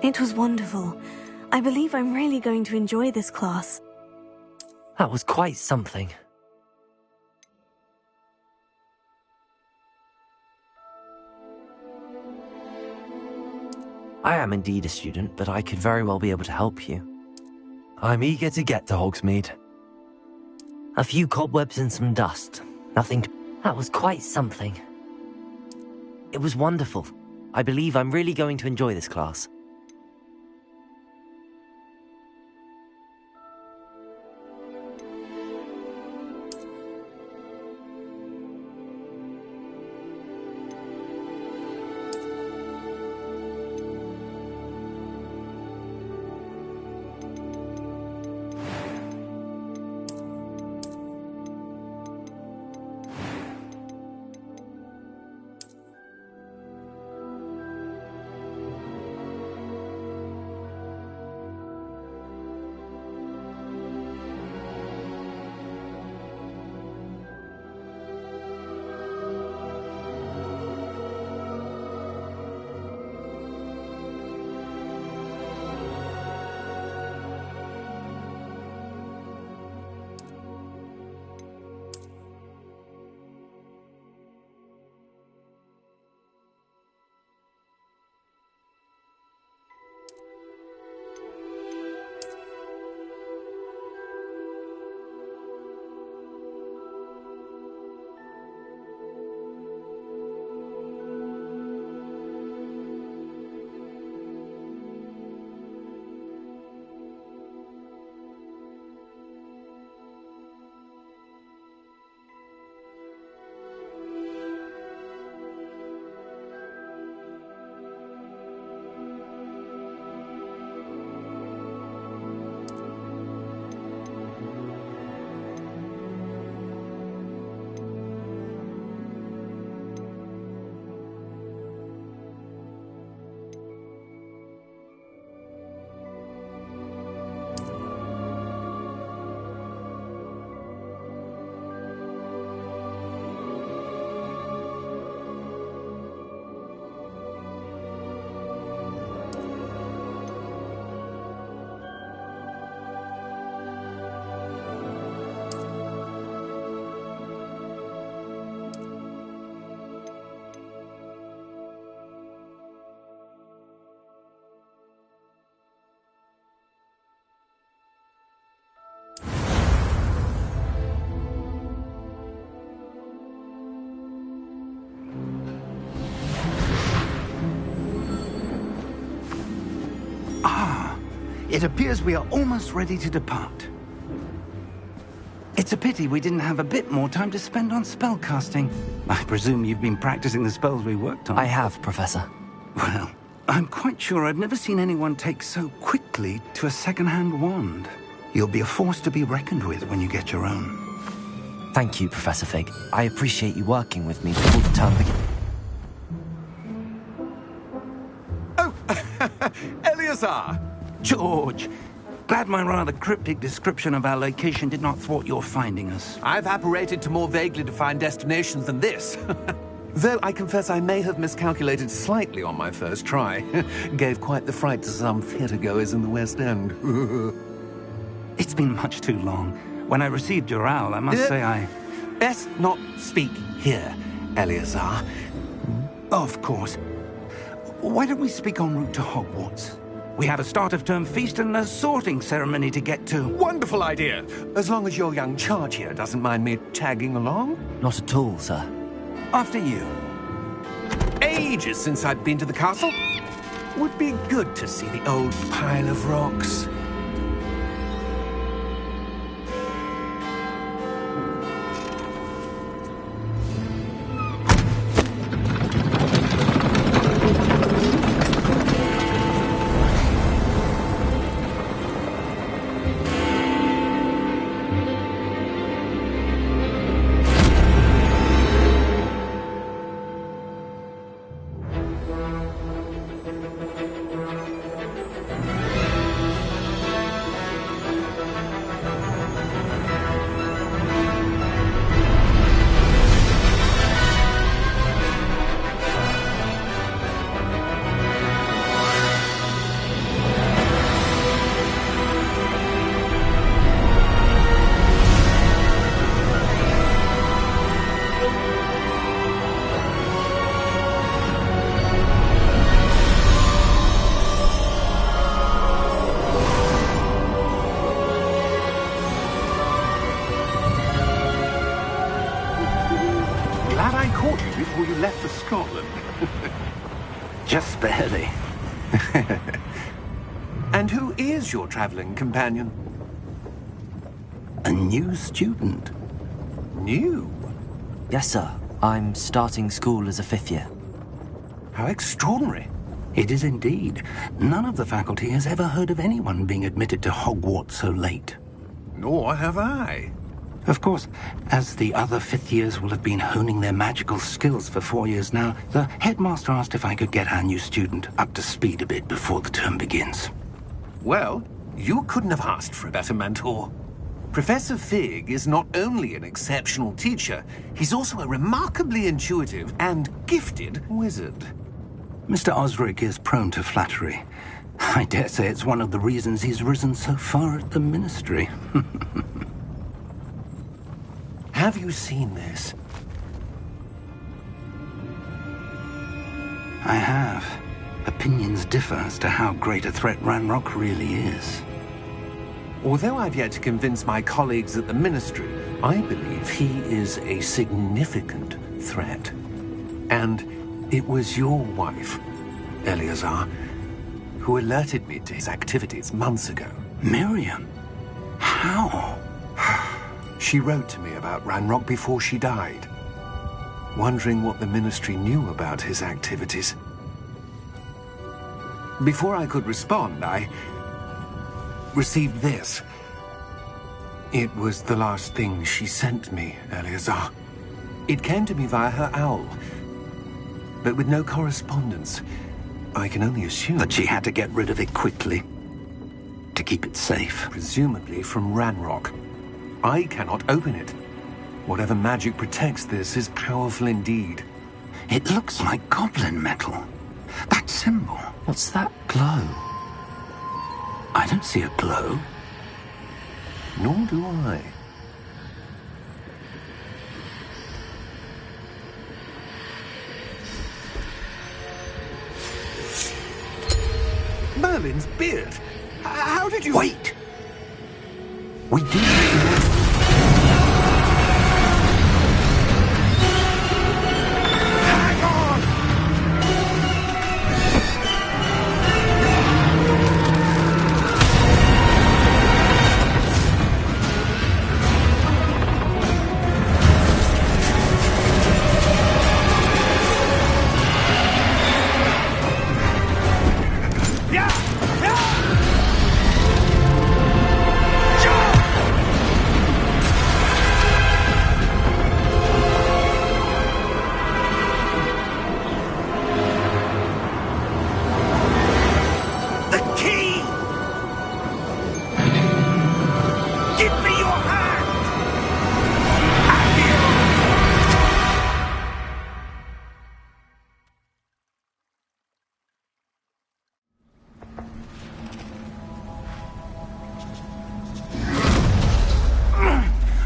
It was wonderful. I believe I'm really going to enjoy this class. That was quite something. I am indeed a student, but I could very well be able to help you. I'm eager to get to Hogsmeade. A few cobwebs and some dust. Nothing to... That was quite something. It was wonderful. I believe I'm really going to enjoy this class. It appears we are almost ready to depart. It's a pity we didn't have a bit more time to spend on spellcasting. I presume you've been practicing the spells we worked on. I have, Professor. Well, I'm quite sure I've never seen anyone take so quickly to a second-hand wand. You'll be a force to be reckoned with when you get your own. Thank you, Professor Fig. I appreciate you working with me before the term begins. Oh, Eleazar! George, glad my rather cryptic description of our location did not thwart your finding us. I've apparated to more vaguely defined destinations than this. Though I confess I may have miscalculated slightly on my first try. Gave quite the fright to some theatre-goers in the West End. It's been much too long. When I received your owl, I must say I... Best not speak here, Eleazar. Of course. Why don't we speak en route to Hogwarts? We have a start-of-term feast and a sorting ceremony to get to. Wonderful idea! As long as your young charge here doesn't mind me tagging along. Not at all, sir. After you. Ages since I've been to the castle. Would be good to see the old pile of rocks. Just barely. And who is your traveling companion? A new student. New? Yes, sir. I'm starting school as a 5th year. How extraordinary. It is indeed. None of the faculty has ever heard of anyone being admitted to Hogwarts so late. Nor have I. Of course, as the other 5th years will have been honing their magical skills for 4 years now, the headmaster asked if I could get our new student up to speed a bit before the term begins. Well, you couldn't have asked for a better mentor. Professor Fig is not only an exceptional teacher, he's also a remarkably intuitive and gifted wizard. Mr. Osric is prone to flattery. I dare say it's one of the reasons he's risen so far at the Ministry. Have you seen this? I have. Opinions differ as to how great a threat Ranrock really is. Although I've yet to convince my colleagues at the Ministry, I believe he is a significant threat. And it was your wife, Eleazar, who alerted me to his activities months ago. Miriam? How? She wrote to me about Ranrock before she died, wondering what the Ministry knew about his activities. Before I could respond, I received this. It was the last thing she sent me, Eleazar. It came to me via her owl, but with no correspondence. I can only assume That she had to get rid of it quickly, to keep it safe. presumably from Ranrock. I cannot open it. Whatever magic protects this is powerful indeed. It looks like goblin metal. That symbol. What's that glow? I don't see a glow. Nor do I. Merlin's beard. How did you... Wait! We do... Hang on!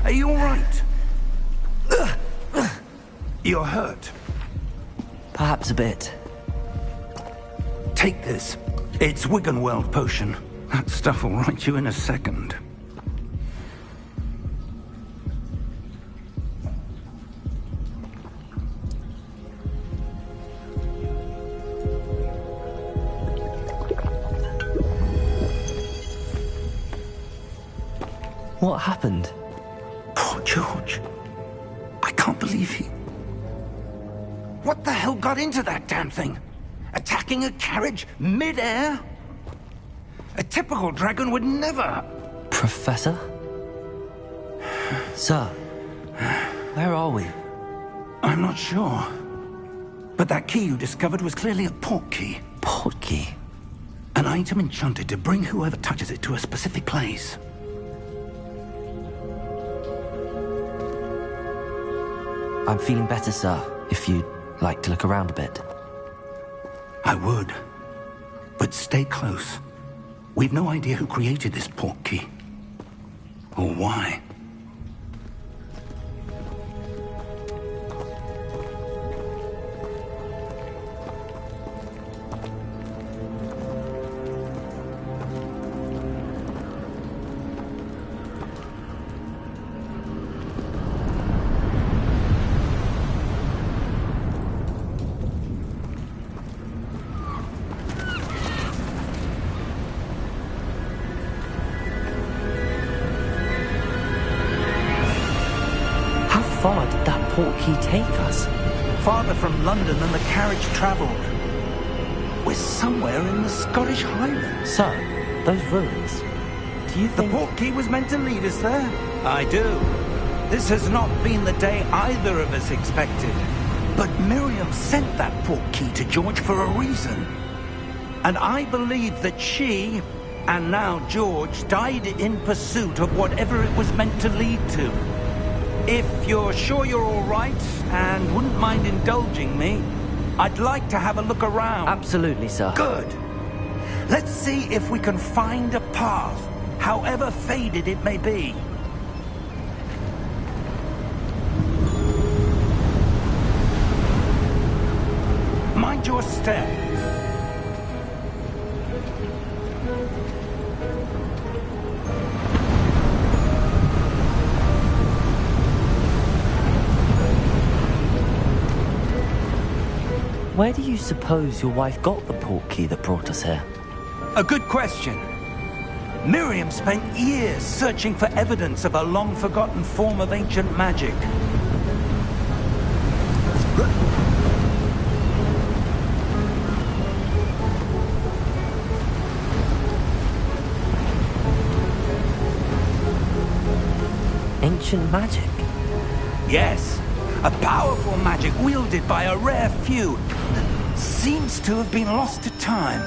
Are you all right? You're hurt. Perhaps a bit. Take this. It's Wiggenweld potion. That stuff will right you in a second. What happened? Poor George. I can't believe he... What the hell got into that damn thing? Attacking a carriage mid-air? A typical dragon would never... Professor? Sir, where are we? I'm not sure. But that key you discovered was clearly a port key. Port key? An item enchanted to bring whoever touches it to a specific place. I'm feeling better, sir, if you'd like to look around a bit. I would. But stay close. We've no idea who created this port key. Or why. portkey take us? Farther from London than the carriage travelled. We're somewhere in the Scottish Highlands. Sir, those ruins. Do you The think... portkey was meant to lead us there? I do. This has not been the day either of us expected. But Miriam sent that portkey to George for a reason. And I believe that she, and now George, died in pursuit of whatever it was meant to lead to. If you're sure you're all right, and wouldn't mind indulging me, I'd like to have a look around. Absolutely, sir. Good. Let's see if we can find a path, however faded it may be. Mind your step. Where do you suppose your wife got the portkey that brought us here? A good question. Miriam spent years searching for evidence of a long-forgotten form of ancient magic. Ancient magic? Yes, a powerful magic wielded by a rare few that seems to have been lost to time.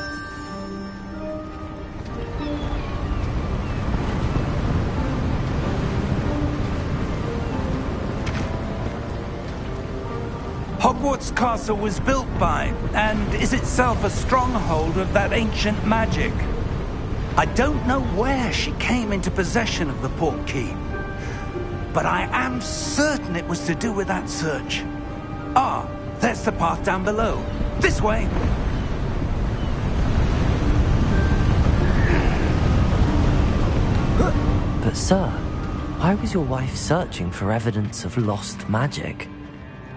Hogwarts Castle was built by, and is itself a stronghold of that ancient magic. I don't know where she came into possession of the portkey, but I am certain it was to do with that search. Ah, there's the path down below. This way! But sir, why was your wife searching for evidence of lost magic?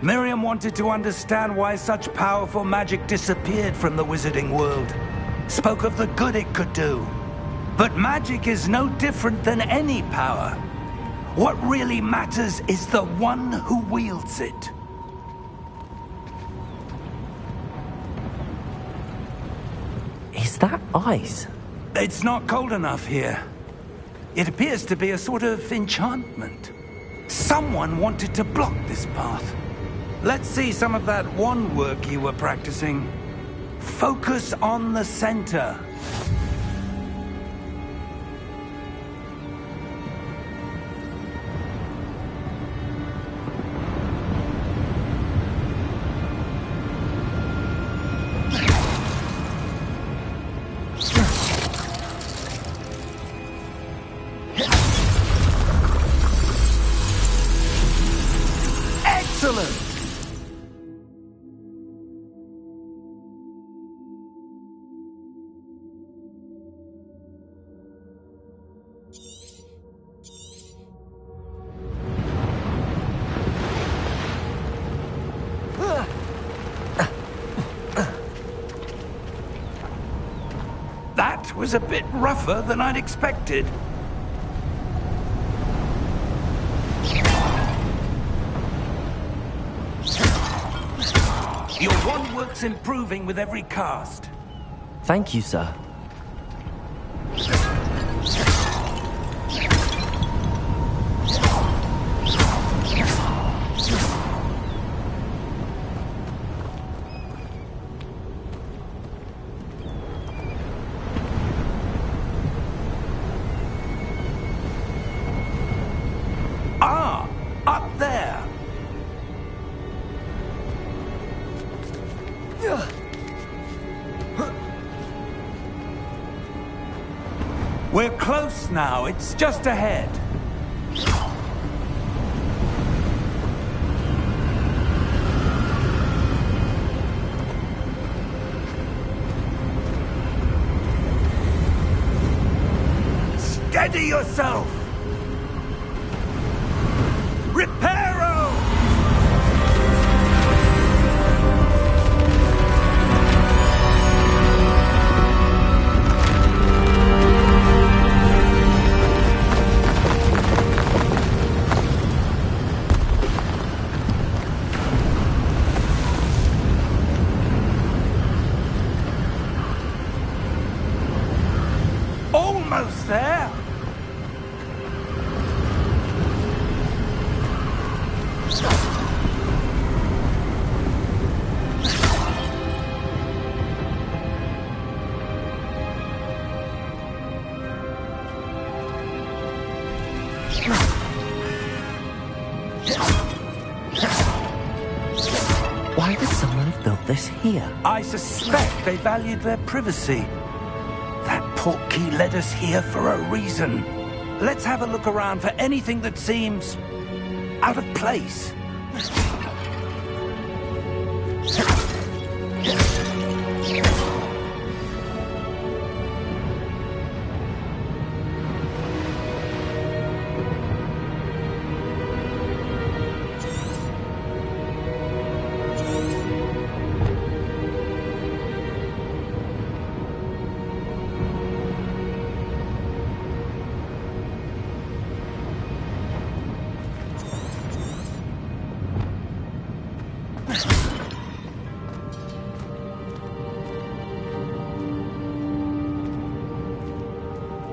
Miriam wanted to understand why such powerful magic disappeared from the wizarding world. Spoke of the good it could do. But magic is no different than any power. What really matters is the one who wields it. Is that ice? It's not cold enough here. It appears to be a sort of enchantment. Someone wanted to block this path. Let's see some of that wand work you were practicing. Focus on the center. Excellent! That was a bit rougher than I'd expected. Your wand work's improving with every cast. Thank you, sir. Ah, up there. We're close now. It's just ahead. Steady yourself! Reparo! there? Why would someone have built this here? I suspect they valued their privacy. That portkey led us here for a reason. Let's have a look around for anything that seems out of place.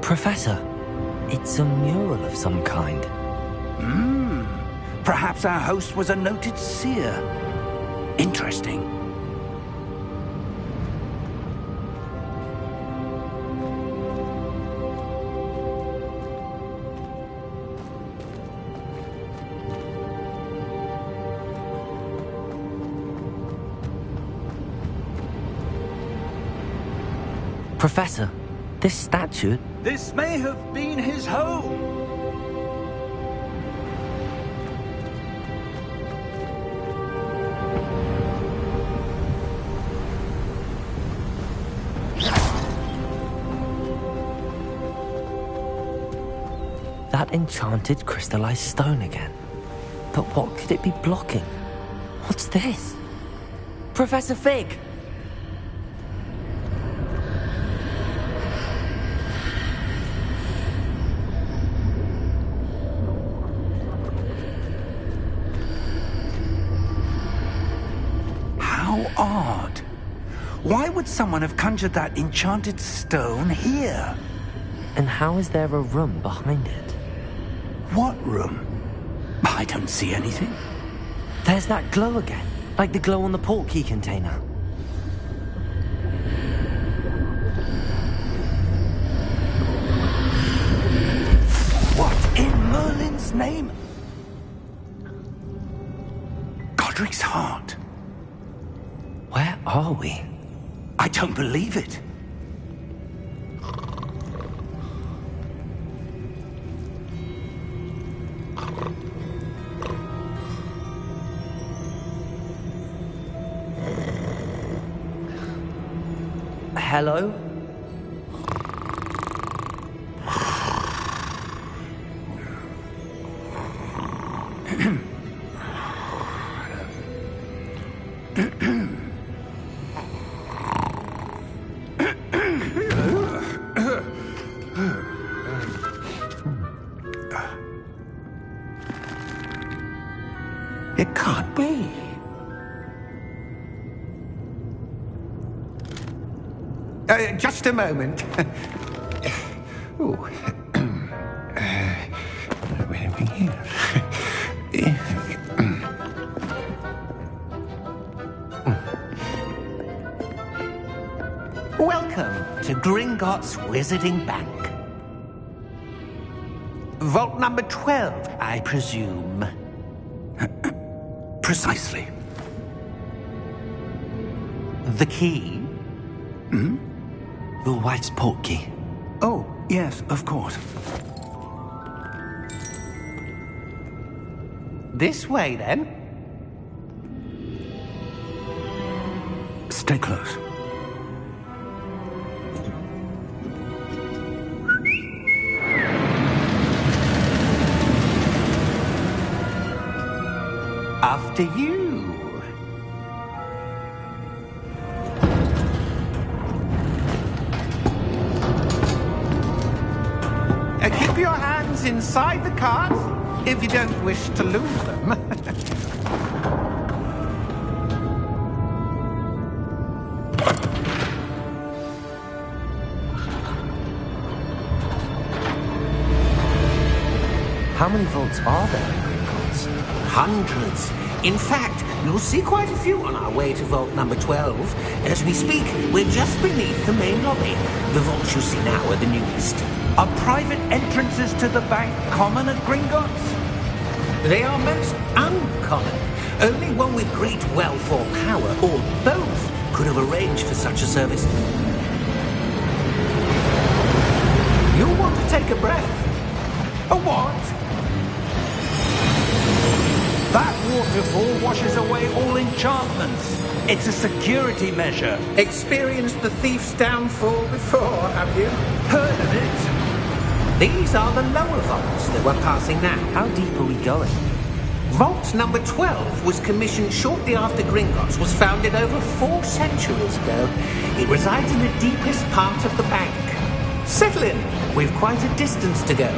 Professor, it's a mural of some kind. Perhaps our host was a noted seer. Interesting. Professor, this statue... This may have been his home. That enchanted crystallized stone again. But what could it be blocking? What's this? Professor Fig! How odd. Why would someone have conjured that enchanted stone here? And how is there a room behind it? What room? I don't see anything. There's that glow again, like the glow on the portkey container. What in Merlin's name? Godric's heart. Where are we? I don't believe it. Hello? It can't be. Just a moment. Oh. Where are we here? Welcome to Gringotts Wizarding Bank. Vault number 12, I presume. Precisely. The key? Your wife's portkey. Oh, yes, of course. This way, then. Stay close. After you. Keep your hands inside the cart if you don't wish to lose them. How many vaults are there in Gringotts? Hundreds. In fact, you'll see quite a few on our way to vault number 12. As we speak, we're just beneath the main lobby. The vaults you see now are the newest. Are private entrances to the bank common at Gringotts? They are most uncommon. Only one with great wealth or power, or both, could have arranged for such a service. You'll want to take a breath. A what? That waterfall washes away all enchantments. It's a security measure. Experienced the thief's downfall before, have you? Heard of it? These are the lower vaults that we're passing now. How deep are we going? Vault number 12 was commissioned shortly after Gringotts was founded over 4 centuries ago. It resides in the deepest part of the bank. Settle in. We've quite a distance to go.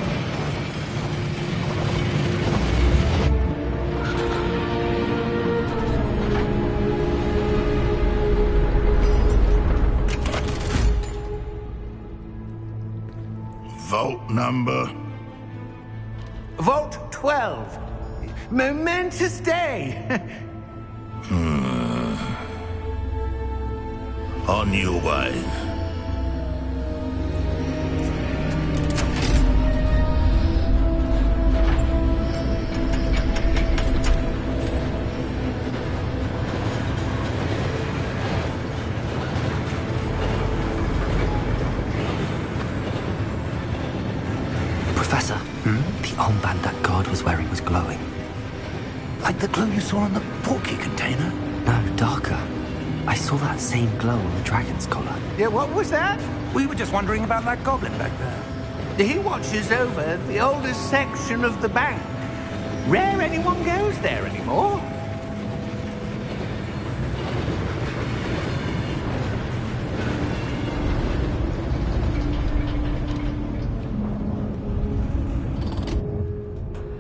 Vault number? Vault 12. Momentous day. On your way. Professor, the armband that guard was wearing was glowing. Like the glow you saw on the portkey container? No, darker. I saw that same glow on the dragon's collar. Yeah, what was that? We were just wondering about that goblin back there. He watches over the oldest section of the bank. Rare anyone goes there anymore.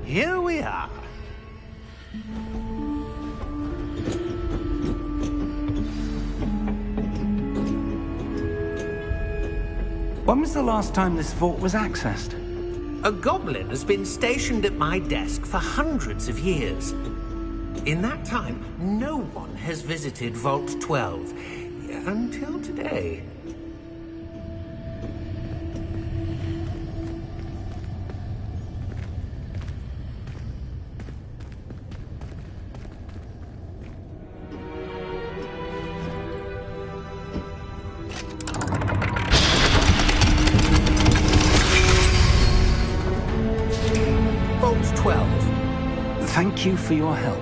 Here we are. When was the last time this vault was accessed? A goblin has been stationed at my desk for hundreds of years. In that time, no one has visited Vault 12 until today. Vault 12. Thank you for your help.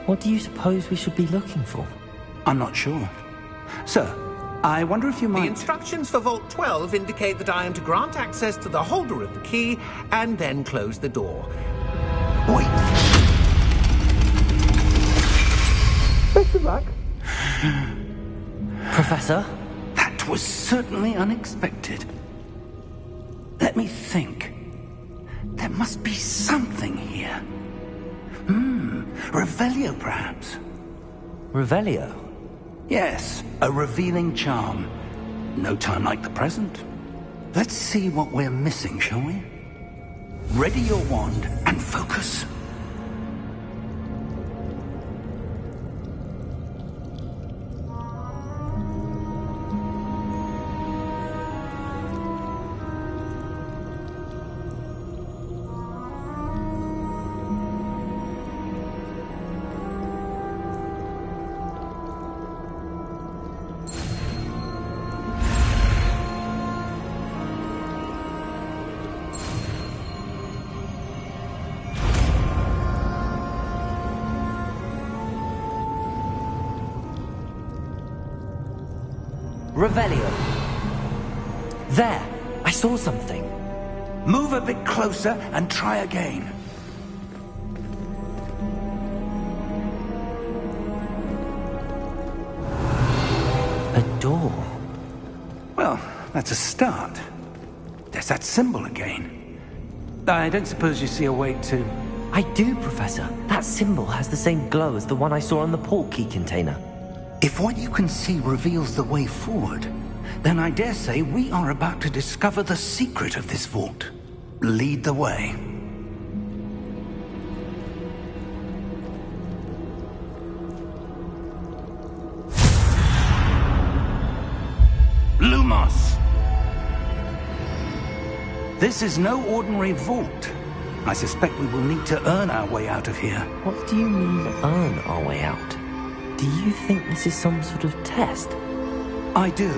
What do you suppose we should be looking for? I'm not sure. Sir, I wonder if you The might... instructions for Vault 12 indicate that I am to grant access to the holder of the key and then close the door. Wait! Best of luck. Professor? That was certainly unexpected. Let me think. There must be something here. Revelio, perhaps? Revelio? Yes, a revealing charm. No time like the present. Let's see what we're missing, shall we? Ready your wand and focus. Revelio. There! I saw something. Move a bit closer and try again. A door. Well, that's a start. There's that symbol again. I don't suppose you see a way to... I do, Professor. That symbol has the same glow as the one I saw on the port key container. If what you can see reveals the way forward, then I dare say we are about to discover the secret of this vault. Lead the way. Lumos! This is no ordinary vault. I suspect we will need to earn our way out of here. What do you mean, earn our way out? Do you think this is some sort of test? I do.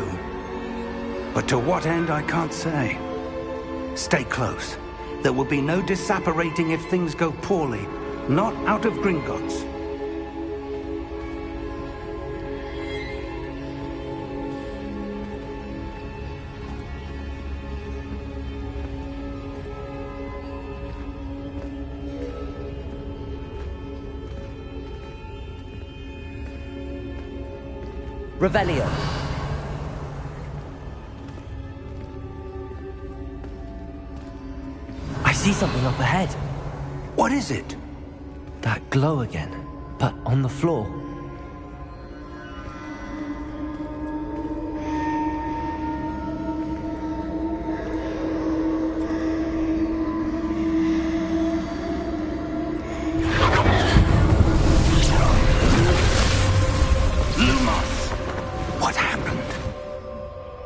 But to what end, I can't say. Stay close. There will be no disapparating if things go poorly. Not out of Gringotts. Revelio. I see something up ahead. What is it? That glow again, but on the floor.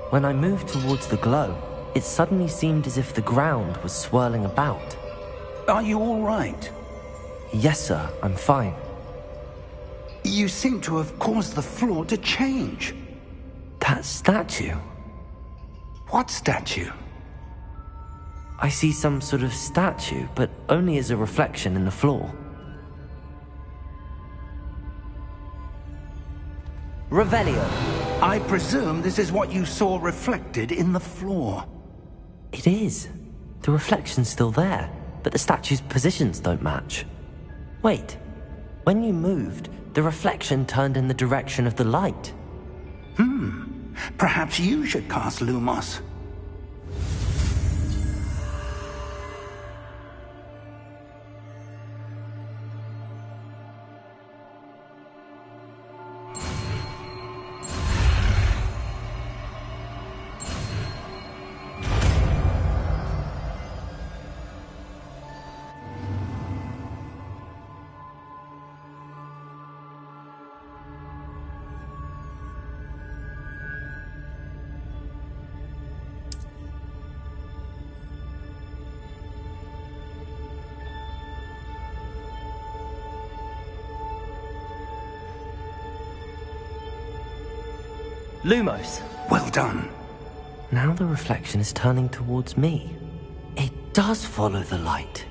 When I moved towards the glow, it suddenly seemed as if the ground was swirling about. Are you all right? Yes, sir, I'm fine. You seem to have caused the floor to change. That statue? What statue? I see some sort of statue, but only as a reflection in the floor. Revelio. I presume this is what you saw reflected in the floor. It is. The reflection's still there, but the statue's positions don't match. Wait. When you moved, the reflection turned in the direction of the light. Perhaps you should cast Lumos. Lumos. Well done. Now the reflection is turning towards me. It does follow the light.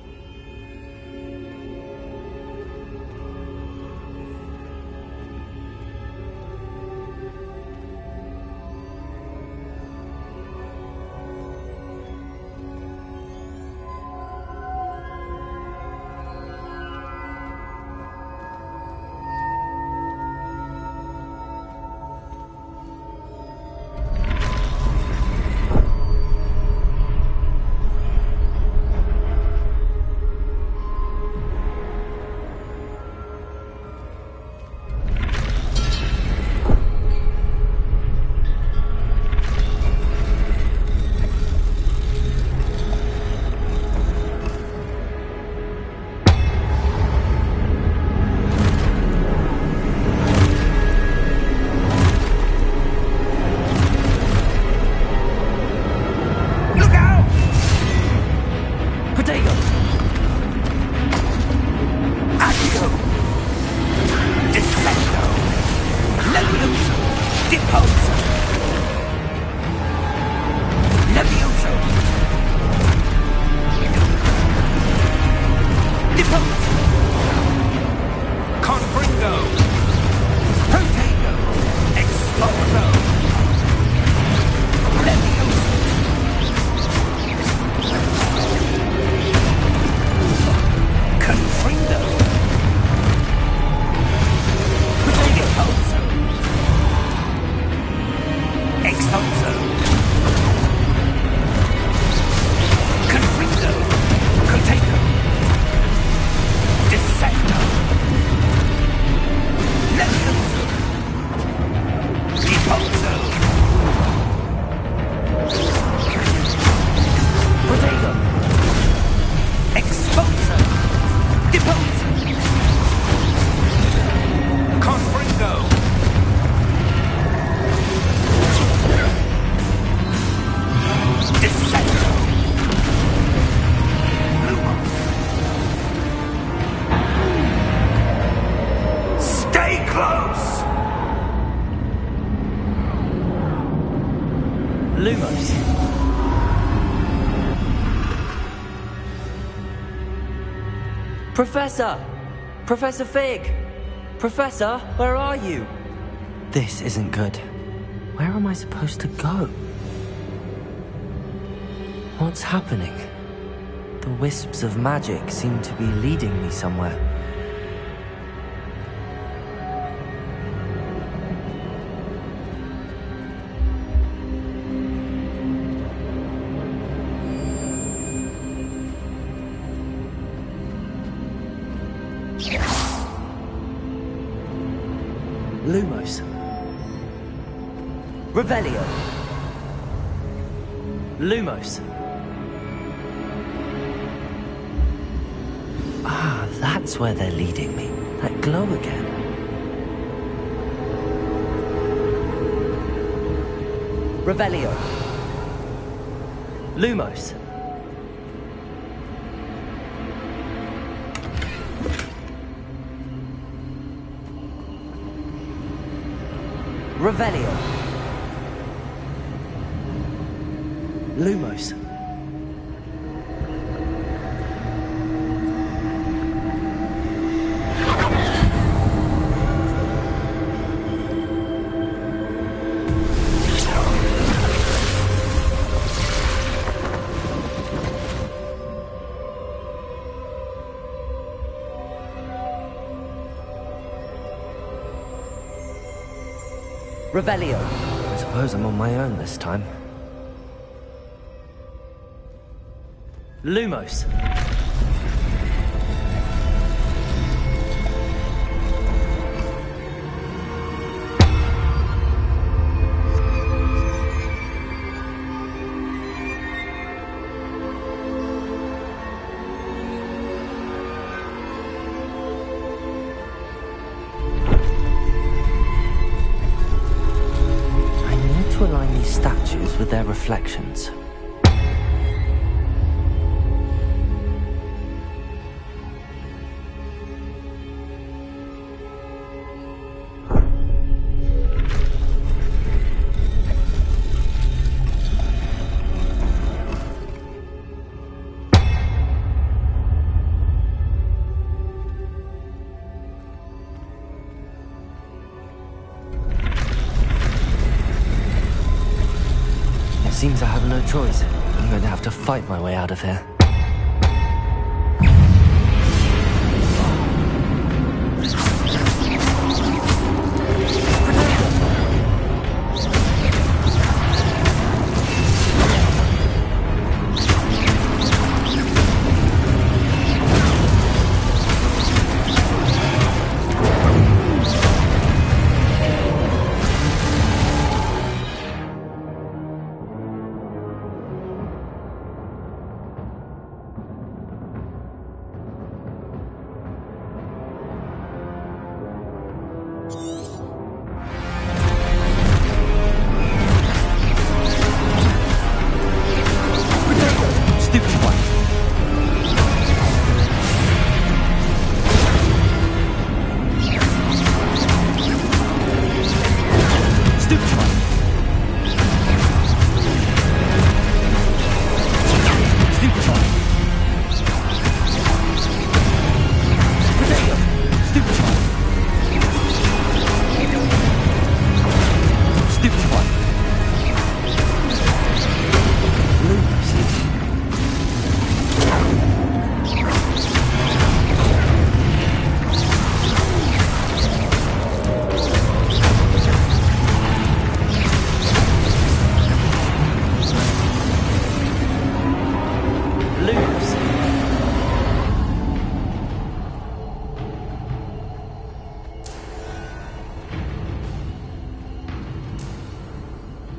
Lumos. Professor! Professor Fig! Professor, where are you? This isn't good. Where am I supposed to go? What's happening? The wisps of magic seem to be leading me somewhere. Lumos. Revelio. Lumos. Ah, that's where they're leading me. That glow again. Revelio. Lumos. Revelio. Lumos. Revelio. I suppose I'm on my own this time. Lumos. To align these statues with their reflections. Seems I have no choice. I'm going to have to fight my way out of here.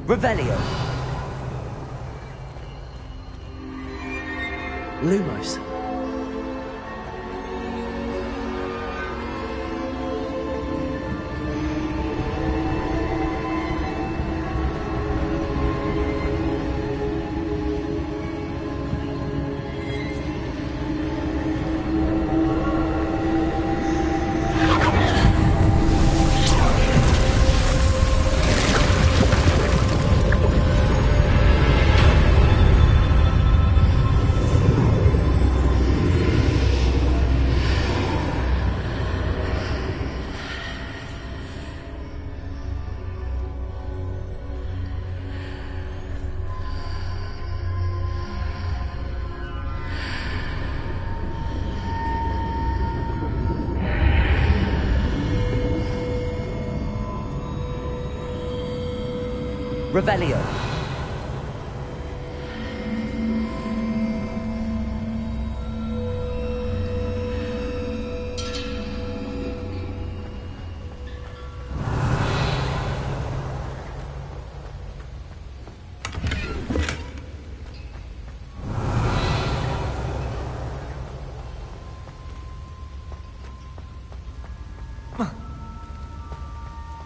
Revelio. Lumos. Revelio.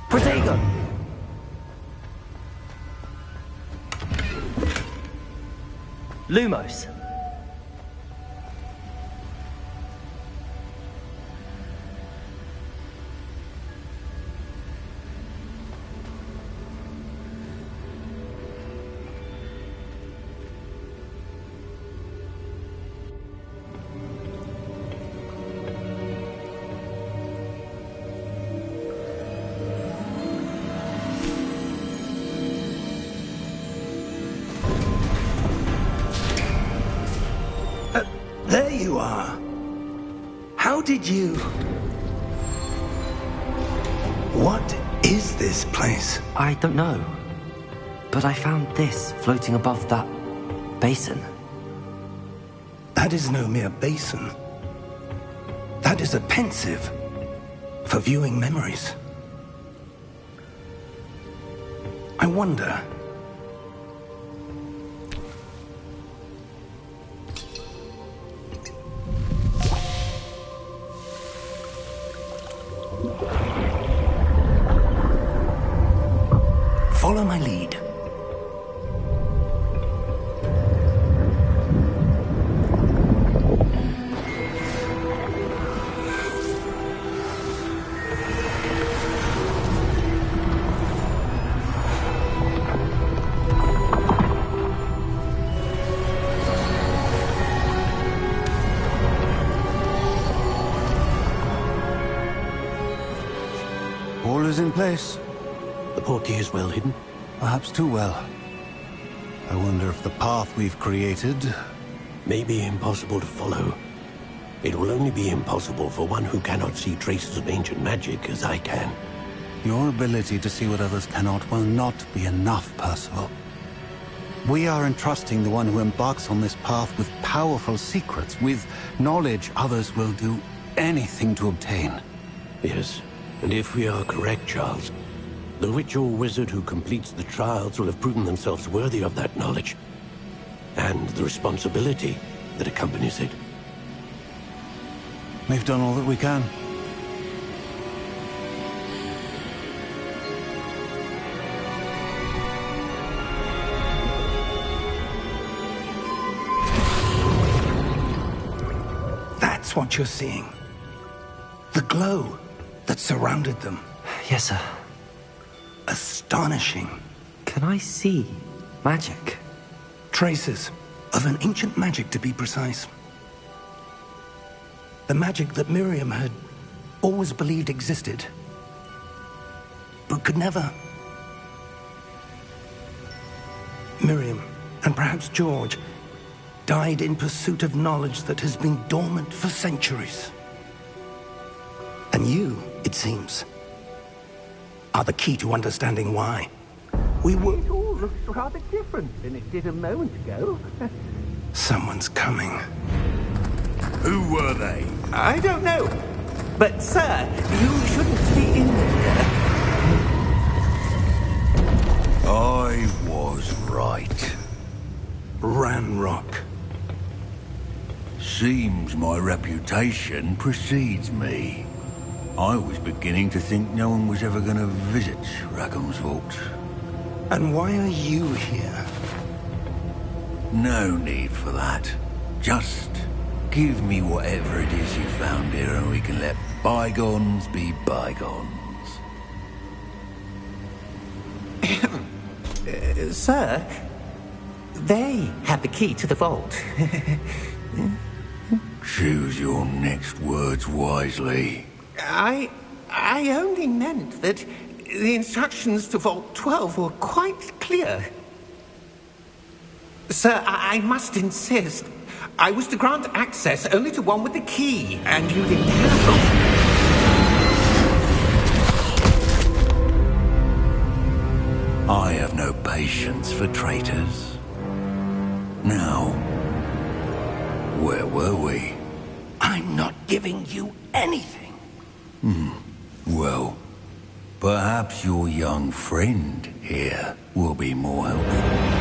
Protego! Lumos. There you are. How did you... What is this place? I don't know. But I found this floating above that basin. That is no mere basin. That is a pensive for viewing memories. I wonder... Follow my lead. All is in place. The portkey is well hidden. Perhaps too well. I wonder if the path we've created... May be impossible to follow. It will only be impossible for one who cannot see traces of ancient magic as I can. Your ability to see what others cannot will not be enough, Percival. We are entrusting the one who embarks on this path with powerful secrets, with knowledge others will do anything to obtain. Yes, and if we are correct, Charles, the witch or wizard who completes the trials will have proven themselves worthy of that knowledge, and the responsibility that accompanies it. We've done all that we can. That's what you're seeing. The glow that surrounded them. Yes, sir. Astonishing. Can I see magic? Traces of an ancient magic, to be precise. The magic that Miriam had always believed existed, but could never. Miriam, and perhaps George, died in pursuit of knowledge that has been dormant for centuries. And you, it seems, are the key to understanding why. We were... It all looks rather different than it did a moment ago. Someone's coming. Who were they? I don't know. But, sir, you shouldn't be in there. I was right. Ranrock. Seems my reputation precedes me. I was beginning to think no one was ever going to visit Rackham's Vault. And why are you here? No need for that. Just give me whatever it is you found here and we can let bygones be bygones. Sir, they have the key to the vault. Choose your next words wisely. I only meant that the instructions to Vault 12 were quite clear. Sir, I must insist. I was to grant access only to one with the key, and you didn't have them. I have no patience for traitors. Now, where were we? I'm not giving you anything. Well, perhaps your young friend here will be more helpful.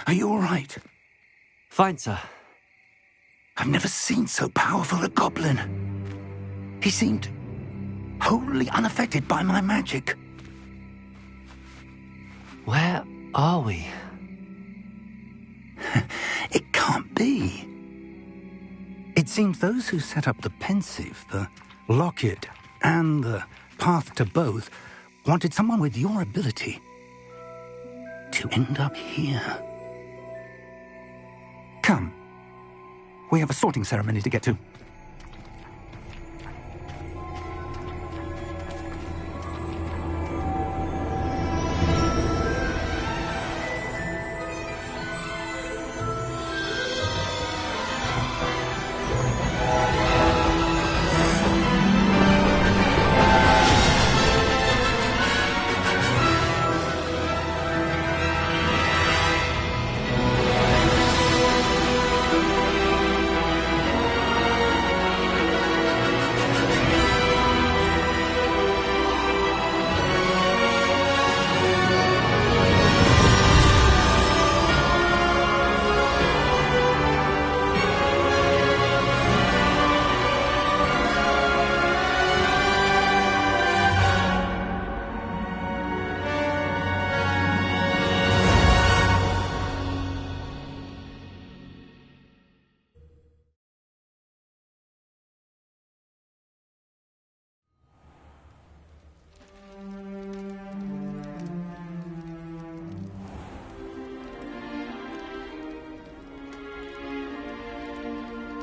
Are you all right? Fine, sir. I've never seen so powerful a goblin. He seemed wholly unaffected by my magic. Where are we? It can't be. It seems those who set up the pensive, the locket, and the path to both wanted someone with your ability to end up here. Come. We have a sorting ceremony to get to.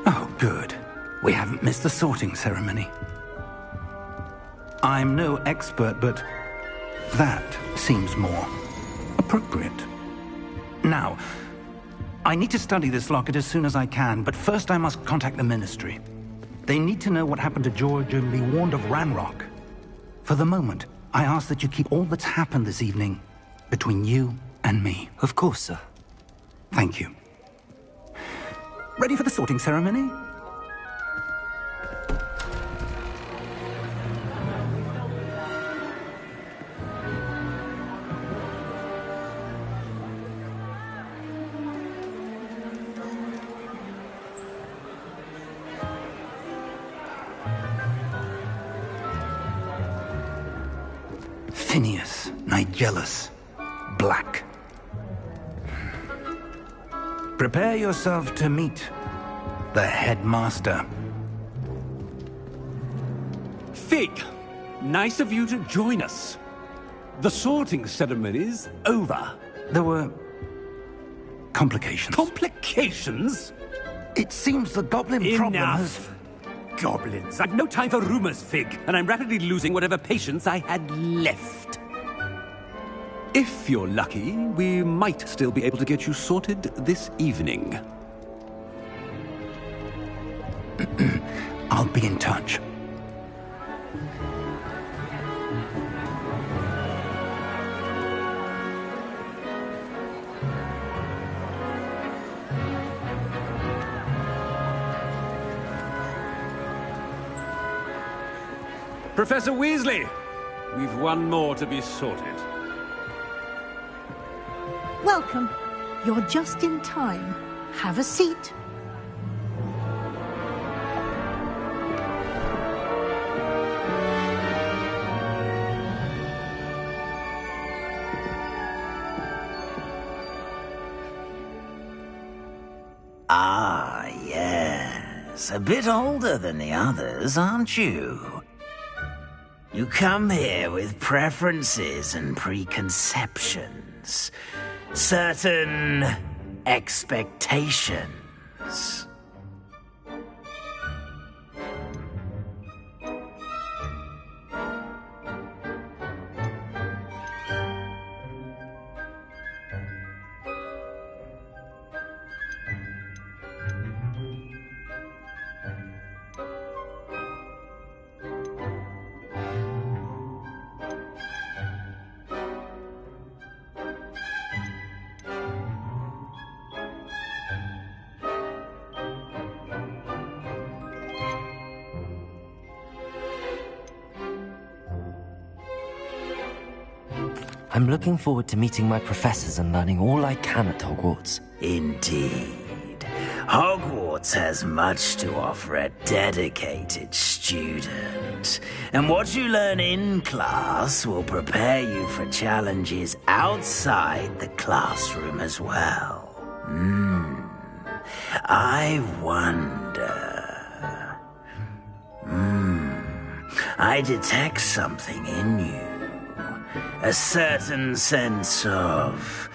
Oh, good. We haven't missed the sorting ceremony. I'm no expert, but that seems more appropriate. Now, I need to study this locket as soon as I can, but first I must contact the Ministry. They need to know what happened to George and be warned of Ranrock. For the moment, I ask that you keep all that's happened this evening between you and me. Of course, sir. Thank you. Ready for the sorting ceremony? Phineas, Nigellus, Black. Prepare yourself to meet the headmaster. Fig, nice of you to join us. The sorting ceremony's over. There were complications. Complications? It seems the goblin problem has... Enough. Goblins. I've no time for rumors, Fig, and I'm rapidly losing whatever patience I had left. If you're lucky, we might still be able to get you sorted this evening. I'll be in touch. Professor Weasley, we've one more to be sorted. Welcome. You're just in time. Have a seat. Ah, yes. A bit older than the others, aren't you? You come here with preferences and preconceptions. Certain expectations. I'm looking forward to meeting my professors and learning all I can at Hogwarts. Indeed. Hogwarts has much to offer a dedicated student. And what you learn in class will prepare you for challenges outside the classroom as well. I wonder... I detect something in you. A certain sense of...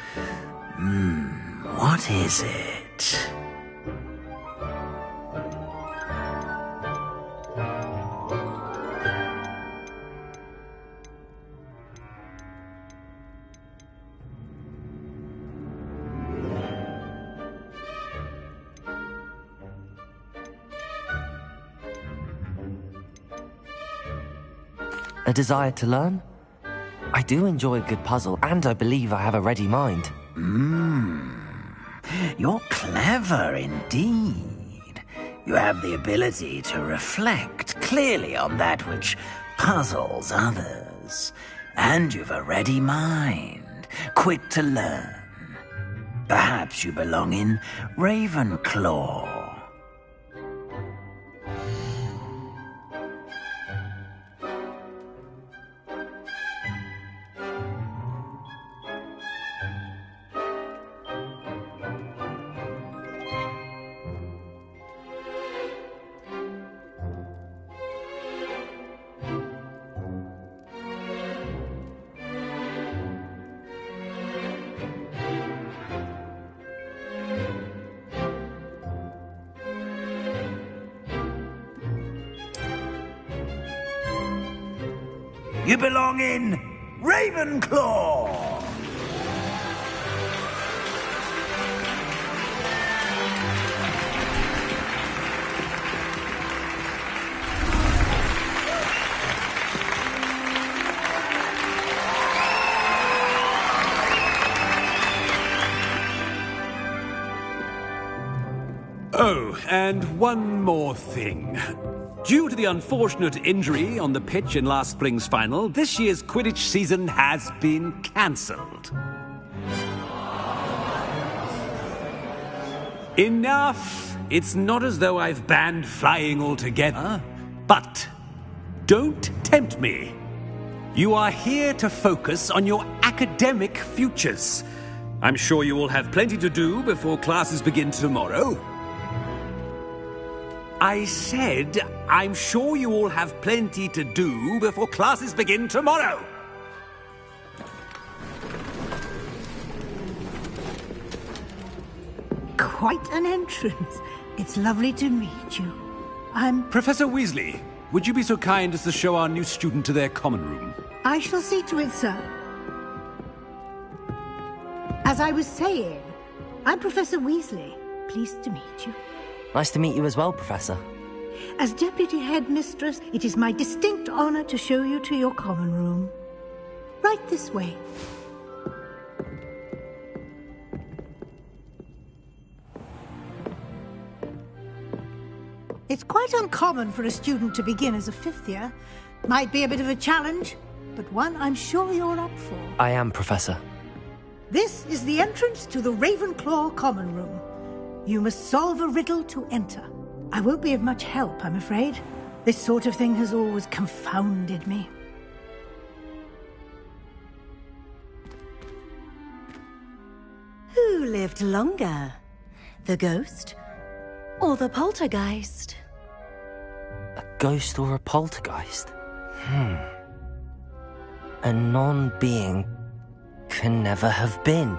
what is it? A desire to learn? I do enjoy a good puzzle, and I believe I have a ready mind. You're clever indeed. You have the ability to reflect clearly on that which puzzles others. And you've a ready mind, quick to learn. Perhaps you belong in Ravenclaw. You belong in Ravenclaw! Oh, and one more thing. Due to the unfortunate injury on the pitch in last spring's final, this year's Quidditch season has been cancelled. Enough! It's not as though I've banned flying altogether. But don't tempt me. You are here to focus on your academic futures. I'm sure you will have plenty to do before classes begin tomorrow. I said, I'm sure you all have plenty to do before classes begin tomorrow. Quite an entrance. It's lovely to meet you. I'm... Professor Weasley, would you be so kind as to show our new student to their common room? I shall see to it, sir. As I was saying, I'm Professor Weasley. Pleased to meet you. Nice to meet you as well, Professor. As Deputy Headmistress, it is my distinct honor to show you to your common room. Right this way. It's quite uncommon for a student to begin as a fifth year, Might be a bit of a challenge, but one I'm sure you're up for. I am, Professor. This is the entrance to the Ravenclaw Common Room. You must solve a riddle to enter. I won't be of much help, I'm afraid. This sort of thing has always confounded me. Who lived longer? The ghost or the poltergeist? A ghost or a poltergeist? A non-being can never have been.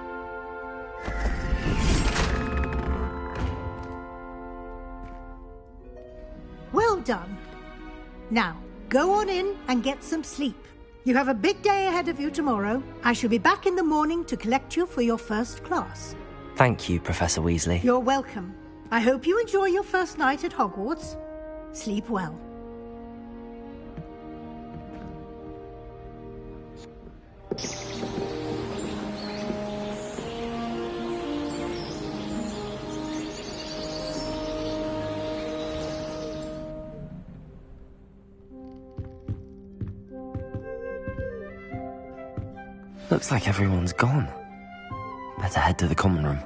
Well done. Now, go on in and get some sleep. You have a big day ahead of you tomorrow. I shall be back in the morning to collect you for your first class. Thank you, Professor Weasley. You're welcome. I hope you enjoy your first night at Hogwarts. Sleep well. Looks like everyone's gone. Better head to the common room.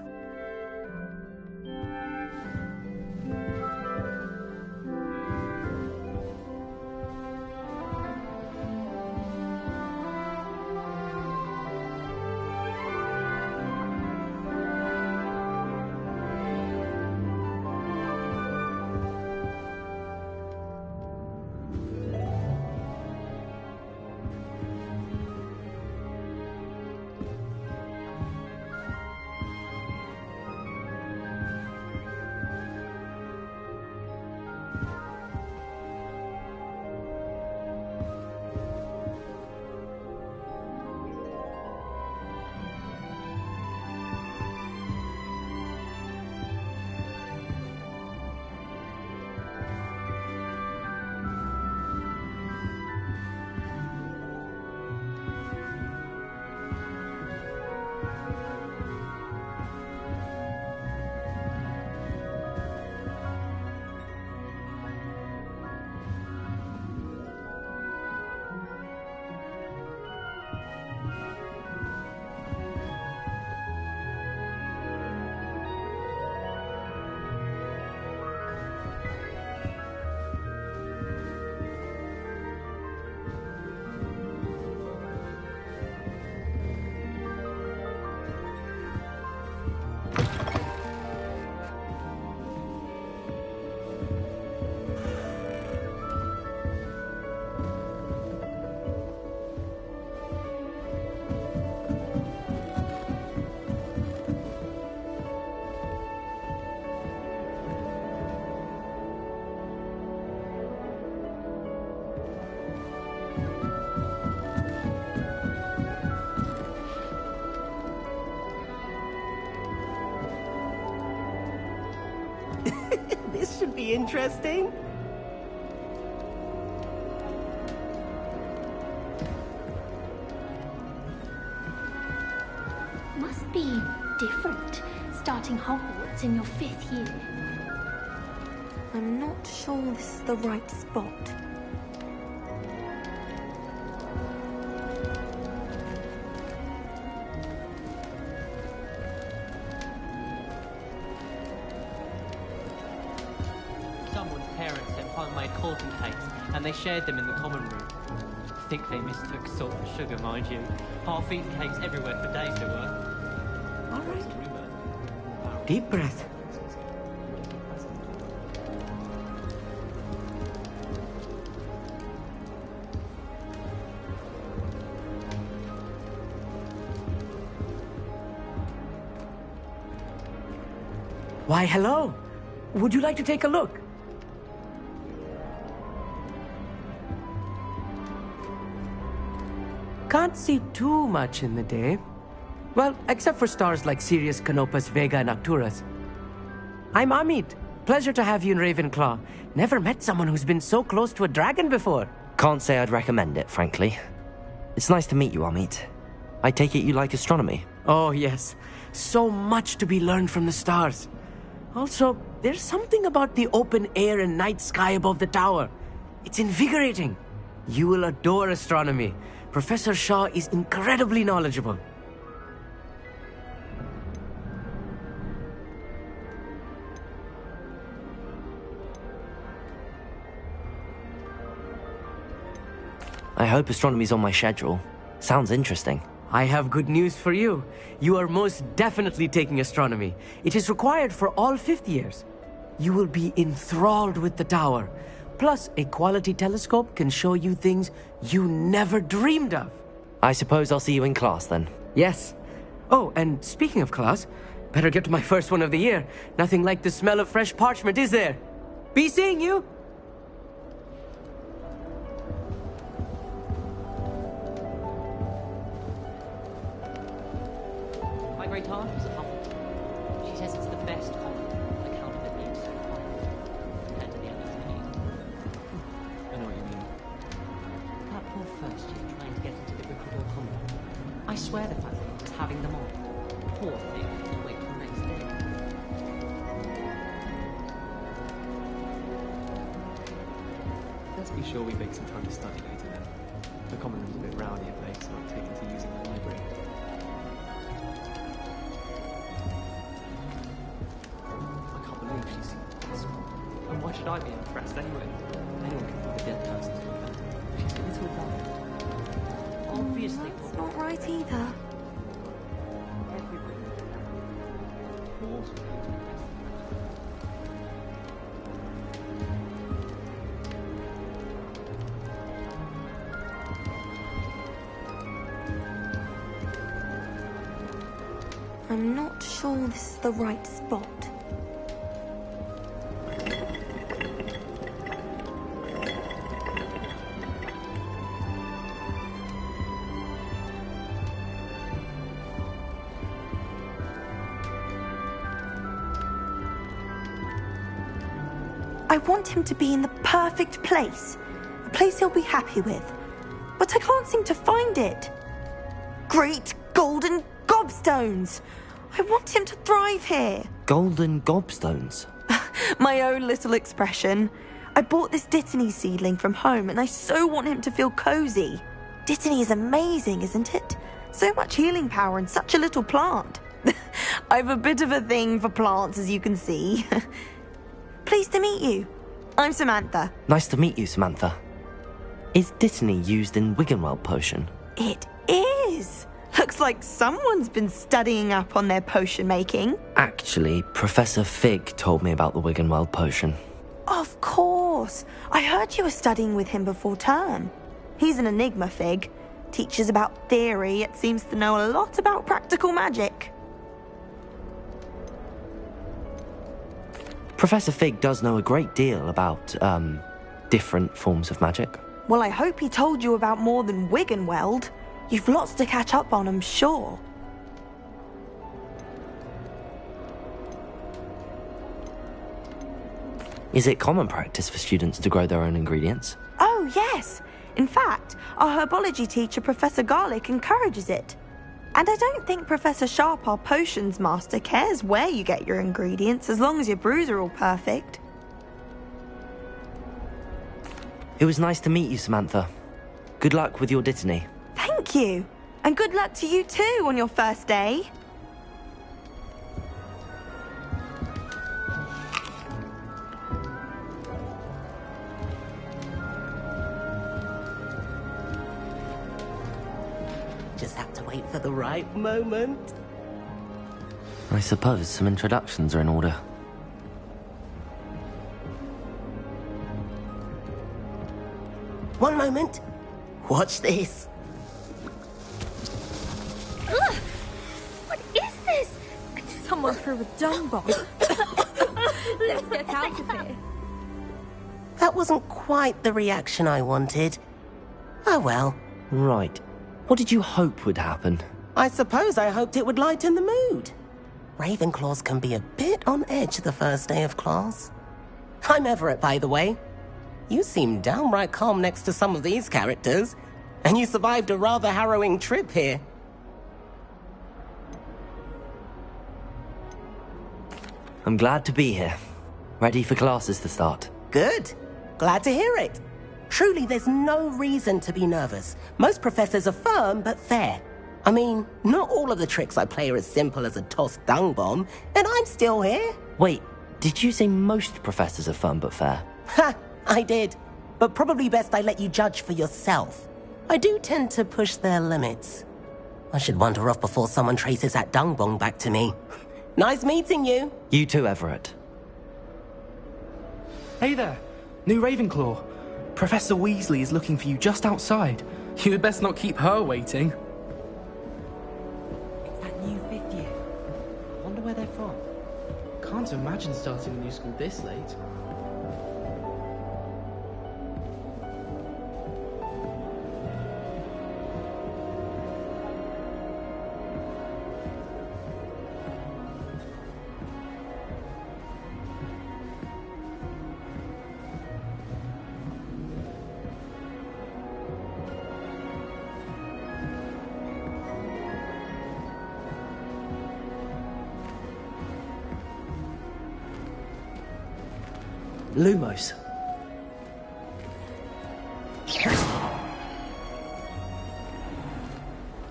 This should be interesting. Must be different, starting Hogwarts in your 5th year. I'm not sure this is the right spot. Someone's parents had homemade Corkin cakes, and they shared them in the common room. I think they mistook salt for sugar, mind you. Half-eaten cakes everywhere for days there were. All right. Deep breath. Why, hello. Would you like to take a look? Can't see too much in the day. Well, except for stars like Sirius, Canopus, Vega, and Arcturus. I'm Amit. Pleasure to have you in Ravenclaw. Never met someone who's been so close to a dragon before. Can't say I'd recommend it, frankly. It's nice to meet you, Amit. I take it you like astronomy? Oh, yes. So much to be learned from the stars. Also, there's something about the open air and night sky above the tower. It's invigorating. You will adore astronomy. Professor Shaw is incredibly knowledgeable. I hope astronomy's on my schedule. Sounds interesting. I have good news for you. You are most definitely taking astronomy. It is required for all fifth years. You will be enthralled with the tower. Plus, a quality telescope can show you things you never dreamed of. I suppose I'll see you in class then. Yes. Oh, and speaking of class, better get to my first one of the year. Nothing like the smell of fresh parchment, is there? Be seeing you! My great aunt was at Hogwarts. She says it's the best common account of it being so far, compared to the others in it. I know what you mean. That poor first year trying to get into the Gryffindor common. I swear the faculty was having them on. Poor thing, had to wait till next day. Let's be sure we make some time to study later then. The common room's a bit rowdy of late, so I've taken to using the library. I can't believe she's this one. And why should I be impressed anyway? Anyone can find a dead person to look at. She's a little liar. Obviously, It's not right either. I'm not sure this is the right spot. I want him to be in the perfect place. A place he'll be happy with. But I can't seem to find it. Great golden gobstones! I want him to thrive here. Golden gobstones? My own little expression. I bought this Dittany seedling from home and I so want him to feel cozy. Dittany is amazing, isn't it? So much healing power in such a little plant. I've a bit of a thing for plants, as you can see. Pleased to meet you. I'm Samantha. Nice to meet you, Samantha. Is Dittany used in Wiggenweld potion? It is. Looks like someone's been studying up on their potion making. Actually, Professor Fig told me about the Wiggenweld potion. Of course. I heard you were studying with him before term. He's an enigma, Fig. Teaches about theory, yet seems to know a lot about practical magic. Professor Fig does know a great deal about, different forms of magic. Well, I hope he told you about more than Wiggenweld. You've lots to catch up on, I'm sure. Is it common practice for students to grow their own ingredients? Oh, yes. In fact, our herbology teacher, Professor Garlick, encourages it. And I don't think Professor Sharp, our potions master, cares where you get your ingredients, as long as your brews are all perfect. It was nice to meet you, Samantha. Good luck with your Dittany. Thank you. And good luck to you too on your first day. Just have to wait for the right moment. I suppose some introductions are in order. One moment. Watch this. Ugh! What is this? Someone threw a dung bomb. Let's get out of here. That wasn't quite the reaction I wanted. Oh well. Right. What did you hope would happen? I suppose I hoped it would lighten the mood. Ravenclaws can be a bit on edge the first day of class. I'm Everett, by the way. You seem downright calm next to some of these characters, and you survived a rather harrowing trip here. I'm glad to be here. Ready for classes to start. Good. Glad to hear it. Truly, there's no reason to be nervous. Most professors are firm but fair. I mean, not all of the tricks I play are as simple as a tossed dung bomb, and I'm still here. Wait, did you say most professors are fun but fair? Ha! I did. But probably best I let you judge for yourself. I do tend to push their limits. I should wander off before someone traces that dung bomb back to me. Nice meeting you. You too, Everett. Hey there, new Ravenclaw. Professor Weasley is looking for you just outside. You had best not keep her waiting. It's that new fifth year. Wonder where they're from. Can't imagine starting a new school this late. Lumos.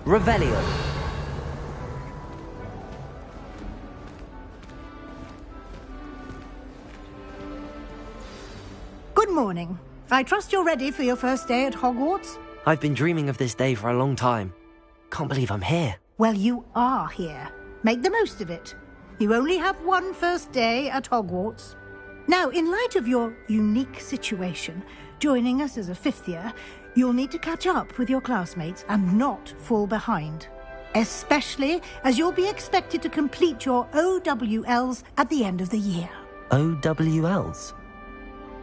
Revelio. Good morning. I trust you're ready for your first day at Hogwarts? I've been dreaming of this day for a long time. Can't believe I'm here. Well, you are here. Make the most of it. You only have one first day at Hogwarts. Now, in light of your unique situation, joining us as a fifth year, you'll need to catch up with your classmates and not fall behind. Especially as you'll be expected to complete your OWLs at the end of the year. OWLs?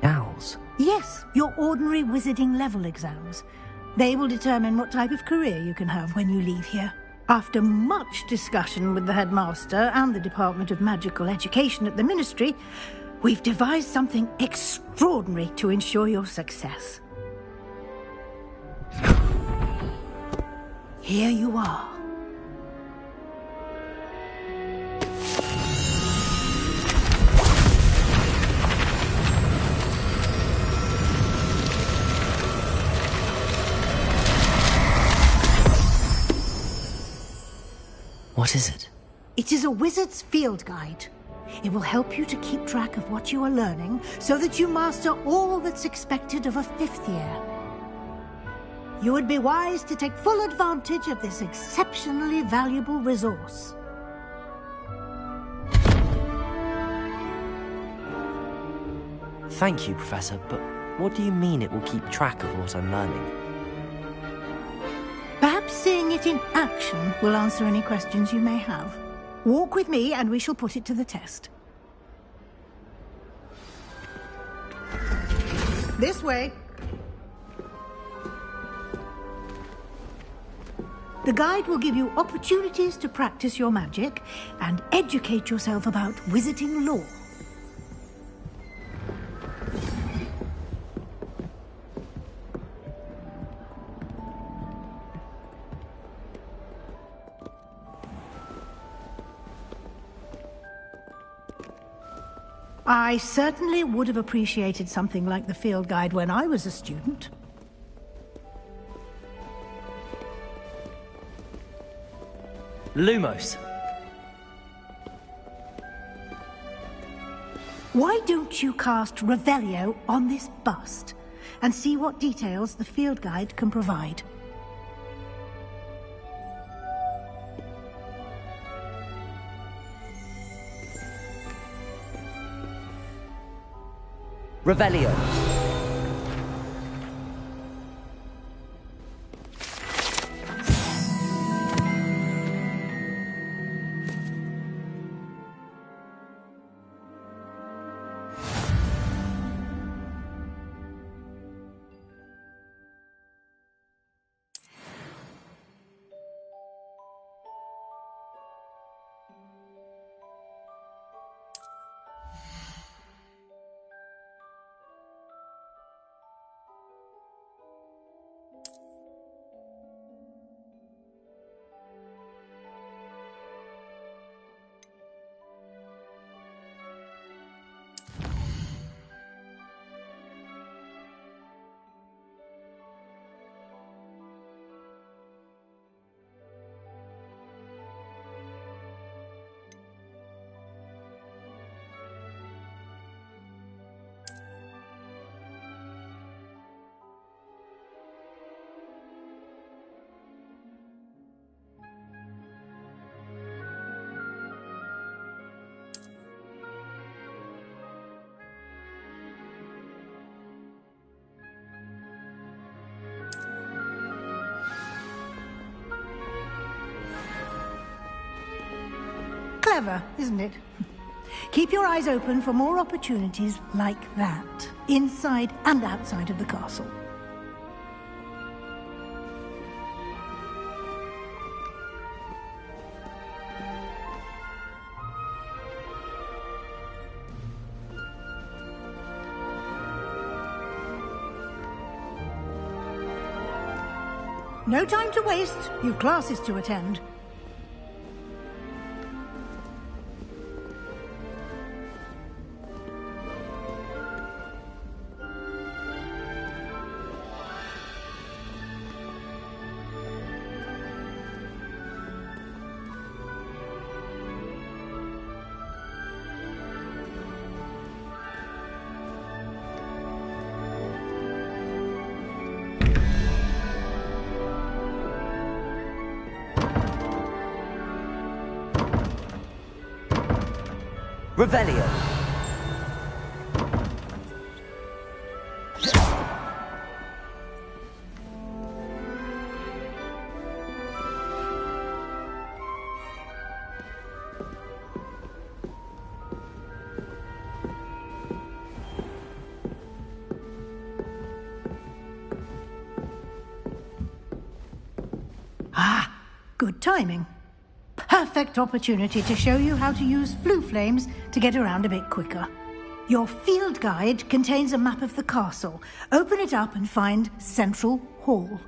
Owls? Yes, your ordinary wizarding level exams. They will determine what type of career you can have when you leave here. After much discussion with the headmaster and the Department of Magical Education at the Ministry, we've devised something extraordinary to ensure your success. Here you are. What is it? It is a wizard's field guide. It will help you to keep track of what you are learning so that you master all that's expected of a fifth year. You would be wise to take full advantage of this exceptionally valuable resource. Thank you, Professor, but what do you mean it will keep track of what I'm learning? Perhaps seeing it in action will answer any questions you may have. Walk with me and we shall put it to the test. This way. The guide will give you opportunities to practice your magic and educate yourself about wizarding lore. I certainly would have appreciated something like the field guide when I was a student. Lumos. Why don't you cast Revelio on this bust and see what details the field guide can provide? Revelio. Clever, isn't it? Keep your eyes open for more opportunities like that, inside and outside of the castle. No time to waste. You've classes to attend. Revelio. Ah, good timing. Perfect opportunity to show you how to use flue flames to get around a bit quicker. Your field guide contains a map of the castle. Open it up and find Central Hall.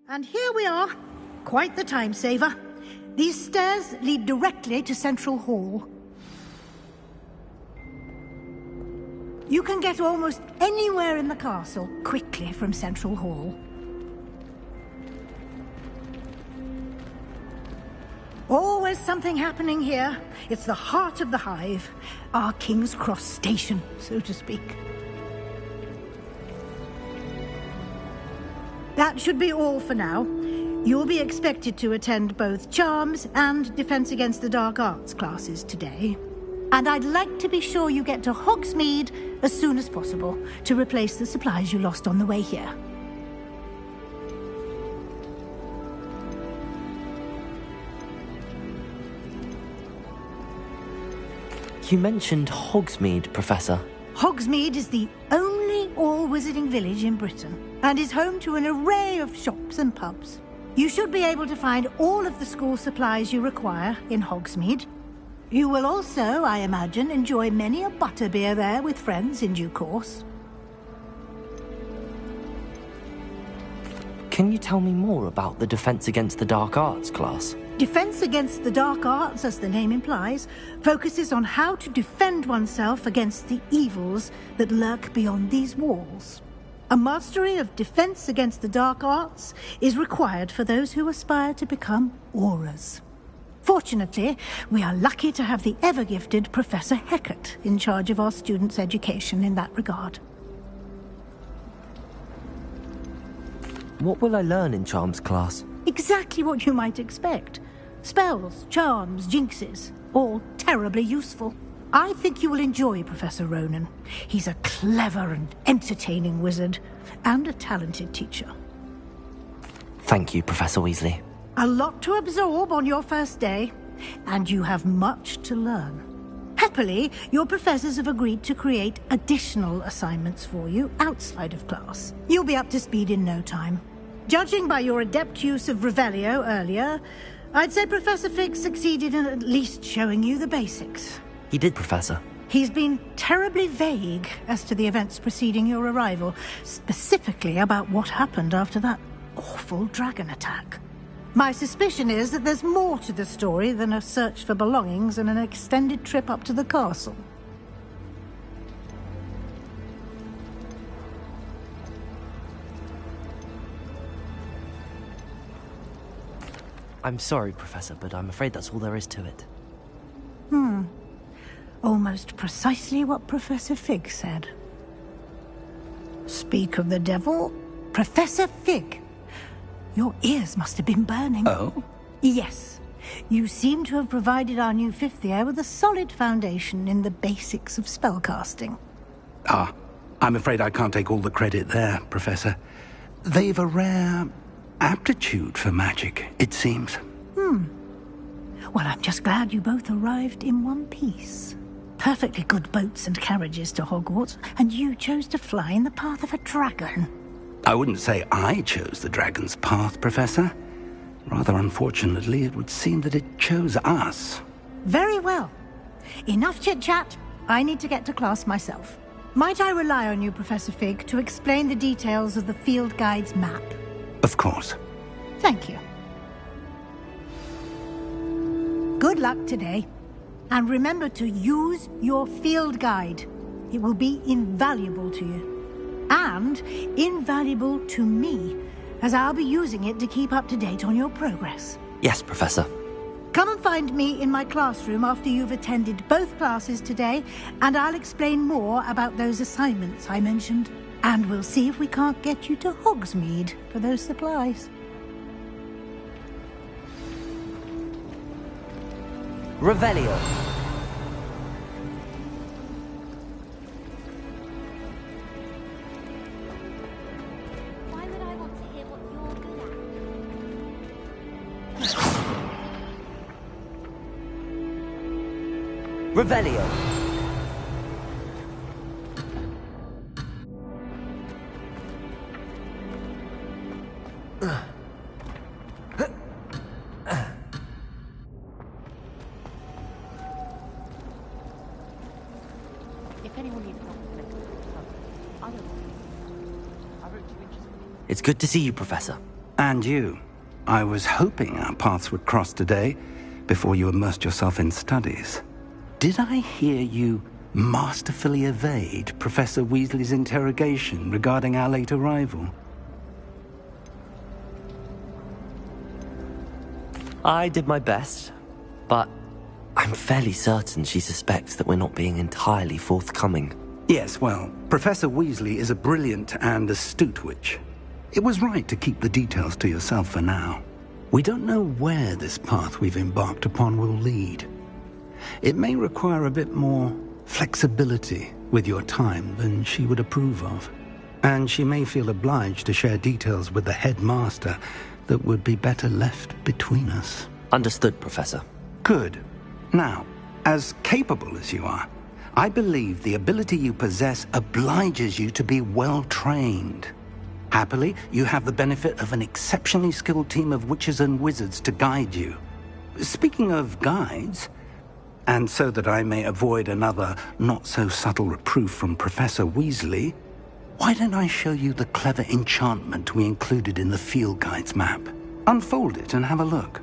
And here we are. Quite the time saver. These stairs lead directly to Central Hall. You can get almost anywhere in the castle quickly from Central Hall. Always something happening here. It's the heart of the hive. Our King's Cross station, so to speak. That should be all for now. You'll be expected to attend both Charms and Defense Against the Dark Arts classes today. And I'd like to be sure you get to Hogsmeade as soon as possible to replace the supplies you lost on the way here. You mentioned Hogsmeade, Professor. Hogsmeade is the only all-wizarding village in Britain and is home to an array of shops and pubs. You should be able to find all of the school supplies you require in Hogsmeade. You will also, I imagine, enjoy many a butterbeer there with friends in due course. Can you tell me more about the Defense Against the Dark Arts class? Defense Against the Dark Arts, as the name implies, focuses on how to defend oneself against the evils that lurk beyond these walls. A mastery of Defense Against the Dark Arts is required for those who aspire to become Aurors. Fortunately, we are lucky to have the ever-gifted Professor Hecat in charge of our students' education in that regard. What will I learn in Charms class? Exactly what you might expect. Spells, charms, jinxes, all terribly useful. I think you will enjoy Professor Ronan. He's a clever and entertaining wizard, and a talented teacher. Thank you, Professor Weasley. A lot to absorb on your first day, and you have much to learn. Happily, your professors have agreed to create additional assignments for you outside of class. You'll be up to speed in no time. Judging by your adept use of Revelio earlier, I'd say Professor Fig succeeded in at least showing you the basics. He did, Professor. He's been terribly vague as to the events preceding your arrival, specifically about what happened after that awful dragon attack. My suspicion is that there's more to the story than a search for belongings and an extended trip up to the castle. I'm sorry, Professor, but I'm afraid that's all there is to it. Almost precisely what Professor Fig said. Speak of the devil, Professor Fig. Your ears must have been burning. Oh? Yes. You seem to have provided our new fifth year with a solid foundation in the basics of spellcasting. I'm afraid I can't take all the credit there, Professor. They've a rare aptitude for magic, it seems. Well, I'm just glad you both arrived in one piece. Perfectly good boats and carriages to Hogwarts, and you chose to fly in the path of a dragon. I wouldn't say I chose the dragon's path, Professor. Rather unfortunately, it would seem that it chose us. Very well. Enough chit-chat. I need to get to class myself. Might I rely on you, Professor Fig, to explain the details of the field guide's map? Of course. Thank you. Good luck today. And remember to use your field guide. It will be invaluable to you. And invaluable to me, as I'll be using it to keep up to date on your progress. Yes, Professor. Come and find me in my classroom after you've attended both classes today, and I'll explain more about those assignments I mentioned. And we'll see if we can't get you to Hogsmeade for those supplies. Revelio. Why would I want to hear what you're good at? Revelio. If anyone needs help with it, otherwise, I wrote 2 inches. It's good to see you, Professor. And you. I was hoping our paths would cross today, before you immersed yourself in studies. Did I hear you masterfully evade Professor Weasley's interrogation regarding our late arrival? I did my best, but I'm fairly certain she suspects that we're not being entirely forthcoming. Yes, well, Professor Weasley is a brilliant and astute witch. It was right to keep the details to yourself for now. We don't know where this path we've embarked upon will lead. It may require a bit more flexibility with your time than she would approve of. And she may feel obliged to share details with the headmaster that would be better left between us. Understood, Professor. Good. Now, as capable as you are, I believe the ability you possess obliges you to be well trained. Happily, you have the benefit of an exceptionally skilled team of witches and wizards to guide you. Speaking of guides, and so that I may avoid another not-so-subtle reproof from Professor Weasley, why don't I show you the clever enchantment we included in the field guide's map? Unfold it and have a look.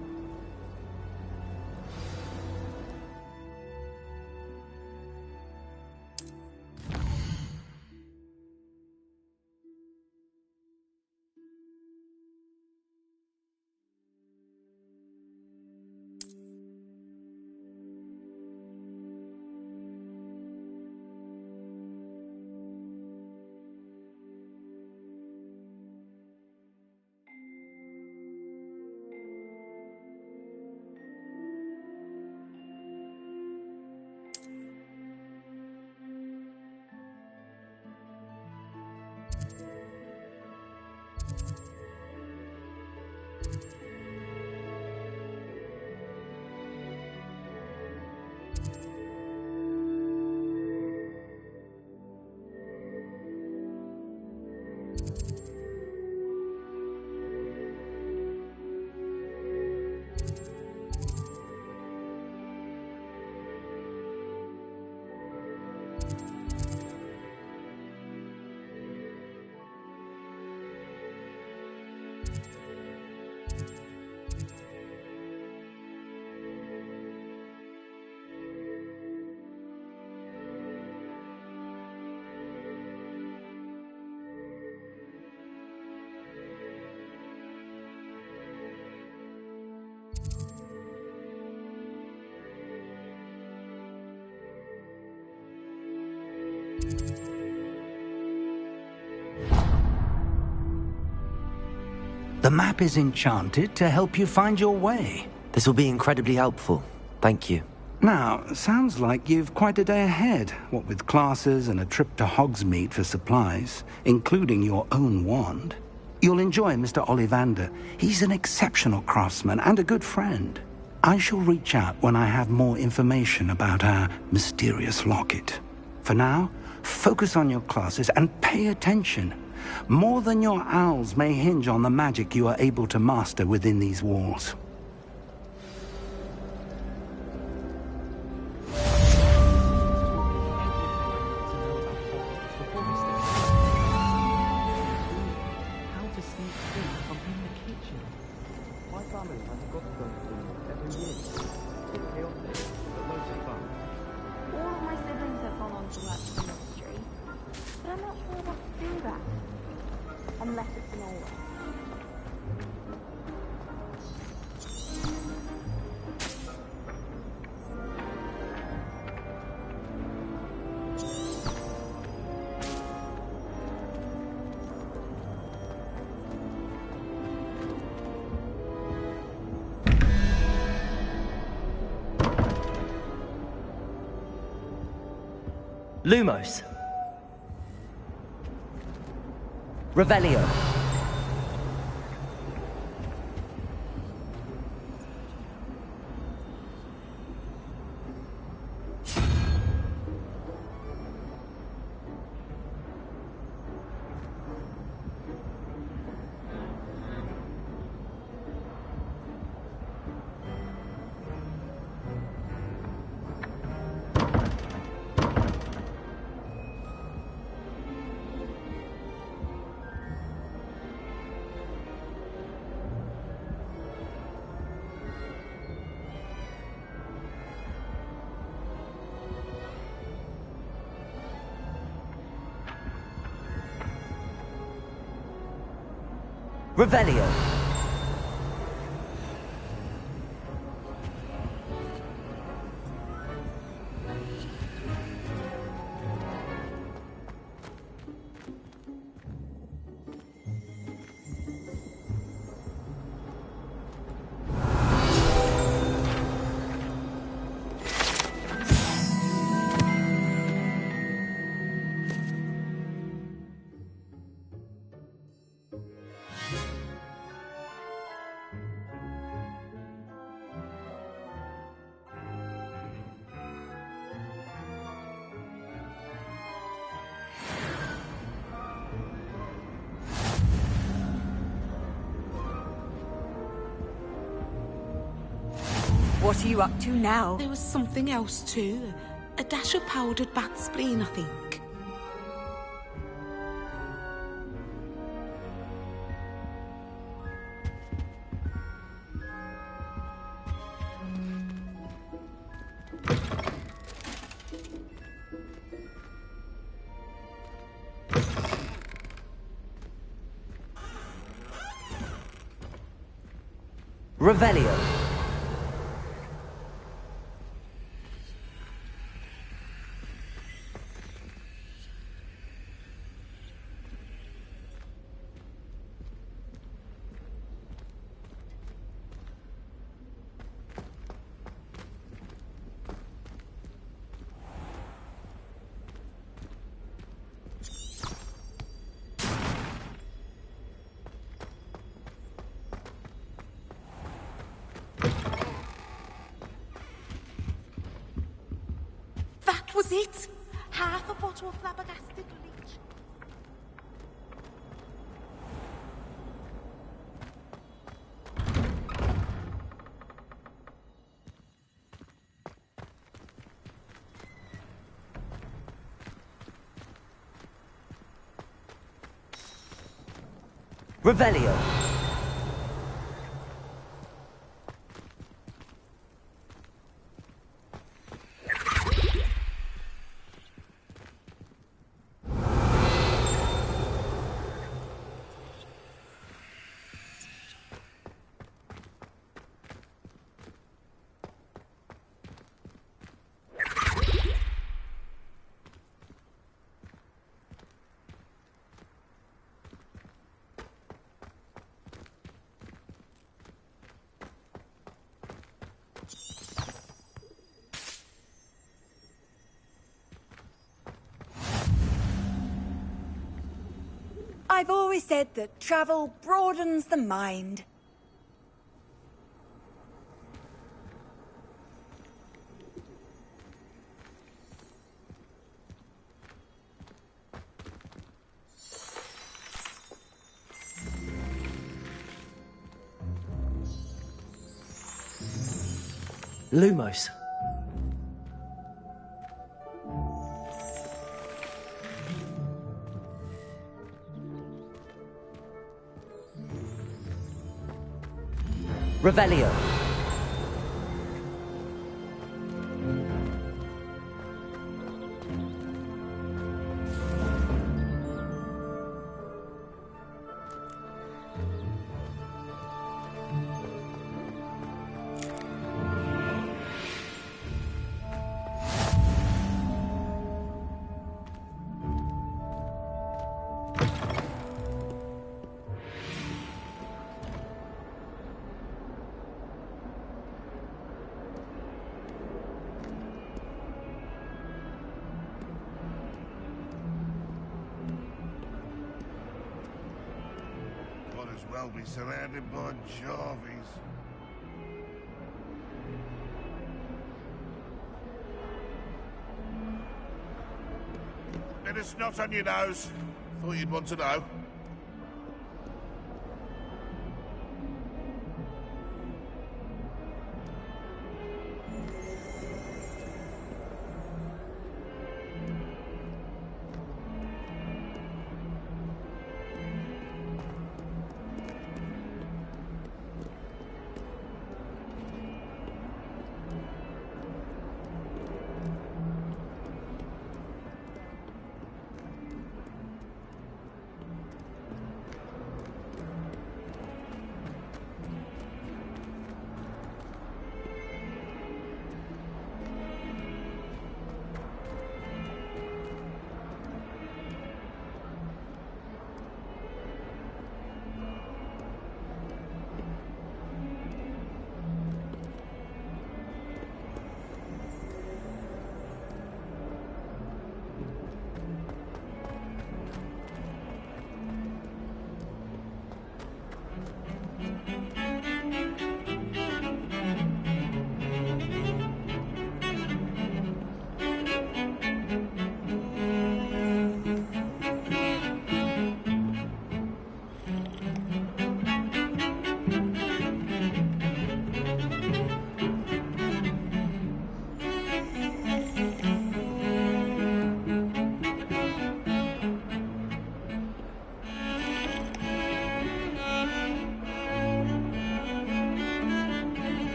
The map is enchanted to help you find your way. This will be incredibly helpful. Thank you. Now, sounds like you've quite a day ahead, what with classes and a trip to Hogsmeade for supplies, including your own wand. You'll enjoy Mr. Ollivander. He's an exceptional craftsman and a good friend. I shall reach out when I have more information about our mysterious locket. For now, focus on your classes and pay attention. More than your owls may hinge on the magic you are able to master within these walls. Lumos. Revelio. Revelio. What are you up to now? There was something else too. A dash of powdered bat spleen, I think. Revelio. That was it! Half a bottle of flabbergasted leech. Revelio. I've always said that travel broadens the mind. Lumos. Revelio. Well, be surrounded by Jarvies. Bit of snot on your nose. Thought you'd want to know.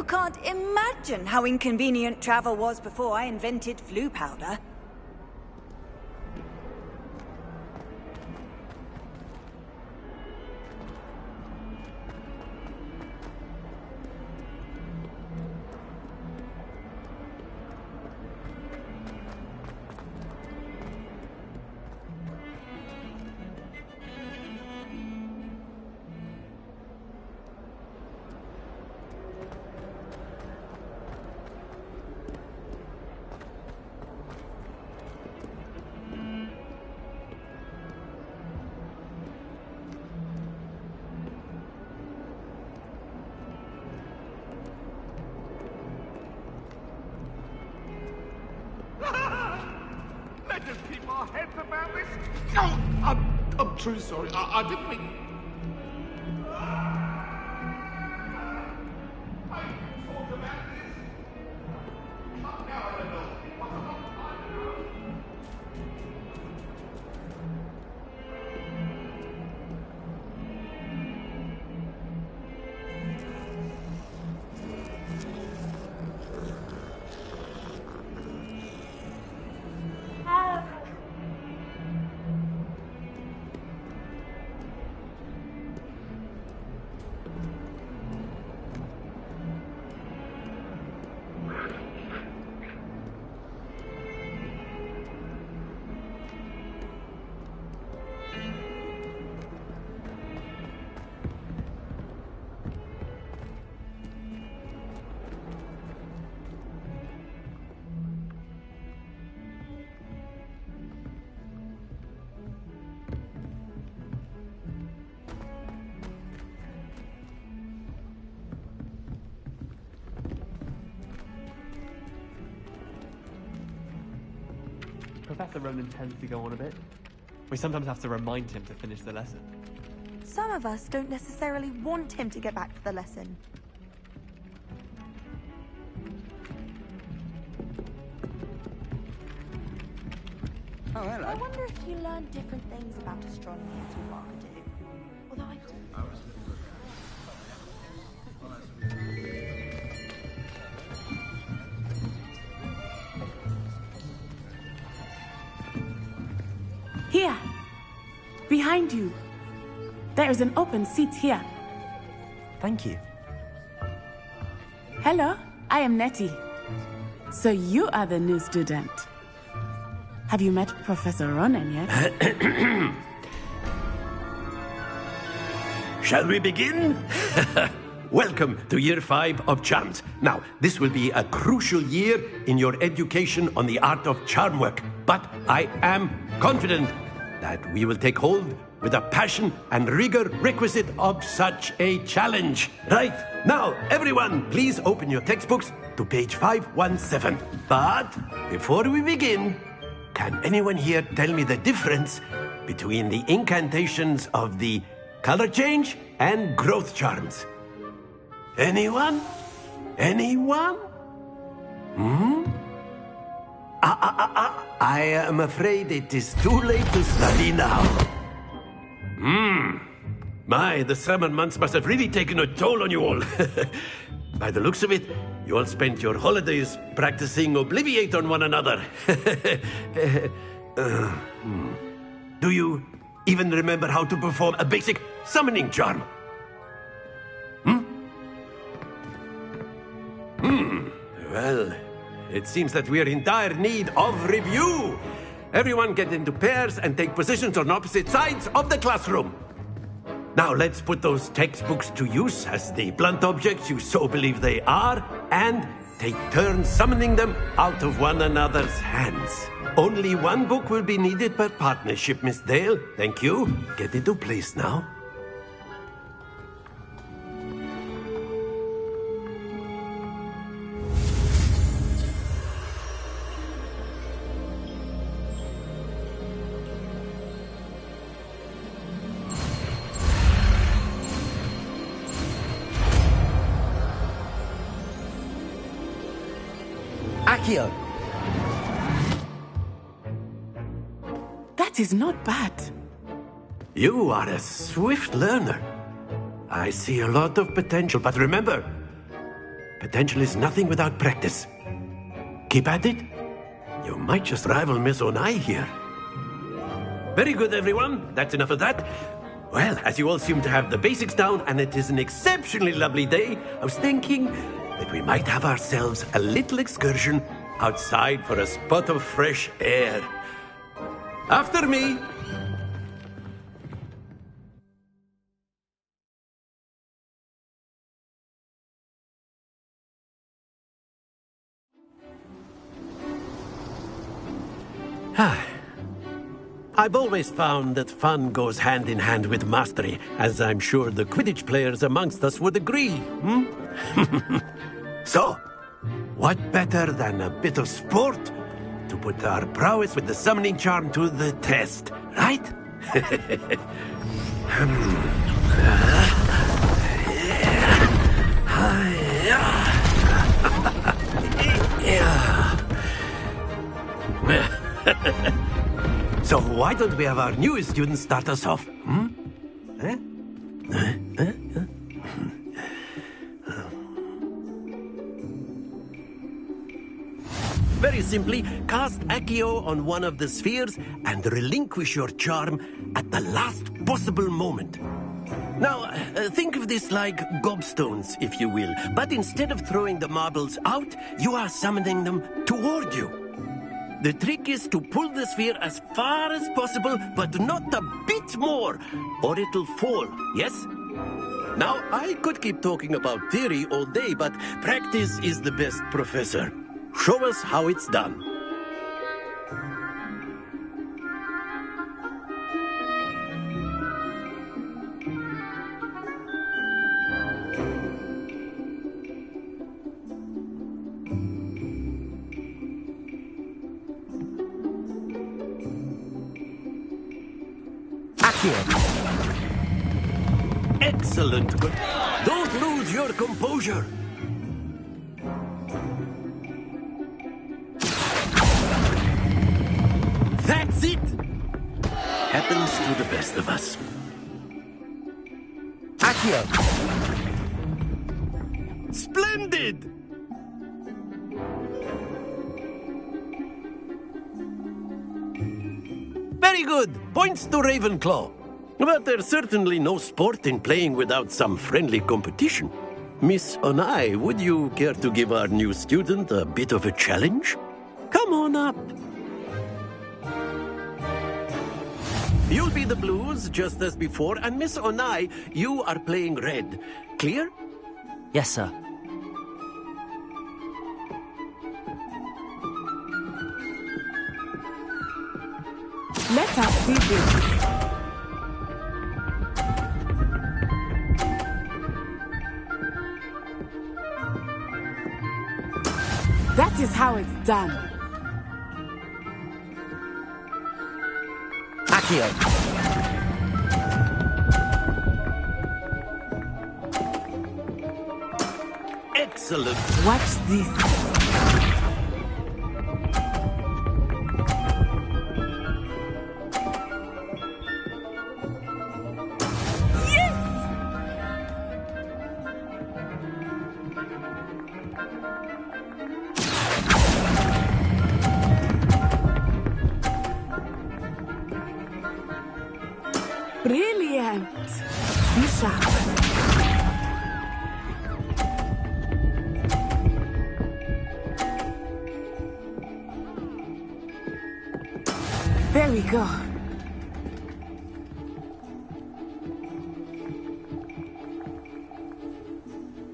You can't imagine how inconvenient travel was before I invented flu powder. Let us keep our heads about this. Oh, I'm truly sorry. I didn't mean... Professor Ronan tends to go on a bit. We sometimes have to remind him to finish the lesson. Some of us don't necessarily want him to get back to the lesson. Oh, hello. I wonder if you learn different things about astronomy as you walk do. Although I can't. Here! Behind you! There is an open seat here. Thank you. Hello, I am Nettie. So you are the new student. Have you met Professor Ronan yet? Shall we begin? Welcome to Year 5 of Charms. Now, this will be a crucial year in your education on the art of charm work, but I am confident that we will take hold with the passion and rigor requisite of such a challenge. Right, now, everyone, please open your textbooks to page 517. But before we begin, can anyone here tell me the difference between the incantations of the color change and growth charms? Anyone? Anyone? I am afraid it is too late to study now. My, the summer months must have really taken a toll on you all. By the looks of it, you all spent your holidays practicing Obliviate on one another. Do you even remember how to perform a basic summoning charm? Well, it seems that we are in dire need of review. Everyone get into pairs and take positions on opposite sides of the classroom. Now let's put those textbooks to use as the blunt objects you so believe they are, and take turns summoning them out of one another's hands. Only one book will be needed per partnership, Miss Dale. Thank you. Get into place now. Accio! That is not bad. You are a swift learner. I see a lot of potential, but remember, potential is nothing without practice. Keep at it. You might just rival Miss Onai here. Very good, everyone. That's enough of that. Well, as you all seem to have the basics down, and it is an exceptionally lovely day, I was thinking that we might have ourselves a little excursion outside for a spot of fresh air. After me. I've always found that fun goes hand in hand with mastery, as I'm sure the Quidditch players amongst us would agree, So, what better than a bit of sport to put our prowess with the summoning charm to the test, right? So why don't we have our newest student start us off? Very simply, cast Accio on one of the spheres and relinquish your charm at the last possible moment. Now, think of this like gobstones, if you will, but instead of throwing the marbles out, you are summoning them toward you. The trick is to pull the sphere as far as possible, but not a bit more, or it'll fall, yes? Now, I could keep talking about theory all day, but practice is the best professor. Show us how it's done. Excellent. Good. Don't lose your composure. That's it. Happens to the best of us. Accio. Splendid. Very good. Points to Ravenclaw. But there's certainly no sport in playing without some friendly competition. Miss Onai, would you care to give our new student a bit of a challenge? Come on up. You'll be the blues, just as before, and Miss Onai, you are playing red. Clear? Yes, sir. Let us see this. That is how it's done. Accio. Excellent. Watch this. Brilliant! Be sharp. There we go.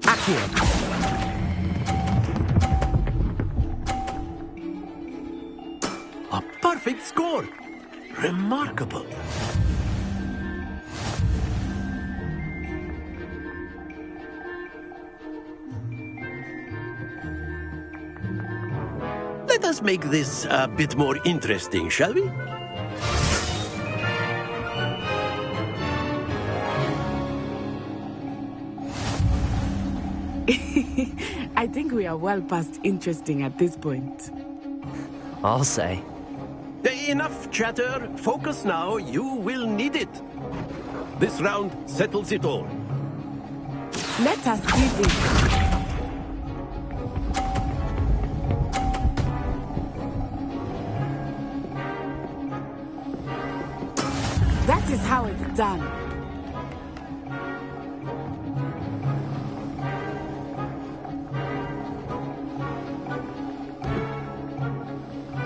Accio. A perfect score. Remarkable. Let us make this a bit more interesting, shall we? I think we are well past interesting at this point. I'll say. Enough chatter. Focus now. You will need it. This round settles it all. Let us see this. That is how it's done.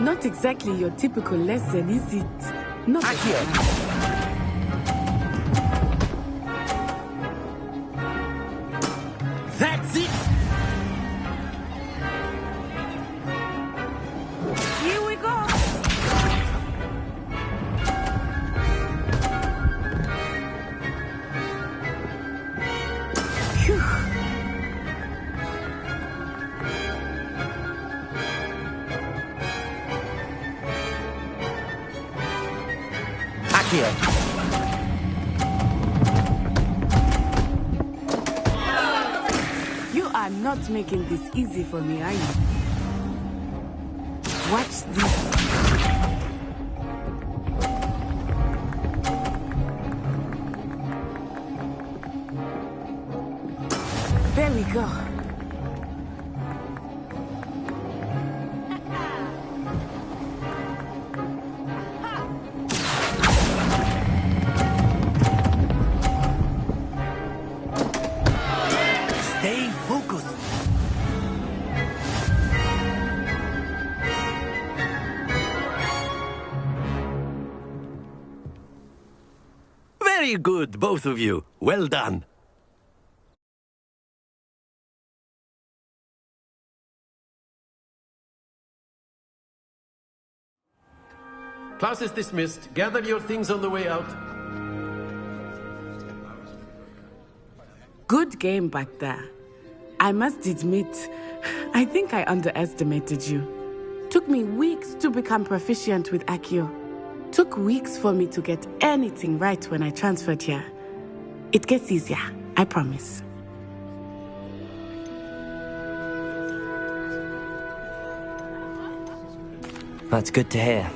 Not exactly your typical lesson, is it? Not That's it! Here we go! Phew. Accio. You are not making this easy for me, are you? Watch this. There we go. Stay focused. Very good, both of you. Well done. Class is dismissed. Gather your things on the way out. Good game back there. I must admit, I think I underestimated you. Took me weeks to become proficient with Accio. Took weeks for me to get anything right when I transferred here. It gets easier, I promise. That's good to hear.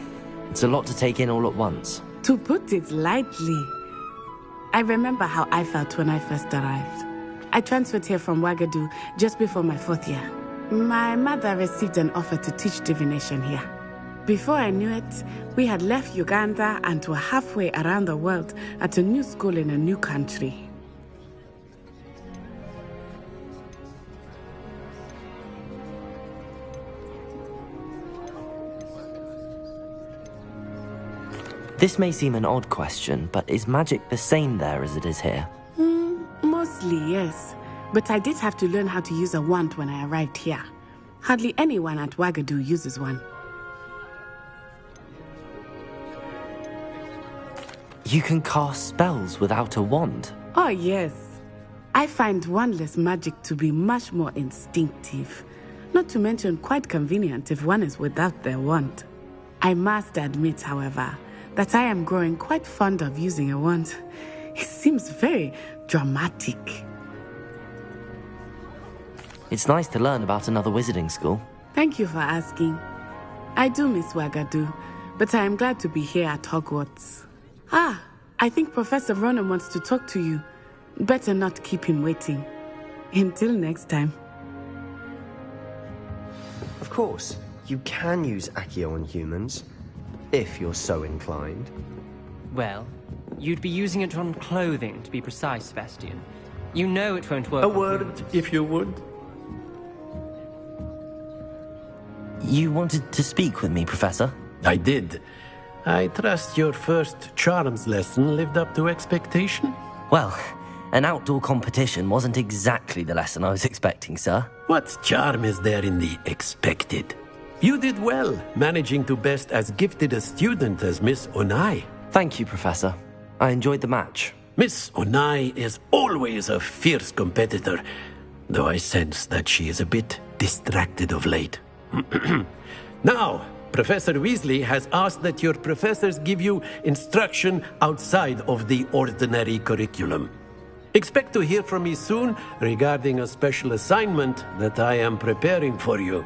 It's a lot to take in all at once. To put it lightly, I remember how I felt when I first arrived. I transferred here from Wagadu just before my 4th year. My mother received an offer to teach divination here. Before I knew it, we had left Uganda and were halfway around the world at a new school in a new country. This may seem an odd question, but is magic the same there as it is here? Mostly, yes. But I did have to learn how to use a wand when I arrived here. Hardly anyone at Wagadu uses one. You can cast spells without a wand? Oh, yes. I find wandless magic to be much more instinctive. Not to mention quite convenient if one is without their wand. I must admit, however, that I am growing quite fond of using a wand. It seems very dramatic. It's nice to learn about another wizarding school. Thank you for asking. I do miss Wagadu, but I am glad to be here at Hogwarts. Ah, I think Professor Ronan wants to talk to you. Better not keep him waiting. Until next time. Of course, you can use Accio on humans, if you're so inclined. Well, you'd be using it on clothing, to be precise, Sebastian. You know it won't work. A word, if you would. You wanted to speak with me, Professor? I did. I trust your first charms lesson lived up to expectation? Well, an outdoor competition wasn't exactly the lesson I was expecting, sir. What charm is there in the expected? You did well, managing to best as gifted a student as Miss Onai. Thank you, Professor. I enjoyed the match. Miss Onai is always a fierce competitor, though I sense that she is a bit distracted of late. Now, Professor Weasley has asked that your professors give you instruction outside of the ordinary curriculum. Expect to hear from me soon regarding a special assignment that I am preparing for you.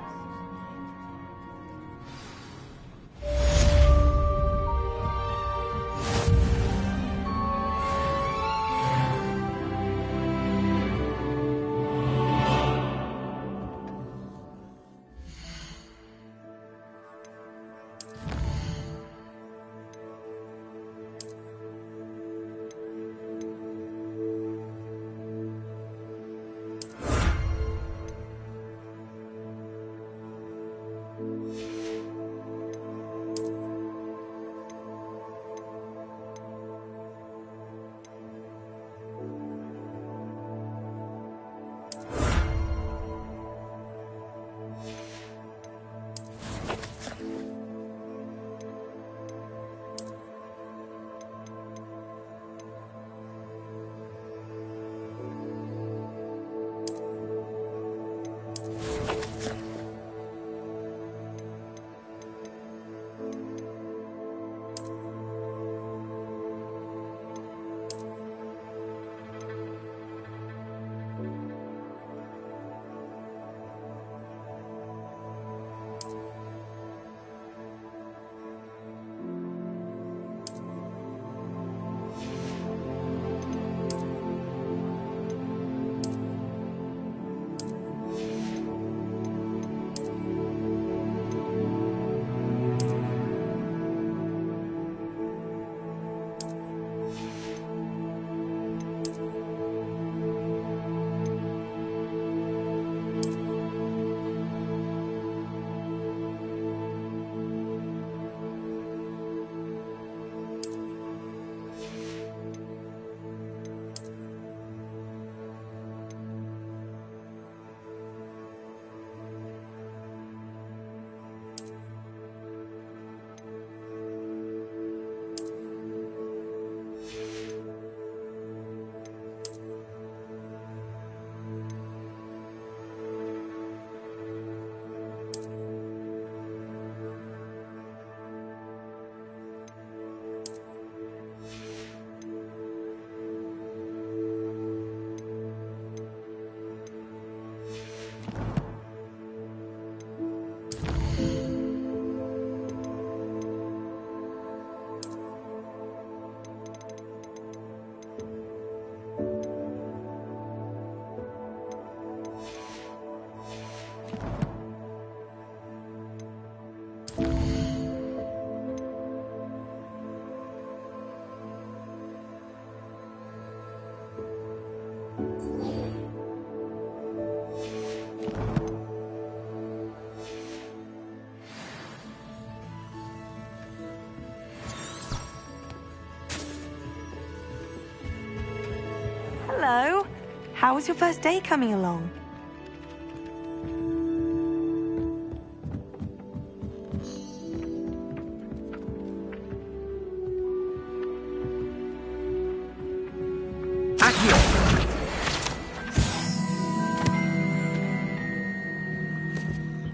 How was your first day coming along?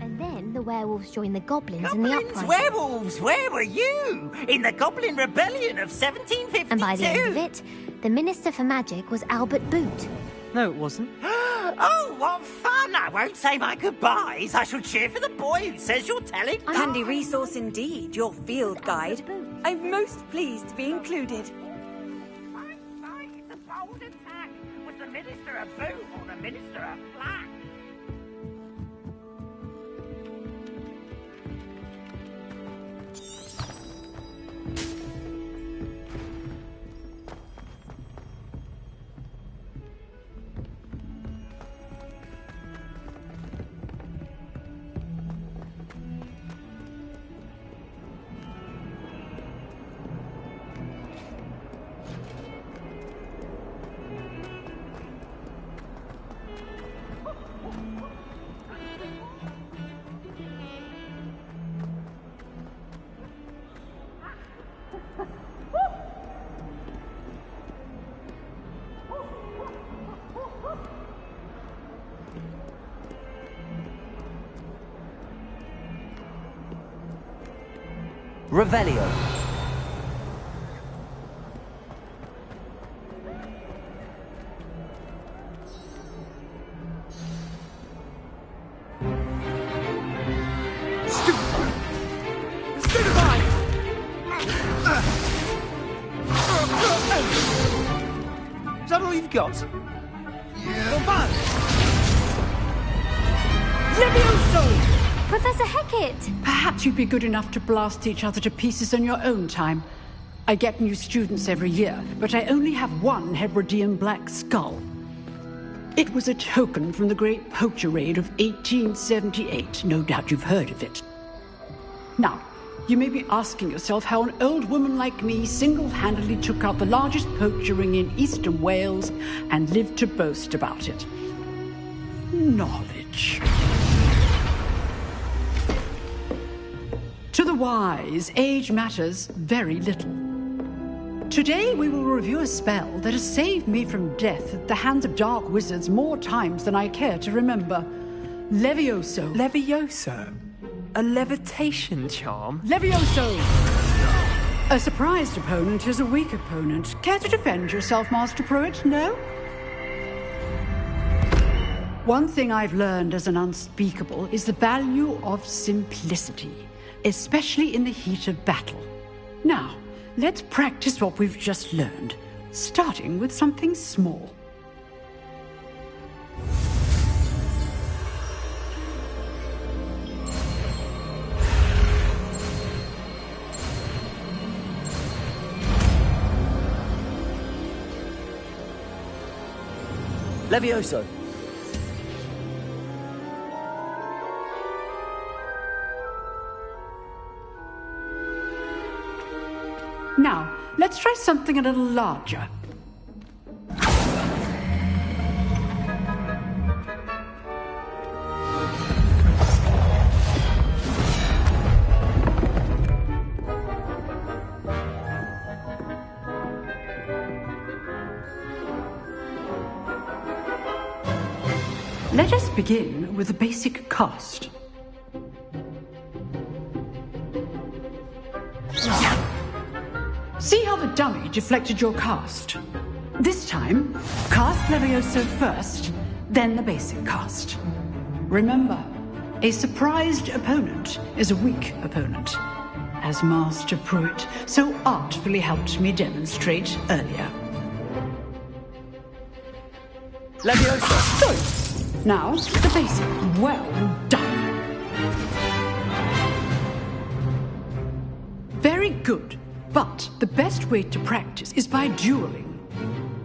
And then the werewolves joined the goblins in the Goblins, uprising. werewolves, where were you? In the Goblin Rebellion of 1752? And by the end of it, the Minister for Magic was Albert Boot. No, it wasn't. Oh, what fun! I won't say my goodbyes. I shall cheer for the boy who says you're telling lies. Handy resource indeed, your field guide. I'm most pleased to be included. The bold attack was the Minister of Boom or the Minister of Black. Revelio. Is that all you've got? Yeah. Come Levioso! Professor Hecat! Perhaps you'd be good enough to blast each other to pieces on your own time. I get new students every year, but I only have one Hebridean black skull. It was a token from the Great Poacher Raid of 1878. No doubt you've heard of it. Now, you may be asking yourself how an old woman like me single-handedly took out the largest poacher ring in eastern Wales and lived to boast about it. Knowledge. To the wise, age matters very little. Today we will review a spell that has saved me from death at the hands of dark wizards more times than I care to remember. Levioso. Levioso? A levitation charm? Levioso! A surprised opponent is a weak opponent. Care to defend yourself, Master Pruitt? No? One thing I've learned as an unspeakable is the value of simplicity, especially in the heat of battle. Now, let's practice what we've just learned, starting with something small. Levioso. Now, let's try something a little larger. Let us begin with the basic cast. See how the dummy deflected your cast? This time, cast Levioso first, then the basic cast. Remember, a surprised opponent is a weak opponent, as Master Pruitt so artfully helped me demonstrate earlier. Levioso! Good. Now, the basic. Well done. Very good. But the best way to practice is by dueling.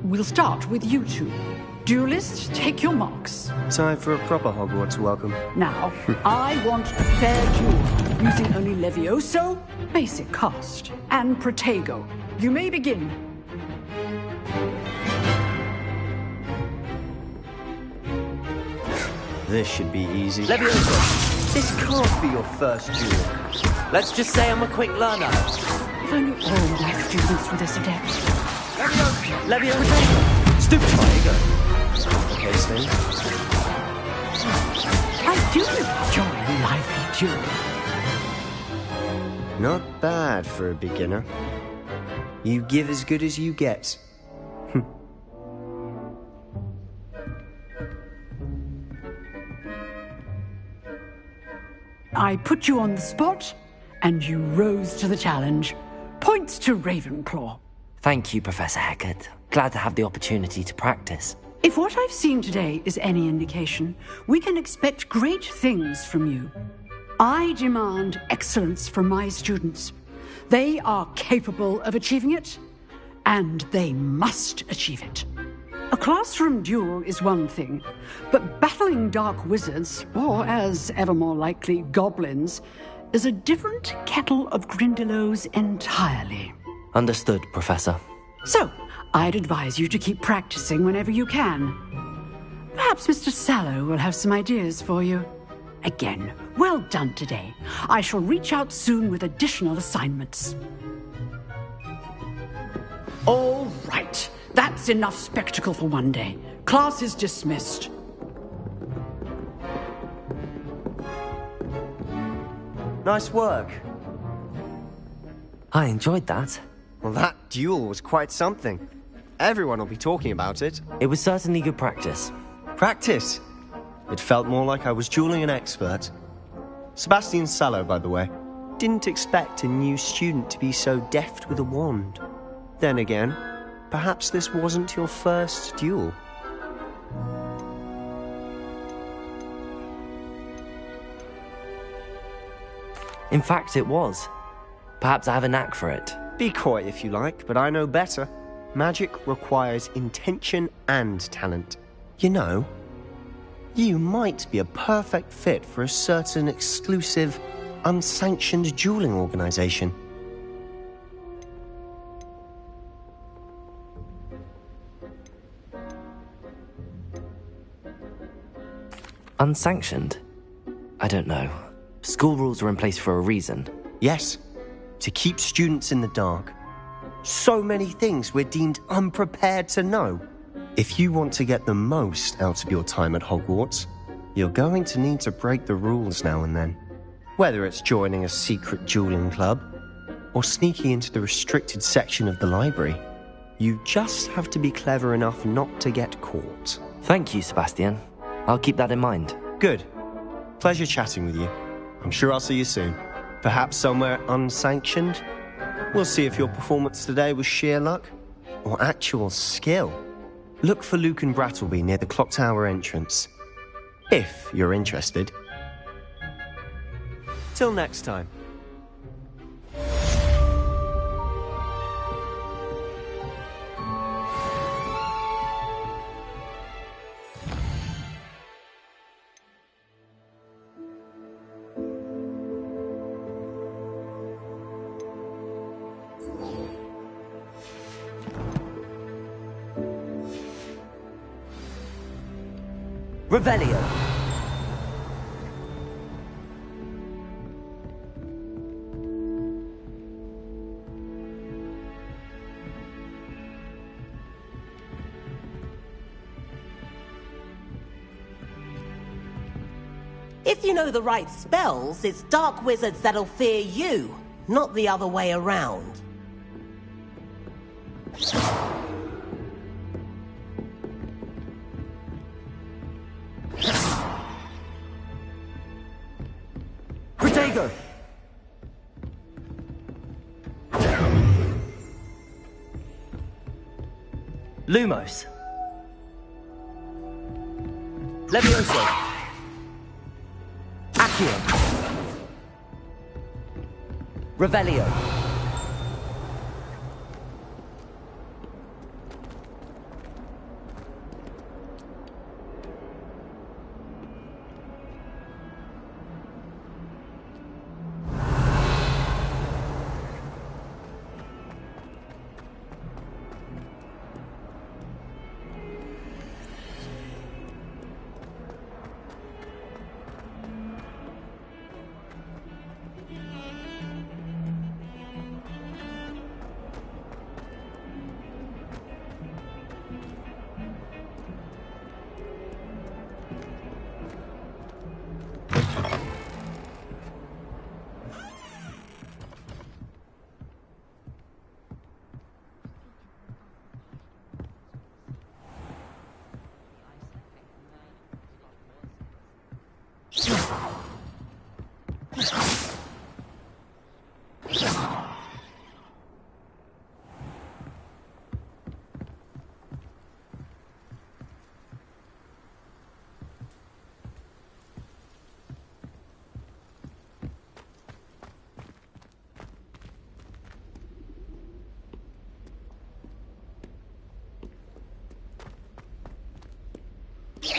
We'll start with you two. Duelists, take your marks. Time for a proper Hogwarts welcome. Now, I want a fair duel, using only Levioso, basic cast, and Protego. You may begin. This should be easy. Levioso! This can't be your first duel. Let's just say I'm a quick learner. If only all my students were this adept. Levioso! Stupid Tiger! Okay, Sven. I do enjoy lively duel. Not bad for a beginner. You give as good as you get. I put you on the spot, and you rose to the challenge. Points to Ravenclaw. Thank you, Professor Hecat. Glad to have the opportunity to practice. If what I've seen today is any indication, we can expect great things from you. I demand excellence from my students. They are capable of achieving it, and they must achieve it. A classroom duel is one thing, but battling dark wizards, or as ever more likely, goblins, is a different kettle of Grindylows entirely. Understood, Professor. So, I'd advise you to keep practicing whenever you can. Perhaps Mr. Sallow will have some ideas for you. Again, well done today. I shall reach out soon with additional assignments. All right. That's enough spectacle for one day. Class is dismissed. Nice work. I enjoyed that. Well, that duel was quite something. Everyone will be talking about it. It was certainly good practice. Practice? It felt more like I was dueling an expert. Sebastian Sallow, by the way. Didn't expect a new student to be so deft with a wand. Then again, perhaps this wasn't your first duel. In fact, it was. Perhaps I have a knack for it. Be coy if you like, but I know better. Magic requires intention and talent. You know, you might be a perfect fit for a certain exclusive, unsanctioned dueling organization. Unsanctioned? I don't know. School rules are in place for a reason. Yes, to keep students in the dark. So many things we're deemed unprepared to know. If you want to get the most out of your time at Hogwarts, you're going to need to break the rules now and then. Whether it's joining a secret dueling club, or sneaking into the restricted section of the library, you just have to be clever enough not to get caught. Thank you, Sebastian. I'll keep that in mind. Good. Pleasure chatting with you. I'm sure I'll see you soon. Perhaps somewhere unsanctioned? We'll see if your performance today was sheer luck or actual skill. Look for Luke and Brattleby near the clock tower entrance. If you're interested. Till next time. Revelio. If you know the right spells, it's dark wizards that'll fear you, not the other way around. Protego! Lumos. Levioso. Accio. Revelio. Whee!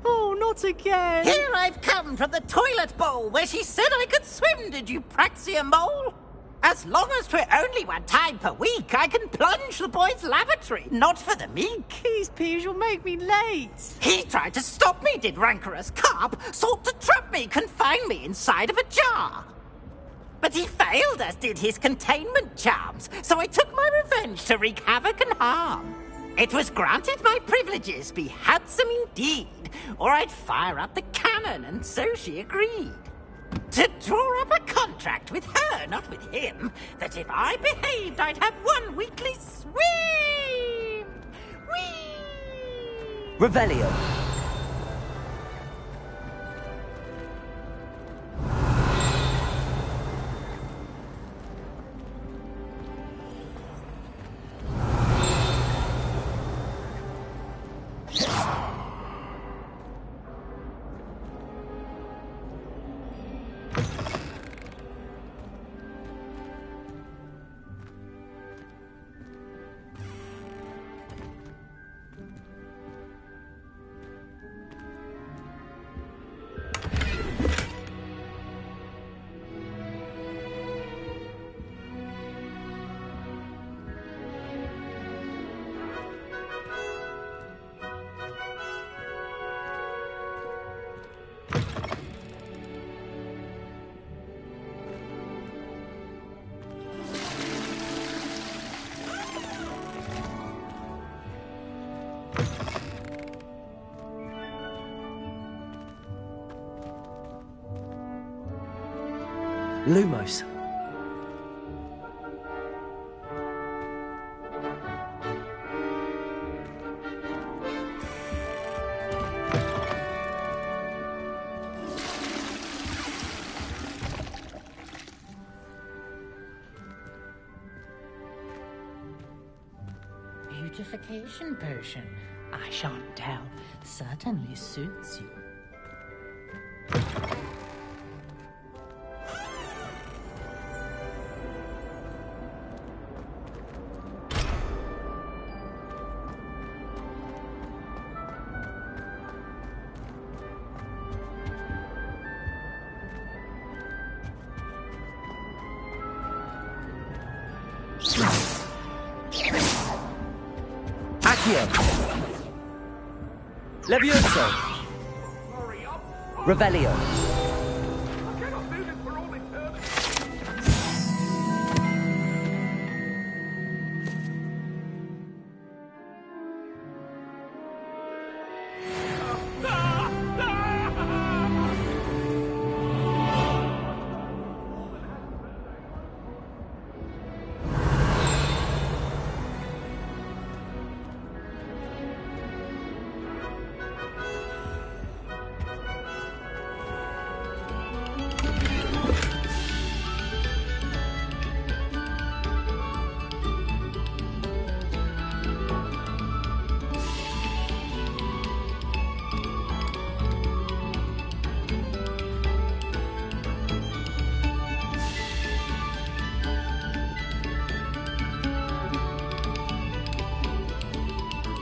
Oh, not again! Here I've come from the toilet bowl where she said I could swim, did you praxia mole? As long as 'twere only one time per week, I can plunge the boy's lavatory, not for the meek. Please, Piers, you'll make me late. He tried to stop me, did rancorous carp, sought to trap me, confine me inside of a jar. But he failed, as did his containment charms, so I took my revenge to wreak havoc and harm. It was granted my privileges be handsome indeed, or I'd fire up the cannon, and so she agreed. To draw up a contract with her, not with him, that if I behaved, I'd have one weekly swim! Whee! Revelio. Lumos. Beautification potion. I shan't tell. Certainly suits you. Levioso. Revelio.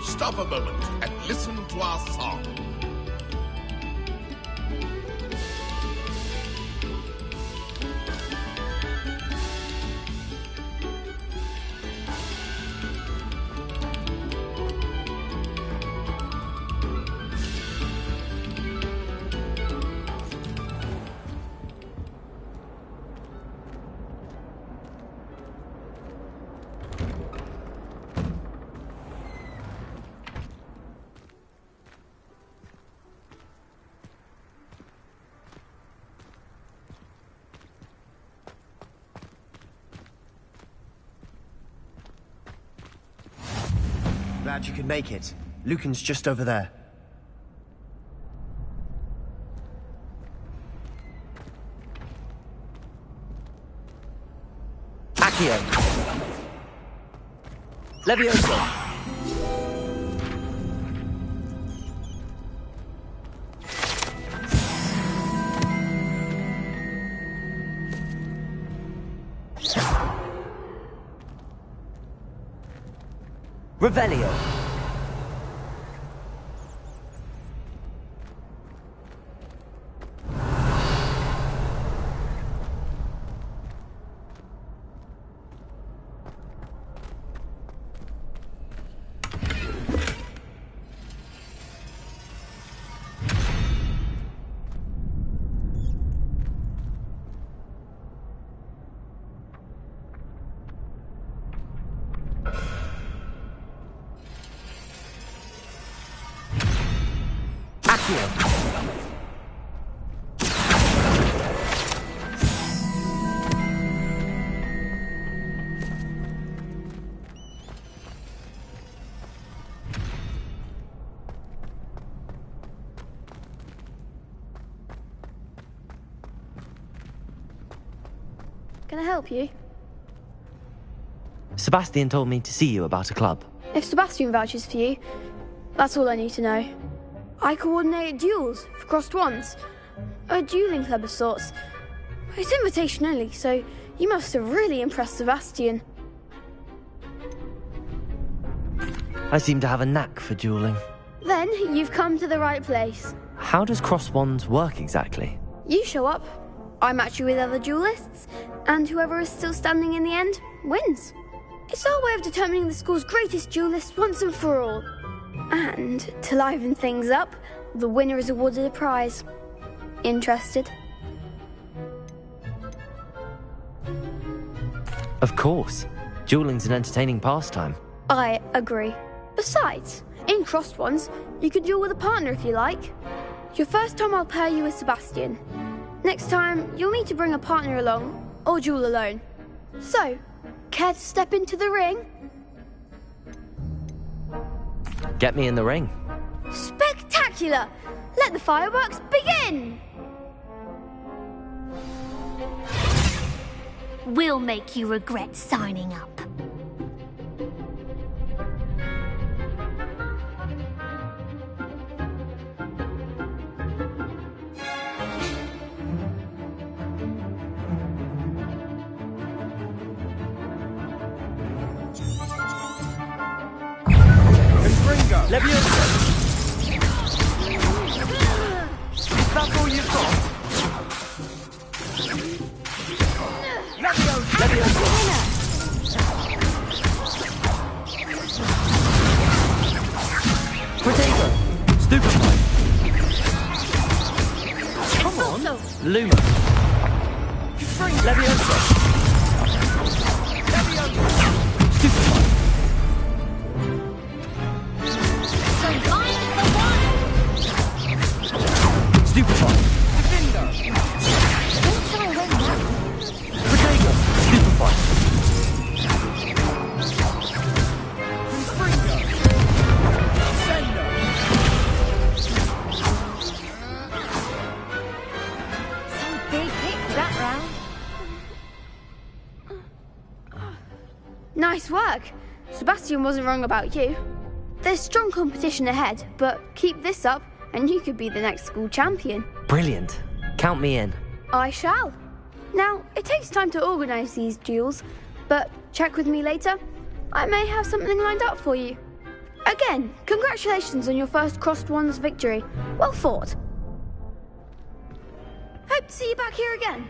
Stop a moment and listen to our song. Glad you could make it. Lucan's just over there. Accio. Levioso! Revelio! Can I help you? Sebastian told me to see you about a club. If Sebastian vouches for you, that's all I need to know. I coordinate duels for crossed wands. A dueling club of sorts. It's invitation only, so you must have really impressed Sebastian. I seem to have a knack for dueling. Then you've come to the right place. How does cross wands work exactly? You show up, I match you with other duelists, and whoever is still standing in the end wins. It's our way of determining the school's greatest duelist once and for all. And to liven things up, the winner is awarded a prize. Interested? Of course. Dueling's an entertaining pastime. I agree. Besides, in crossed ones, you could duel with a partner if you like. Your first time I'll pair you with Sebastian. Next time, you'll need to bring a partner along, or duel alone. So, care to step into the ring? Get me in the ring. Spectacular! Let the fireworks begin! We'll make you regret signing up. Levioso! Is that all you've got? Levioso! Levioso! Potato! Stupefy! Come on! Luma! Levioso! Levioso! Stupefy! Stupefy! Defender! Don't try and win that. Potato! Stupefy! Confringo! Sender! Some big hits that round. Nice work. Sebastian wasn't wrong about you. There's strong competition ahead, but keep this up and you could be the next school champion. Brilliant. Count me in. I shall. Now, it takes time to organise these duels, but check with me later. I may have something lined up for you. Again, congratulations on your first crossed wands victory. Well fought. Hope to see you back here again.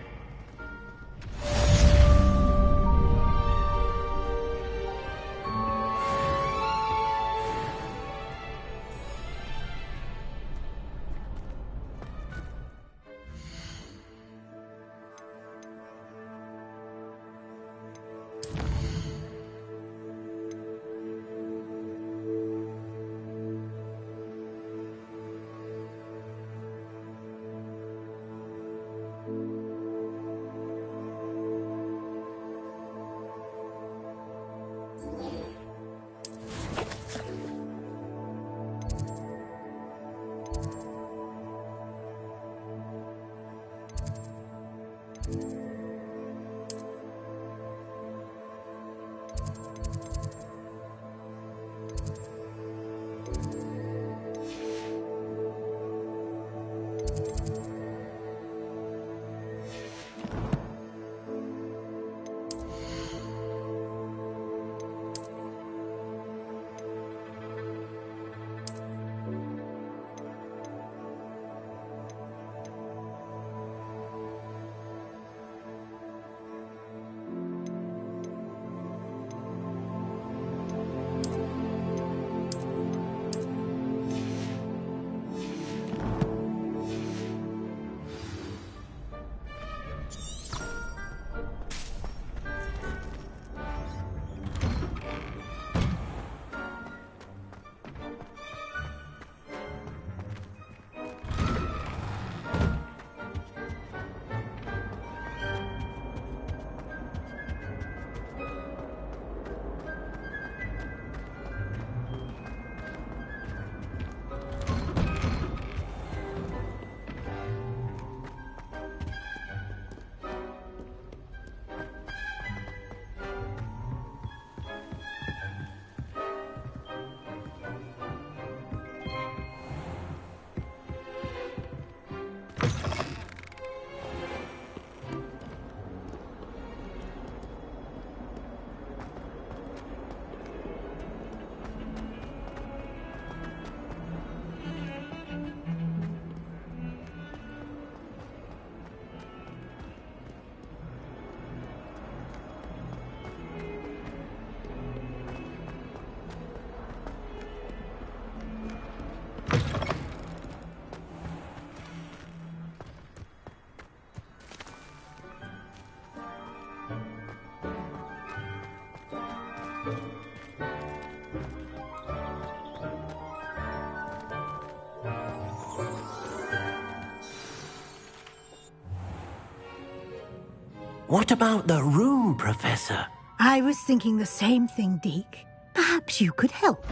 What about the room, Professor? I was thinking the same thing, Deke. Perhaps you could help.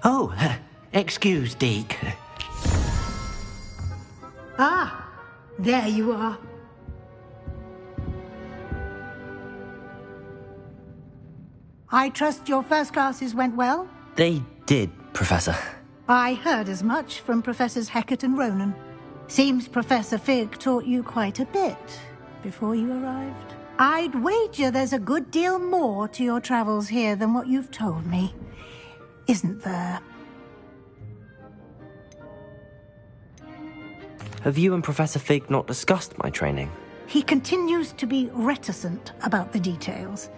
Oh, excuse, Deke. Ah, there you are. I trust your first classes went well? They did, Professor. I heard as much from Professors Hecat and Ronan. Seems Professor Fig taught you quite a bit before you arrived. I'd wager there's a good deal more to your travels here than what you've told me. Isn't there? Have you and Professor Fig not discussed my training? He continues to be reticent about the details,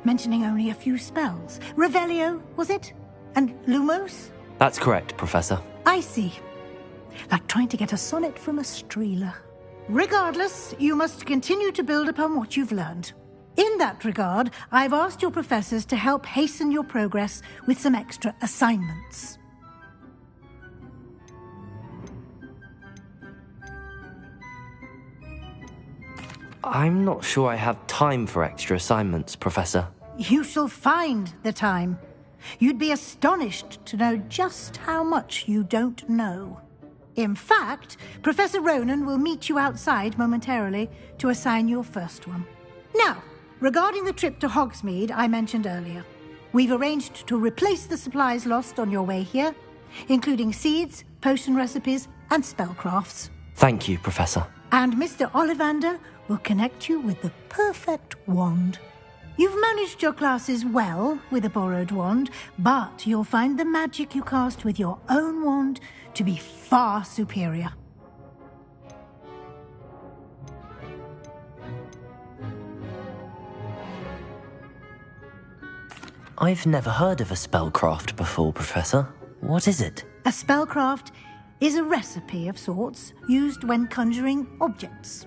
mentioning only a few spells. Revelio, was it? And Lumos? That's correct, Professor. I see. Like trying to get a sonnet from a streeler. Regardless, you must continue to build upon what you've learned. In that regard, I've asked your professors to help hasten your progress with some extra assignments. I'm not sure I have time for extra assignments, Professor. You shall find the time. You'd be astonished to know just how much you don't know. In fact, Professor Ronan will meet you outside momentarily to assign your first one. Now, regarding the trip to Hogsmeade I mentioned earlier, we've arranged to replace the supplies lost on your way here, including seeds, potion recipes, and spellcrafts. Thank you, Professor. And Mr. Ollivander will connect you with the perfect wand. You've managed your classes well with a borrowed wand, but you'll find the magic you cast with your own wand to be far superior. I've never heard of a spellcraft before, Professor. What is it? A spellcraft is a recipe of sorts used when conjuring objects.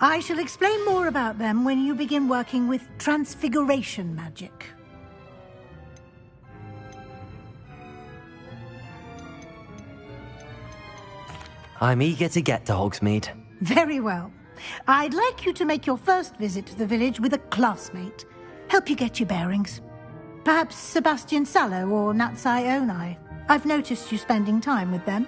I shall explain more about them when you begin working with transfiguration magic. I'm eager to get to Hogsmeade. Very well. I'd like you to make your first visit to the village with a classmate. Help you get your bearings. Perhaps Sebastian Sallow or Natsai Onai. I've noticed you spending time with them.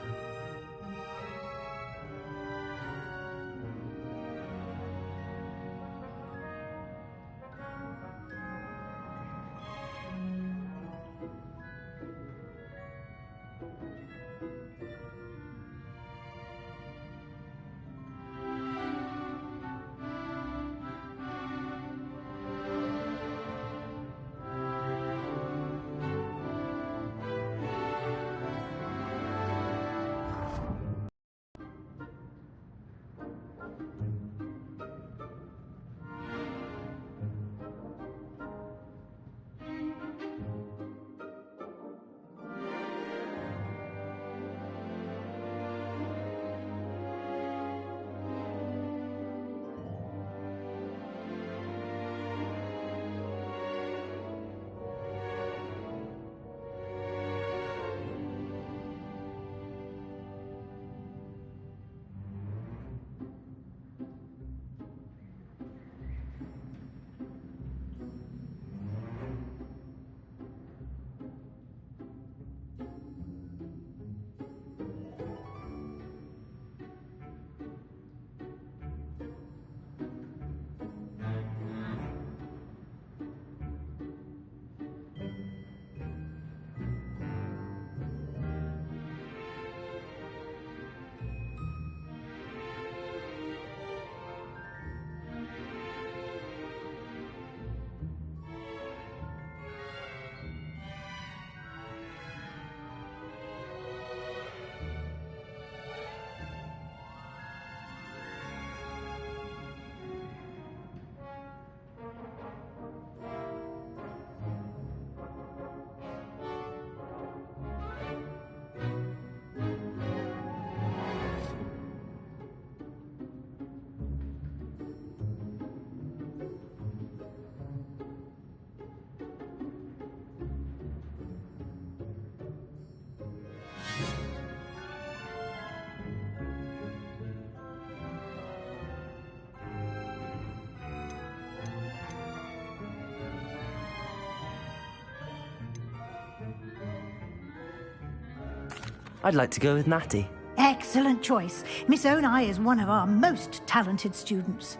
I'd like to go with Natty. Excellent choice. Miss Onai is one of our most talented students.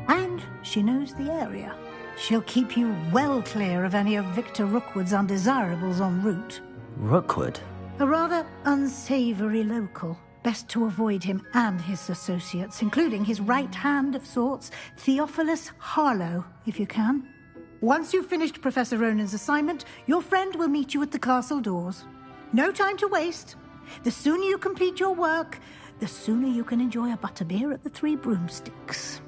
And she knows the area. She'll keep you well clear of any of Victor Rookwood's undesirables en route. Rookwood? A rather unsavory local. Best to avoid him and his associates, including his right hand of sorts, Theophilus Harlow, if you can. Once you've finished Professor Ronan's assignment, your friend will meet you at the castle doors. No time to waste. The sooner you complete your work, the sooner you can enjoy a butterbeer at the Three Broomsticks.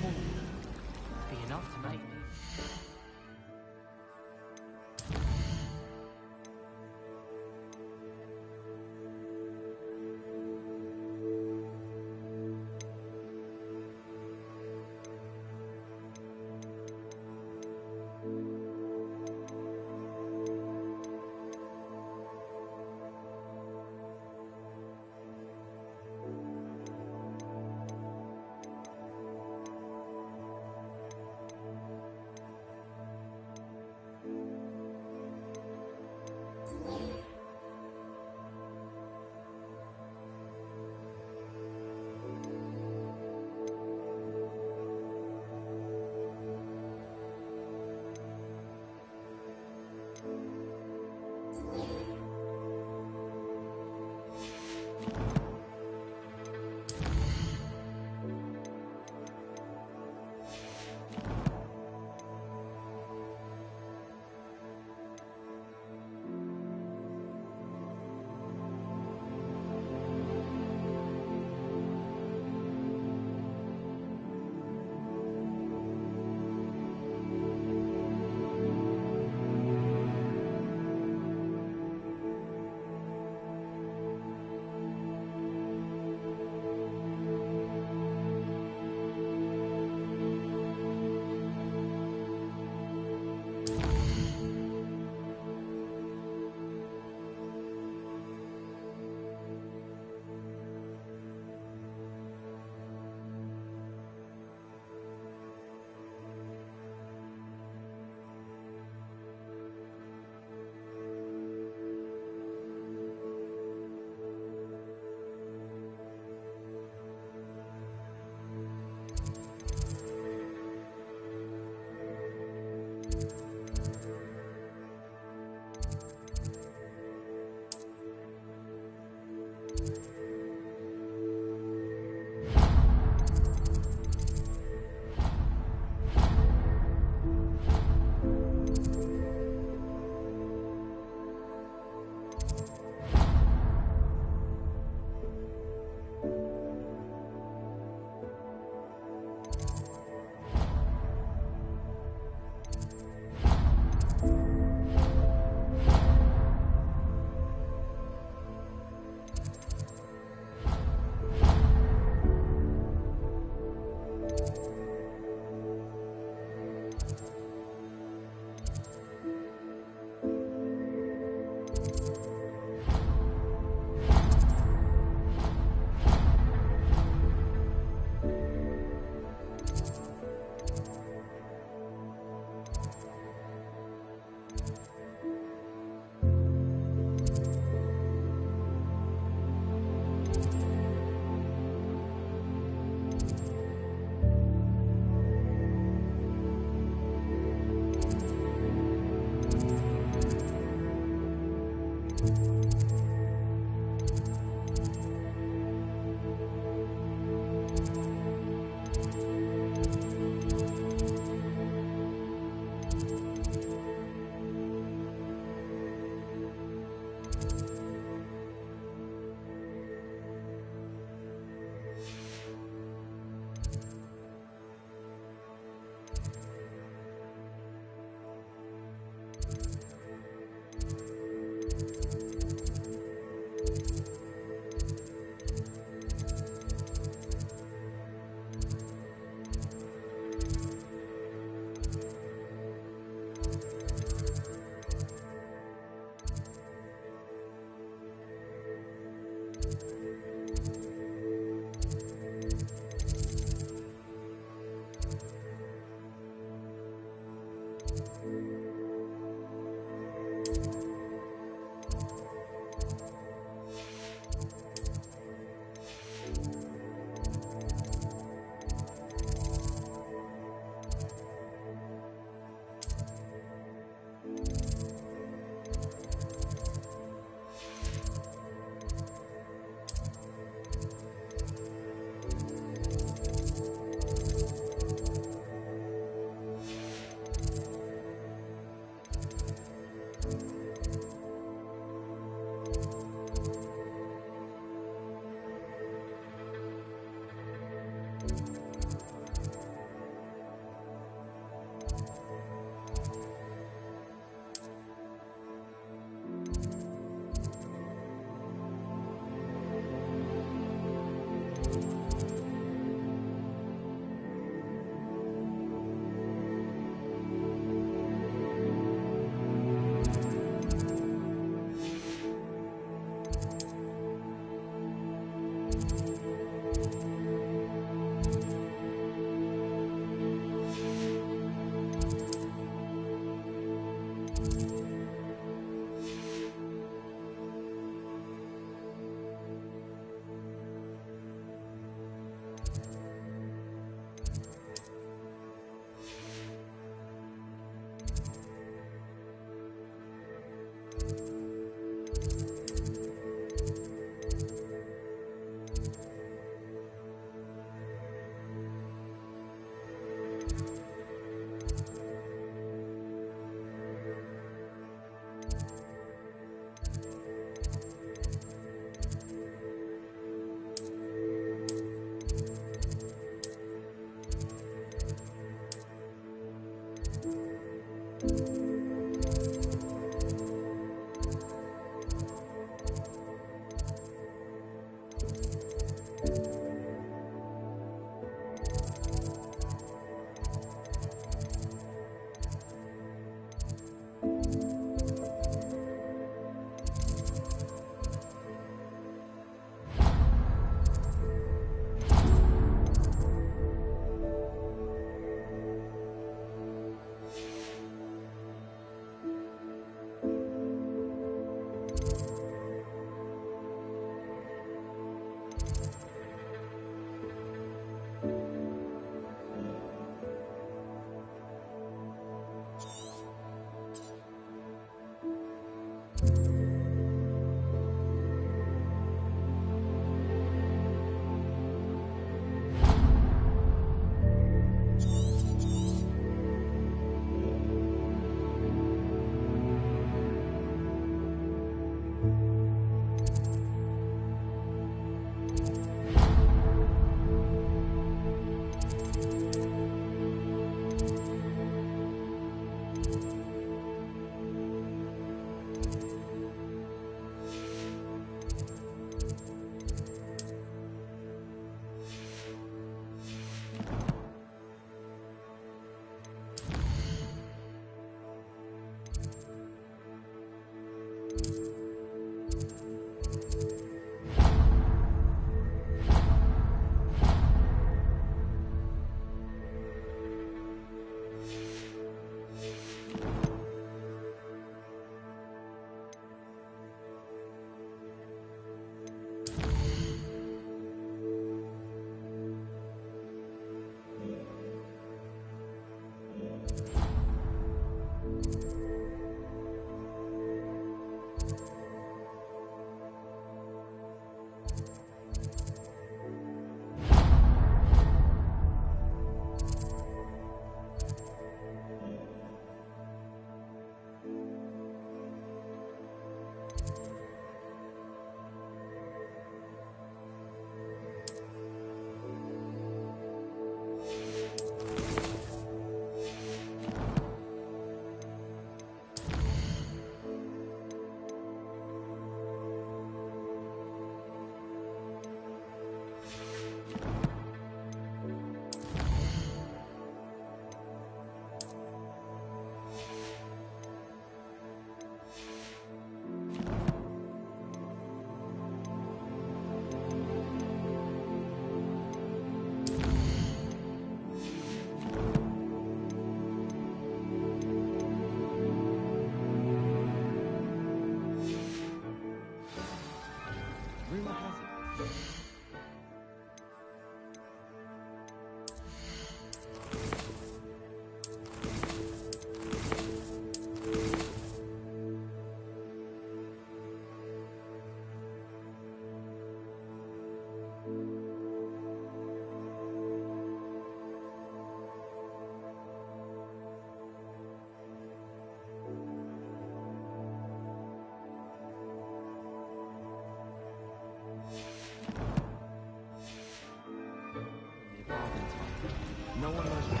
No one knows what.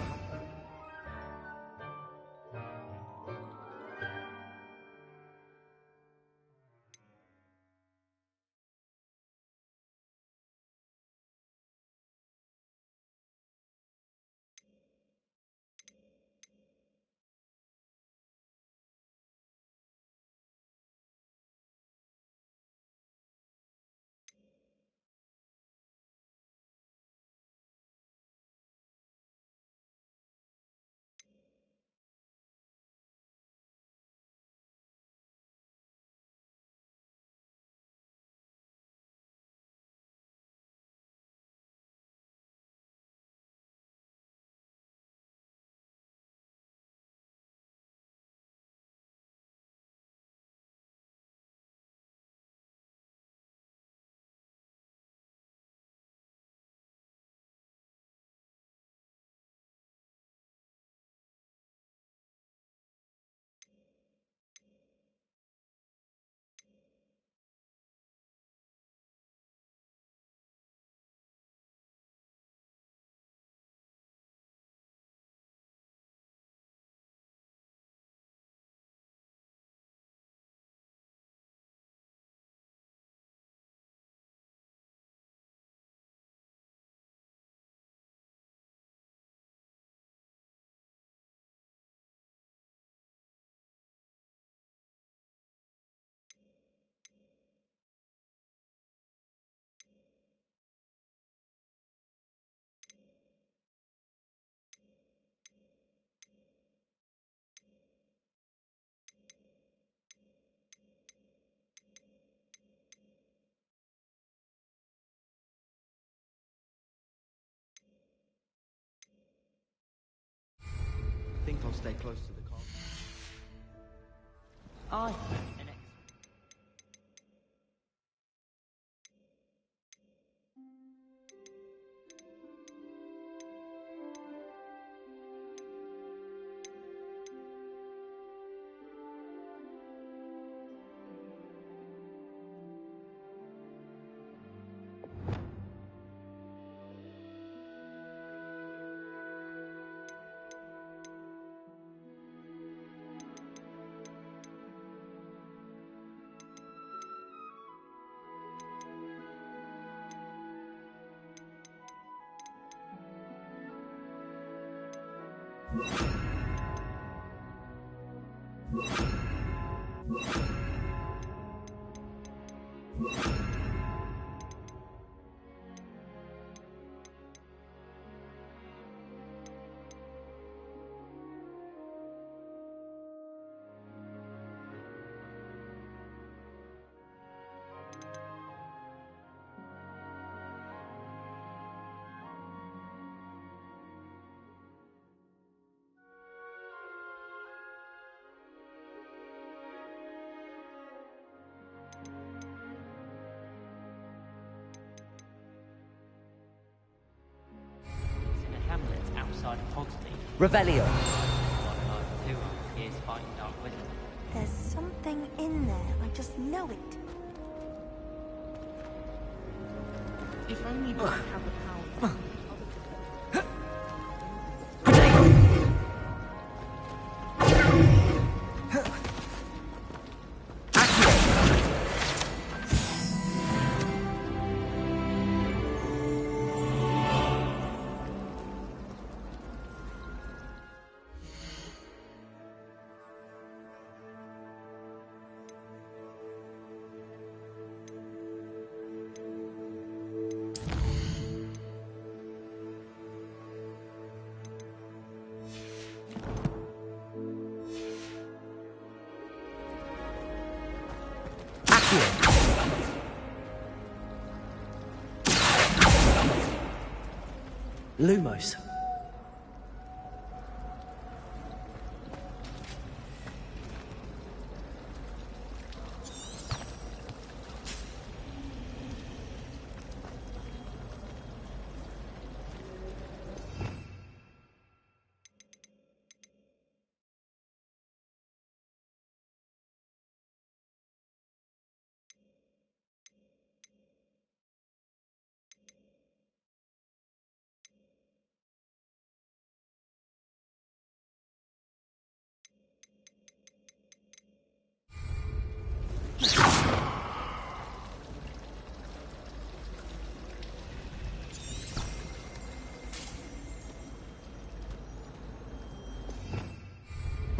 I think I'll stay close to the car. Aye. Outside of Hogsmeade. Revelio. Years fighting dark wizards. There's something in there. I just know it. If only we have the power. Lumos.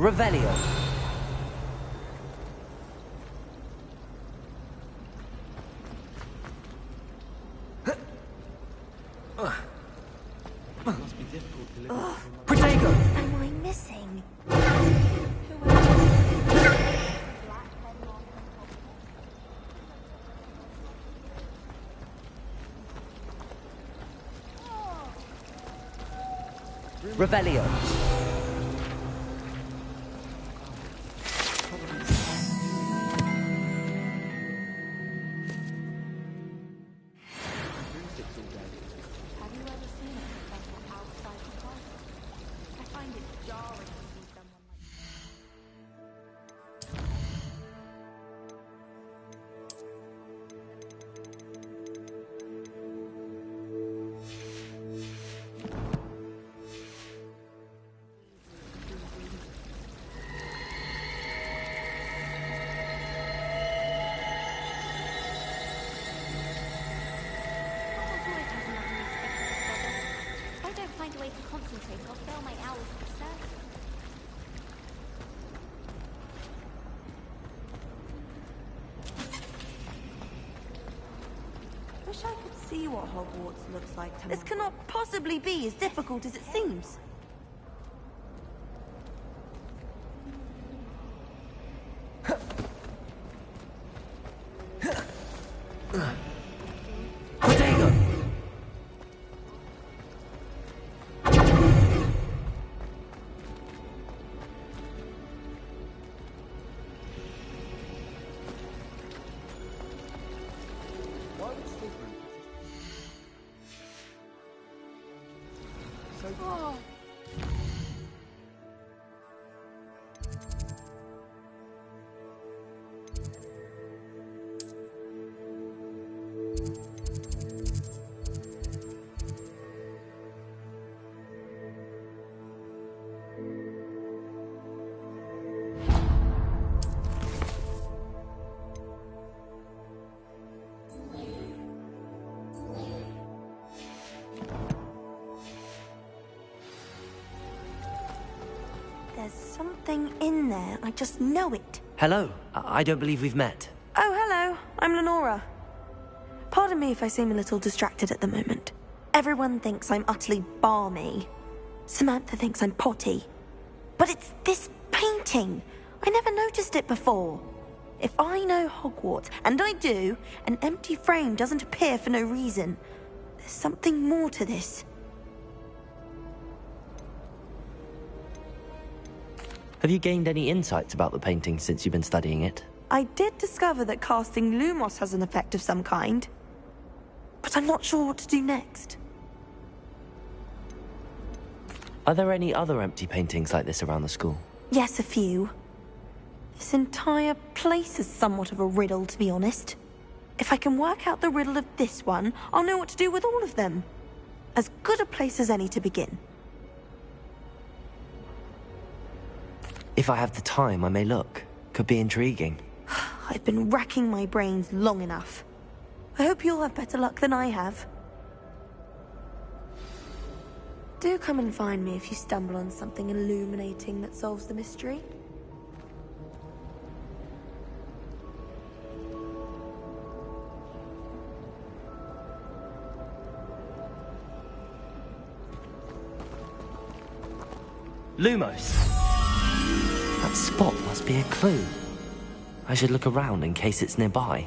Revelio. Must be difficult to live. Protego. Am I missing? Revelio. Have you ever seen a professor outside the class? I find it jarring to see someone like If I don't find a way to concentrate, I'll fail my hours of research. Wish I could see what Hogwarts looks like tomorrow. This cannot possibly be as difficult as it seems. Oh. There's something in there. I just know it. Hello. I don't believe we've met. Oh, hello. I'm Lenora. Pardon me if I seem a little distracted at the moment. Everyone thinks I'm utterly balmy. Samantha thinks I'm potty. But it's this painting. I never noticed it before. If I know Hogwarts, and I do, an empty frame doesn't appear for no reason. There's something more to this. Have you gained any insights about the painting since you've been studying it? I did discover that casting Lumos has an effect of some kind. But I'm not sure what to do next. Are there any other empty paintings like this around the school? Yes, a few. This entire place is somewhat of a riddle, to be honest. If I can work out the riddle of this one, I'll know what to do with all of them. As good a place as any to begin. If I have the time, I may look. Could be intriguing. I've been racking my brains long enough. I hope you'll have better luck than I have. Do come and find me if you stumble on something illuminating that solves the mystery. Lumos! That spot must be a clue. I should look around in case it's nearby.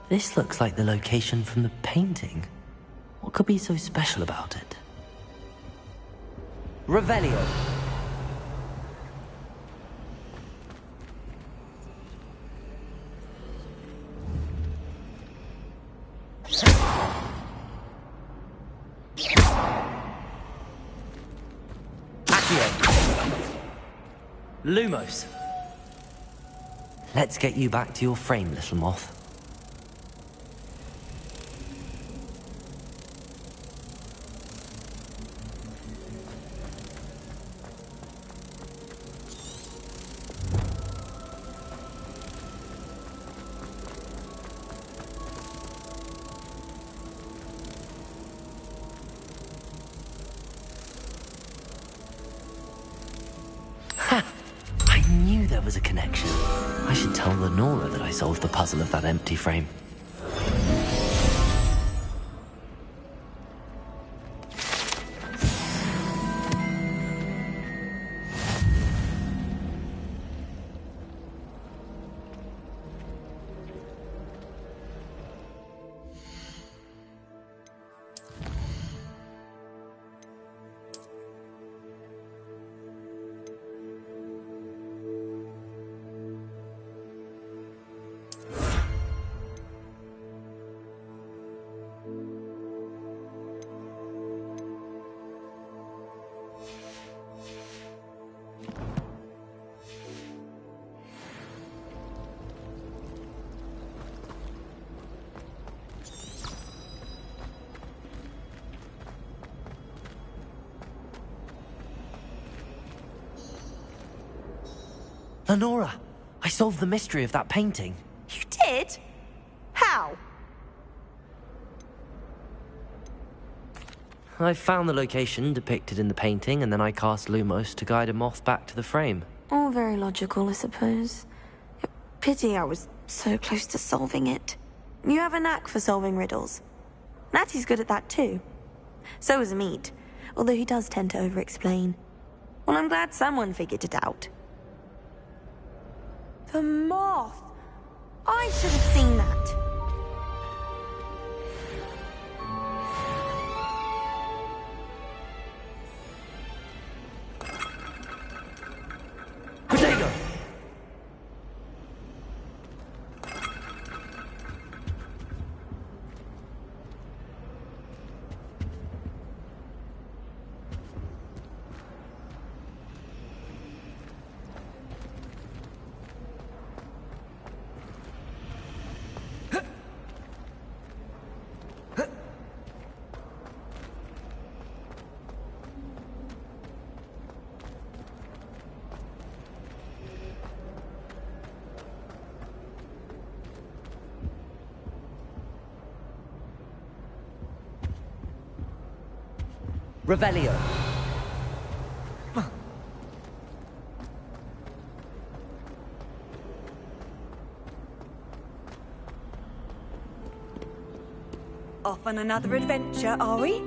This looks like the location from the painting. What could be so special about it? Revelio. Lumos. Let's get you back to your frame, little moth. There was a connection. I should tell Lenora that I solved the puzzle of that empty frame. Lenora, I solved the mystery of that painting. You did? How? I found the location depicted in the painting, and then I cast Lumos to guide a moth back to the frame. All very logical, I suppose. Pity I was so close to solving it. You have a knack for solving riddles. Natty's good at that too. So is Amit, although he does tend to over-explain. Well, I'm glad someone figured it out. The moth! I should have seen that. Potato! Revelio. Off on another adventure, are we?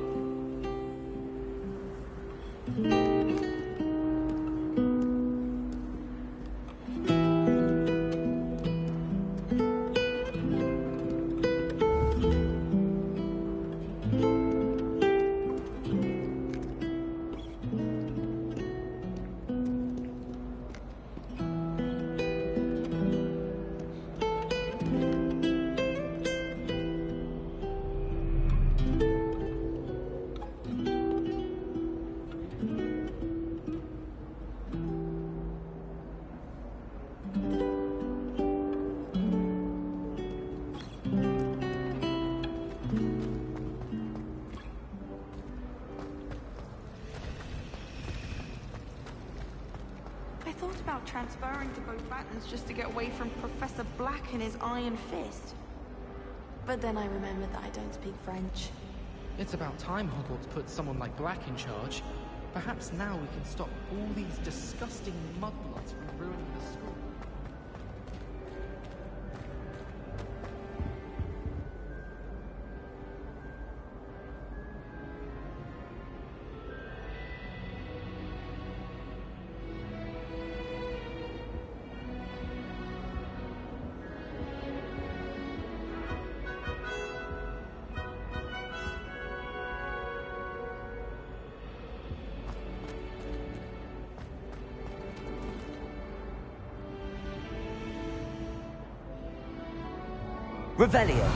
Transferring to both Battens just to get away from Professor Black and his iron fist. But then I remembered that I don't speak French. It's about time Hogwarts put someone like Black in charge. Perhaps now we can stop all these disgusting mudbloods from ruining the school. Revelio.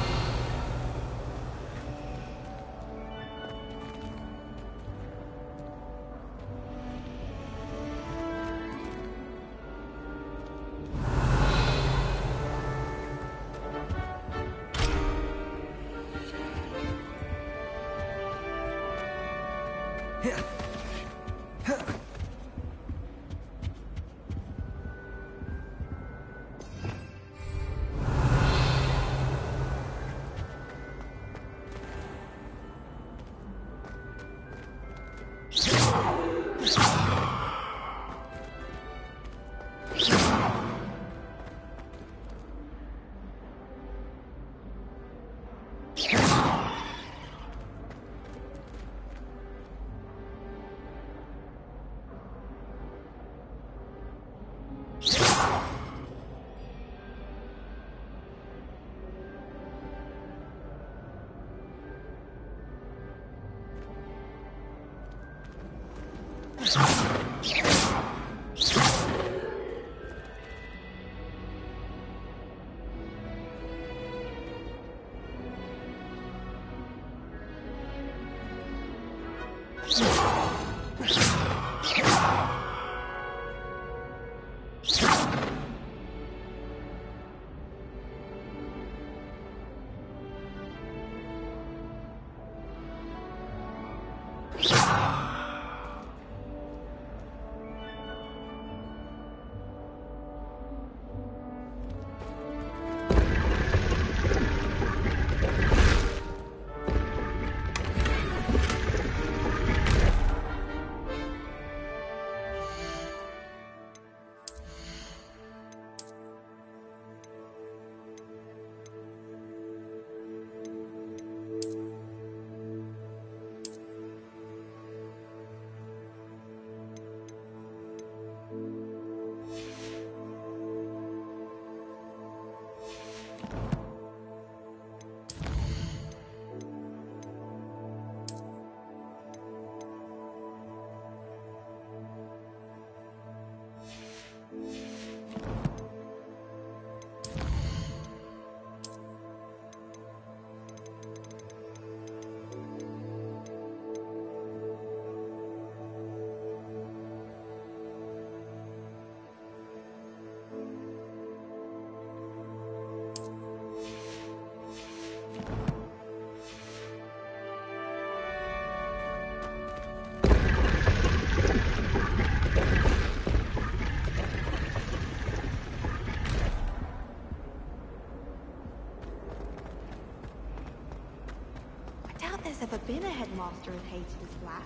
There's ever been a headmaster as hated as Black.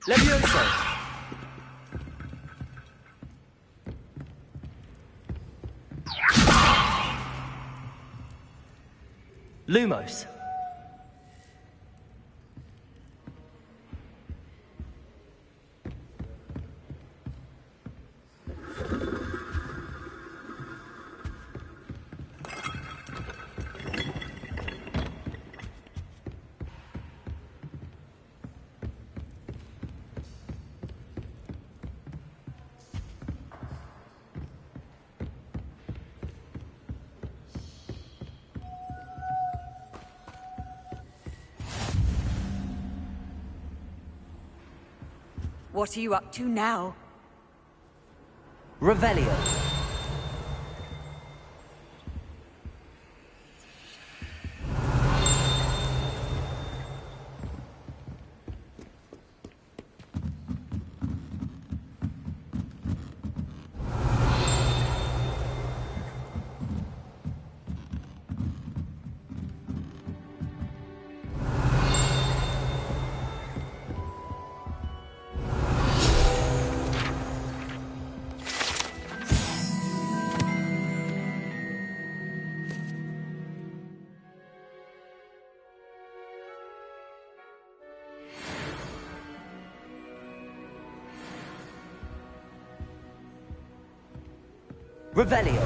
Levioso. Lumos. What are you up to now? Revelio. Revelio.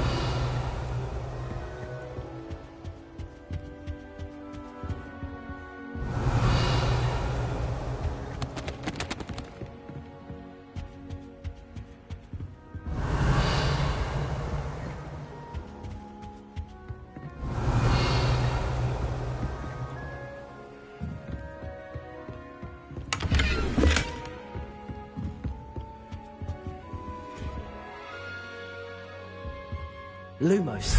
Lumos.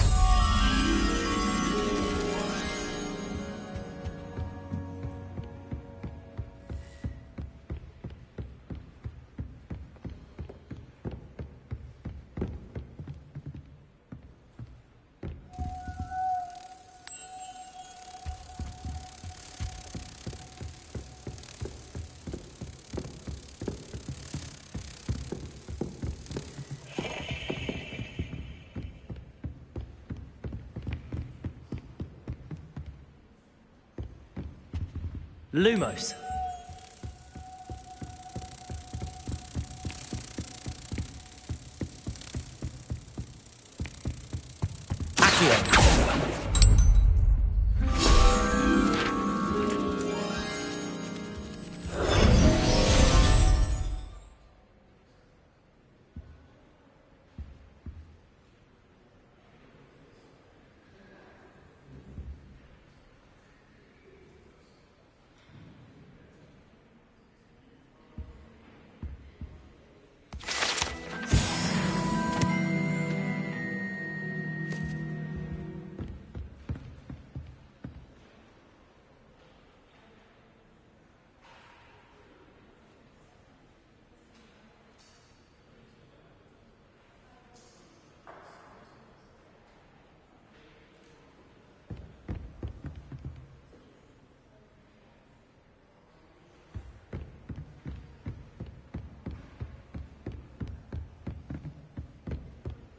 Lumos. Accio.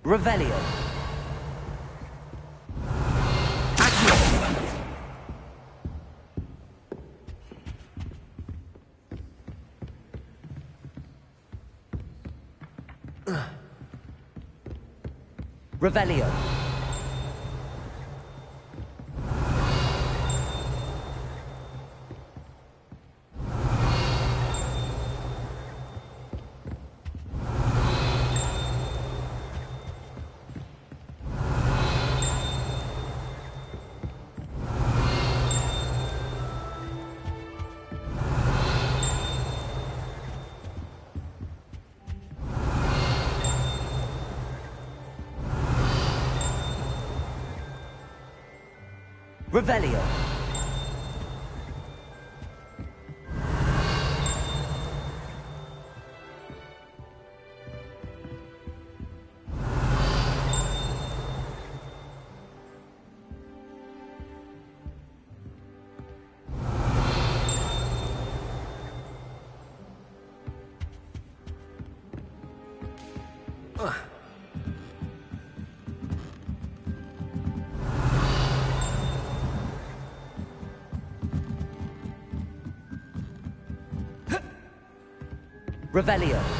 Revelio. Revelio. Revelio. Revelio.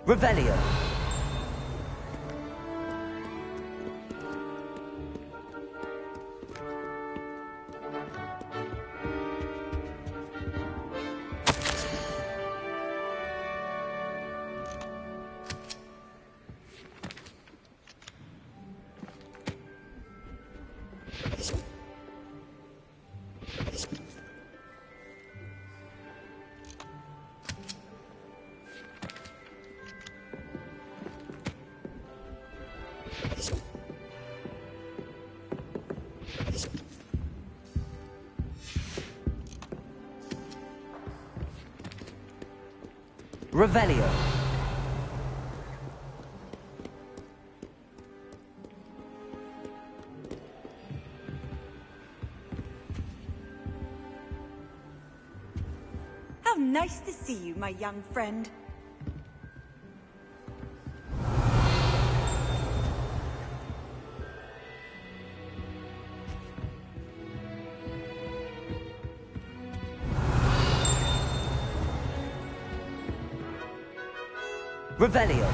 Revelio. Revelio. How nice to see you, my young friend. Revelio.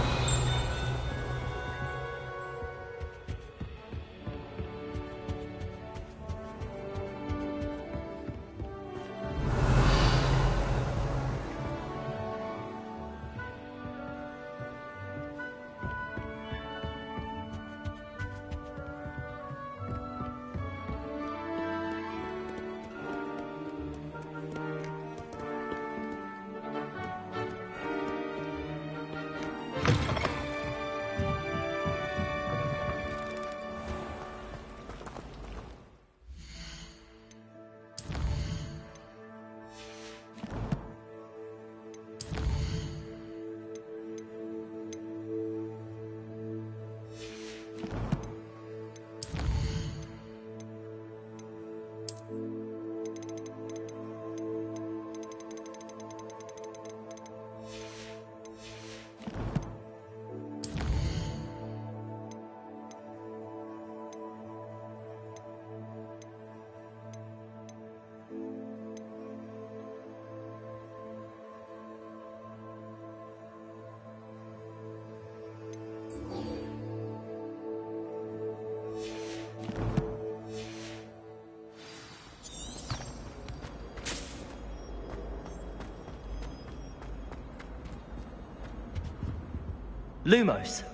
Lumos.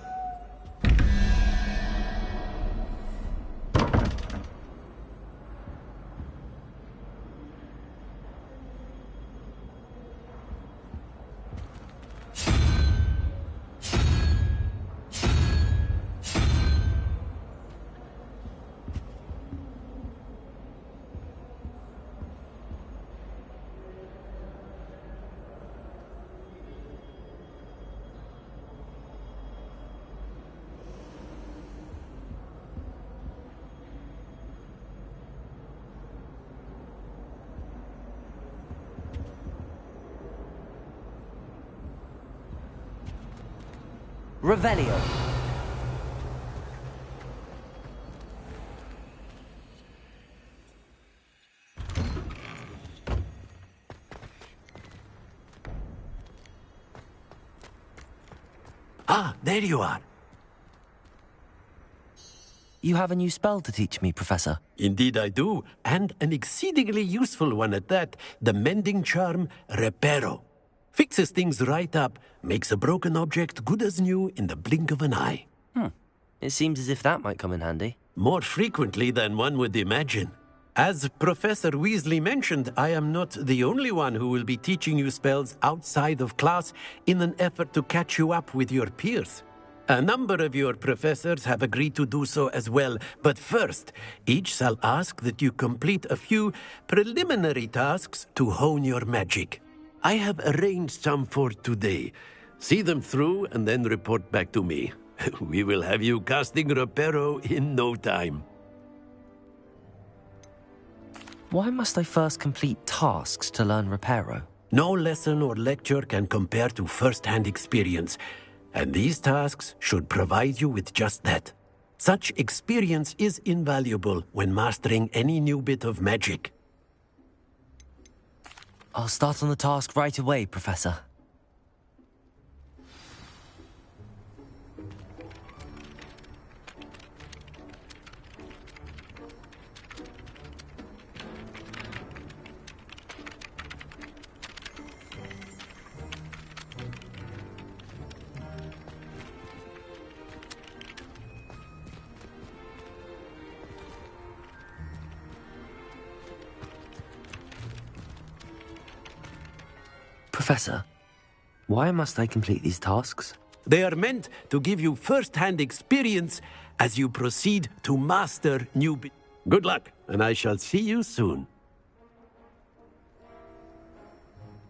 Revelio. Ah, there you are. You have a new spell to teach me, Professor. Indeed I do, and an exceedingly useful one at that. The mending charm, Reparo. Fixes things right up, makes a broken object good as new in the blink of an eye. It seems as if that might come in handy. More frequently than one would imagine. As Professor Weasley mentioned, I am not the only one who will be teaching you spells outside of class in an effort to catch you up with your peers. A number of your professors have agreed to do so as well, but first, each shall ask that you complete a few preliminary tasks to hone your magic. I have arranged some for today. See them through and then report back to me. We will have you casting Reparo in no time. Why must I first complete tasks to learn Reparo? No lesson or lecture can compare to first-hand experience, and these tasks should provide you with just that. Such experience is invaluable when mastering any new bit of magic. I'll start on the task right away, Professor. Professor, why must I complete these tasks? They are meant to give you first-hand experience as you proceed to master new bit. Good luck, and I shall see you soon.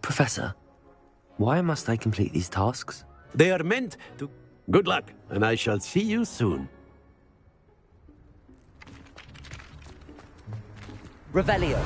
Professor, why must I complete these tasks? They are meant to... Good luck, and I shall see you soon. Revelio.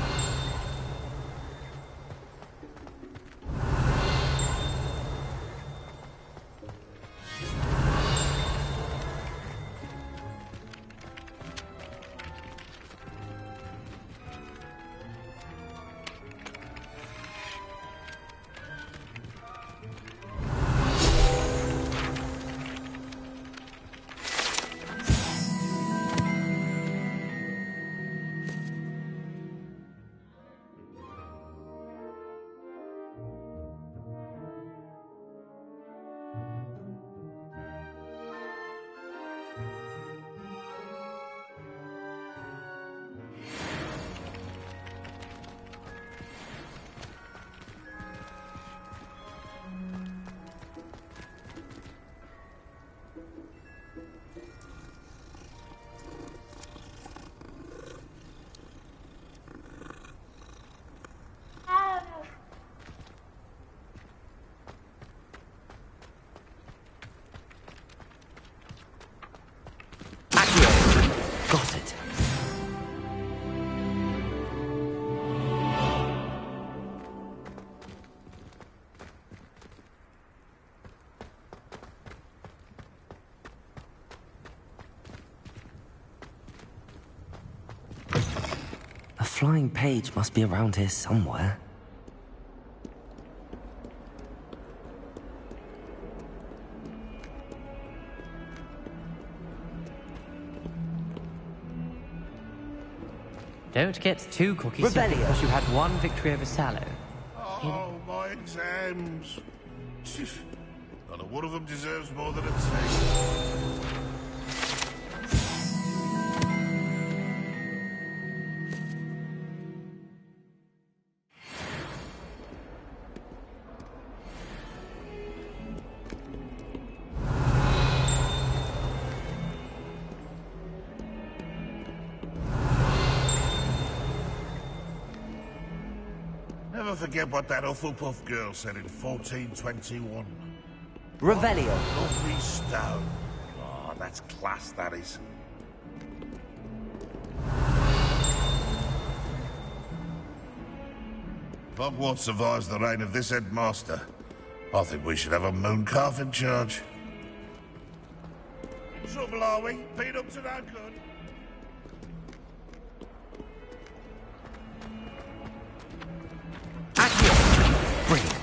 flying page must be around here somewhere. Don't get too cocky Rebellion. because you had one victory over Sallow. Oh, my exams. Not a one of them deserves more than a 10. Never forget what that Hufflepuff girl said in 1421. Revelio. Lovely stone. Oh, that's class, that is. If Hogwarts survives the reign of this headmaster, I think we should have a moon calf in charge. In trouble, are we? Been up to no good? Brilliant.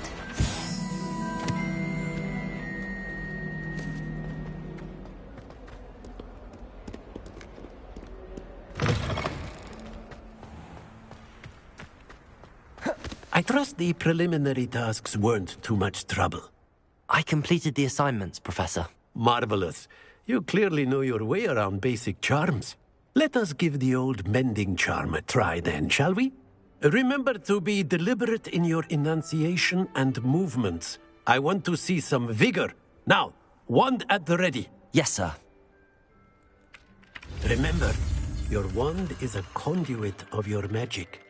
I trust the preliminary tasks weren't too much trouble. I completed the assignments, Professor. Marvelous. You clearly know your way around basic charms. Let us give the old mending charm a try then, shall we? Remember to be deliberate in your enunciation and movements. I want to see some vigor. Now, wand at the ready. Yes, sir. Remember, your wand is a conduit of your magic.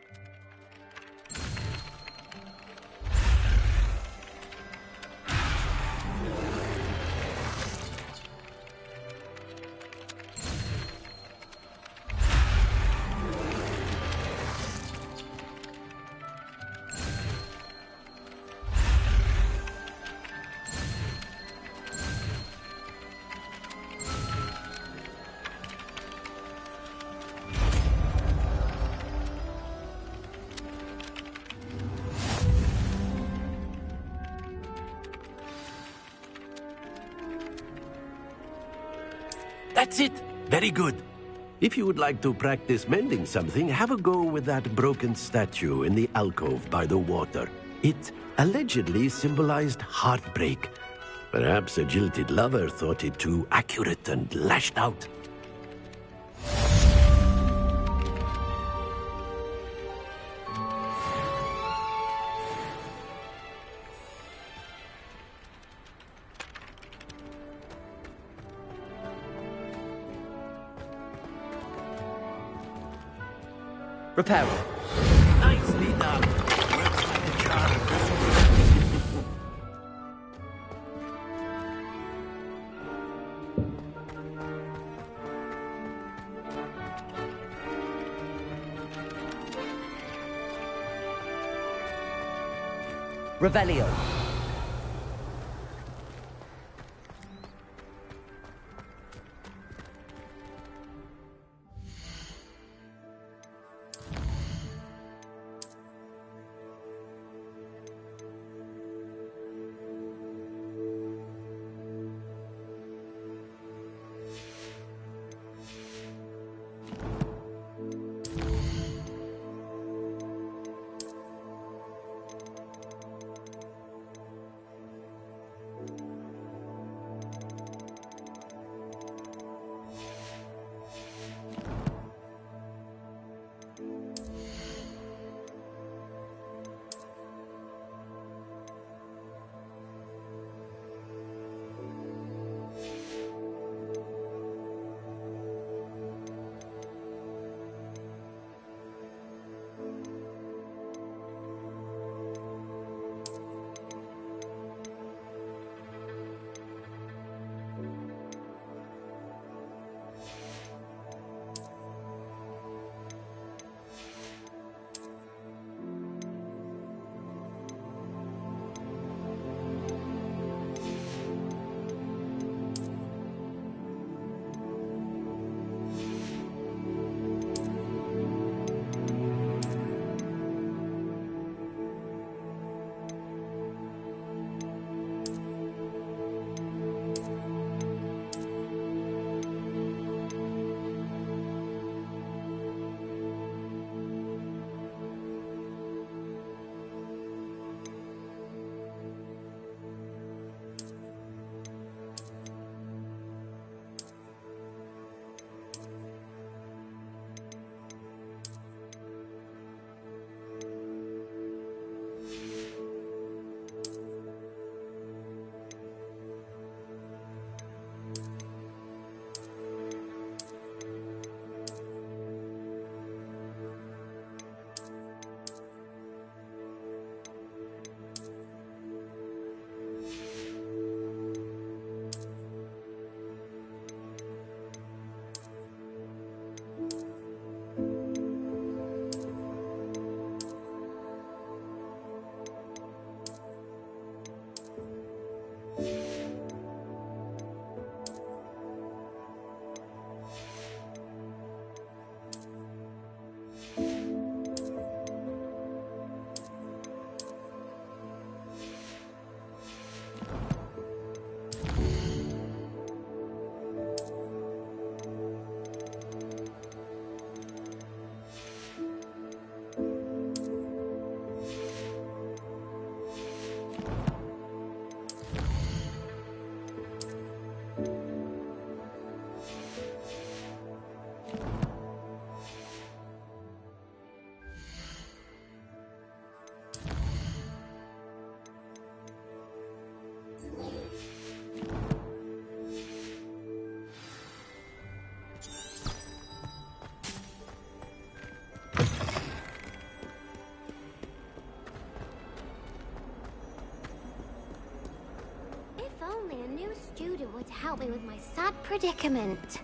That's it. Very good. If you would like to practice mending something, have a go with that broken statue in the alcove by the water. It allegedly symbolized heartbreak. Perhaps a jilted lover thought it too accurate and lashed out. Repair it. Nicely done. Works like a charm, doesn't it? Revelio. new student were to help me with my sad predicament.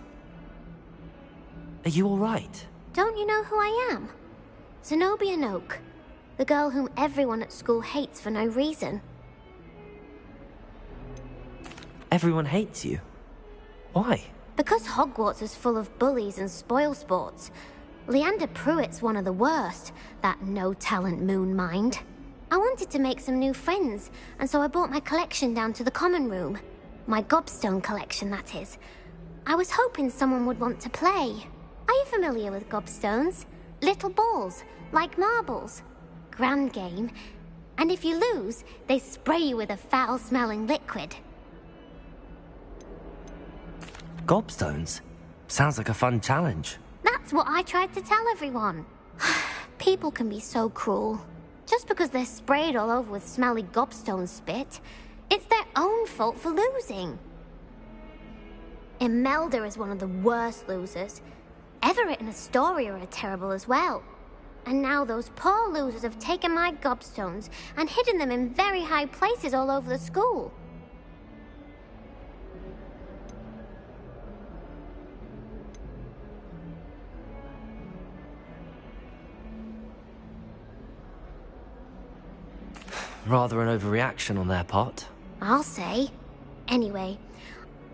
Are you alright? Don't you know who I am? Zenobia Noak, the girl whom everyone at school hates for no reason. Everyone hates you. Why? Because Hogwarts is full of bullies and spoilsports. Leander Pruitt's one of the worst, that no-talent moon mind. I wanted to make some new friends, and so I brought my collection down to the common room. My gobstone collection, that is. I was hoping someone would want to play. Are you familiar with gobstones? Little balls, like marbles. Grand game. And if you lose, they spray you with a foul-smelling liquid. Gobstones? Sounds like a fun challenge. That's what I tried to tell everyone. People can be so cruel. Just because they're sprayed all over with smelly gobstone spit, it's their own fault for losing. Imelda is one of the worst losers. Everett and Astoria are terrible as well. And now those poor losers have taken my gobstones and hidden them in very high places all over the school. Rather an overreaction on their part. I'll say. Anyway,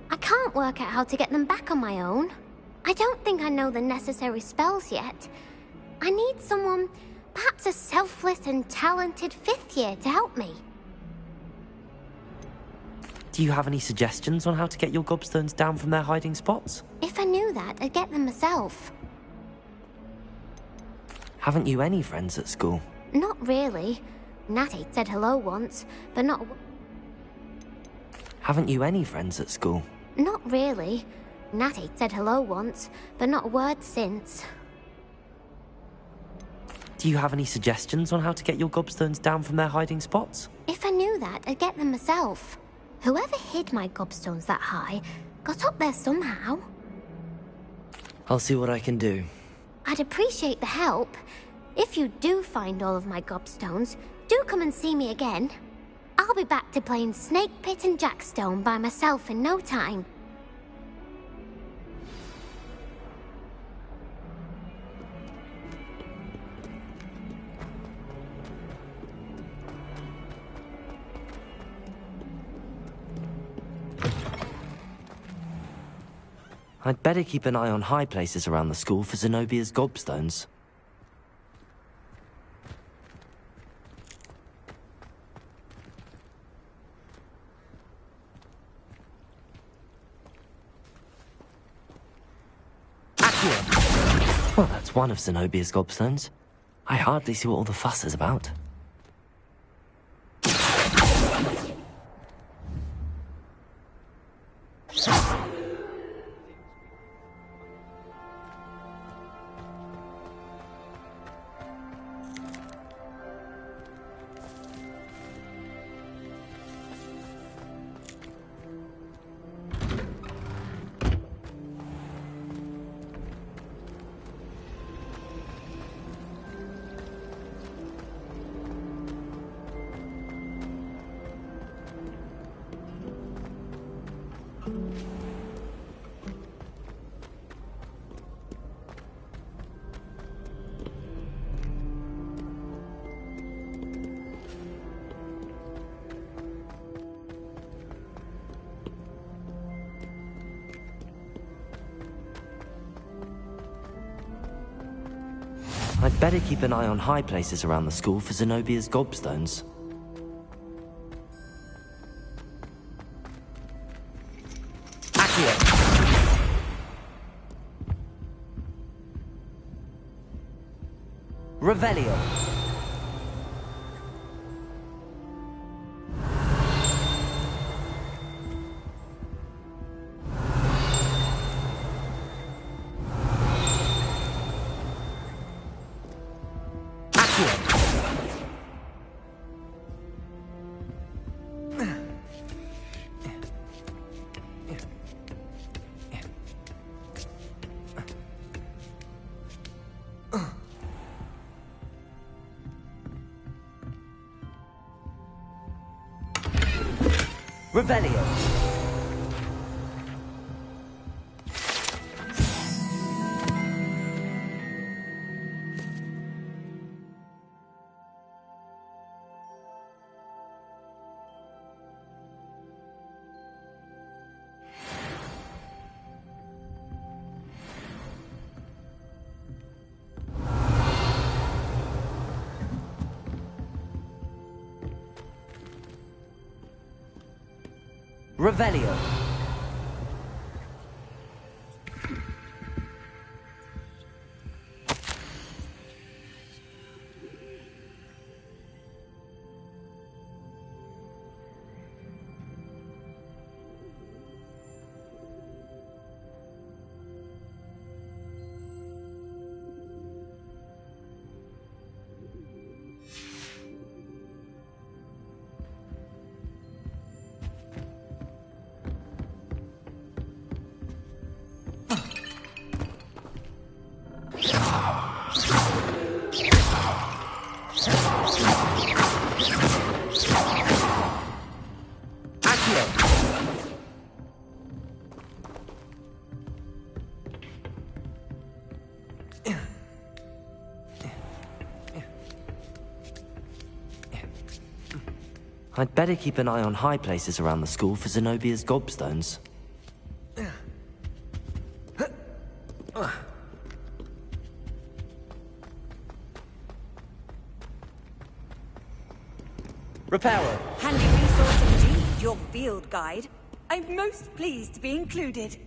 I can't work out how to get them back on my own. I don't think I know the necessary spells yet. I need someone, perhaps a selfless and talented fifth year to help me. Do you have any suggestions on how to get your gobstones down from their hiding spots? If I knew that, I'd get them myself. Haven't you any friends at school? Not really. Natty said hello once, but not... Haven't you any friends at school? Not really. Natty said hello once, but not a word since. Do you have any suggestions on how to get your gobstones down from their hiding spots? If I knew that, I'd get them myself. Whoever hid my gobstones that high got up there somehow. I'll see what I can do. I'd appreciate the help. If you do find all of my gobstones, do come and see me again. I'll be back to playing Snake Pit and Jackstone by myself in no time. I'd better keep an eye on high places around the school for Zenobia's gobstones. Well, that's one of Zenobia's gobstones. I hardly see what all the fuss is about. I'd better keep an eye on high places around the school for Zenobia's gobstones. Accio! Revelio! Revelio. Revelio. I'd better keep an eye on high places around the school for Zenobia's gobstones. Reparo. Handy resource indeed, your field guide. I'm most pleased to be included.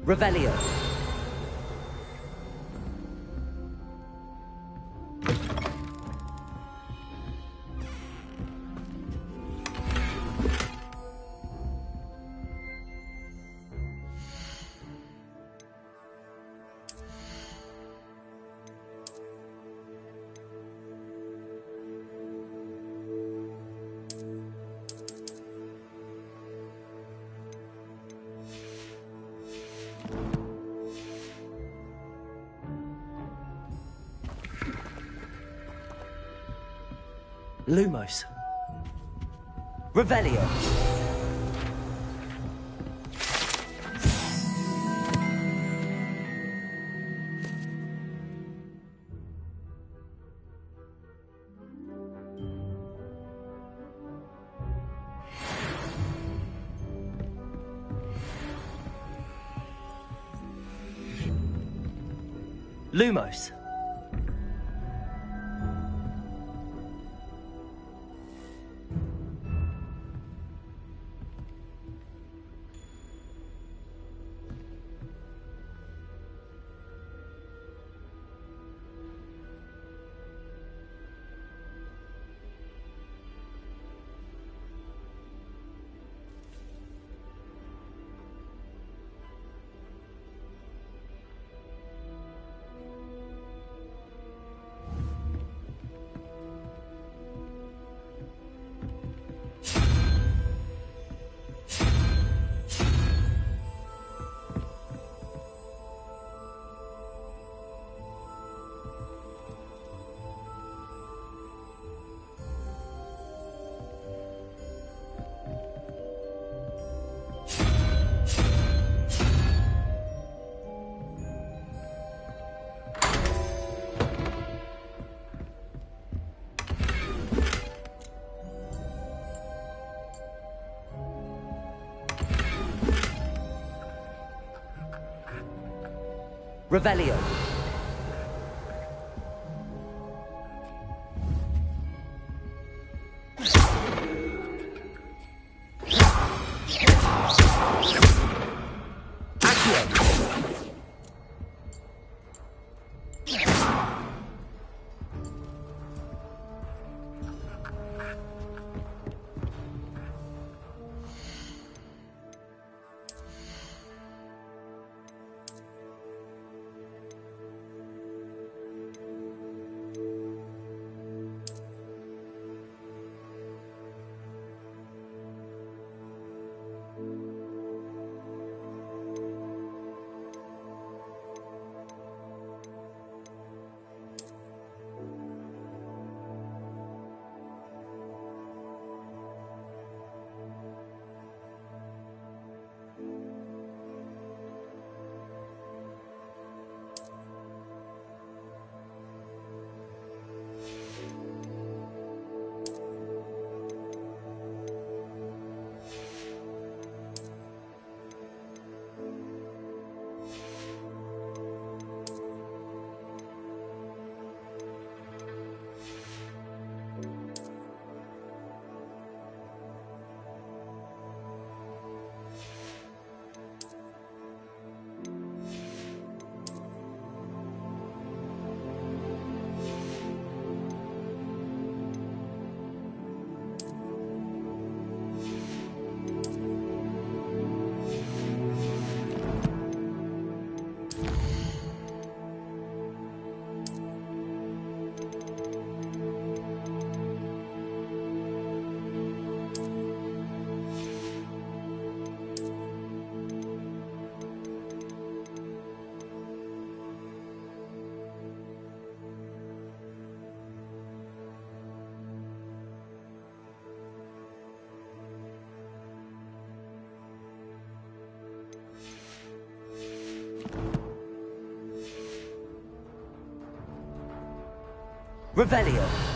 Revelio. Lumos. Revelio. Lumos. Revelio. Revelio.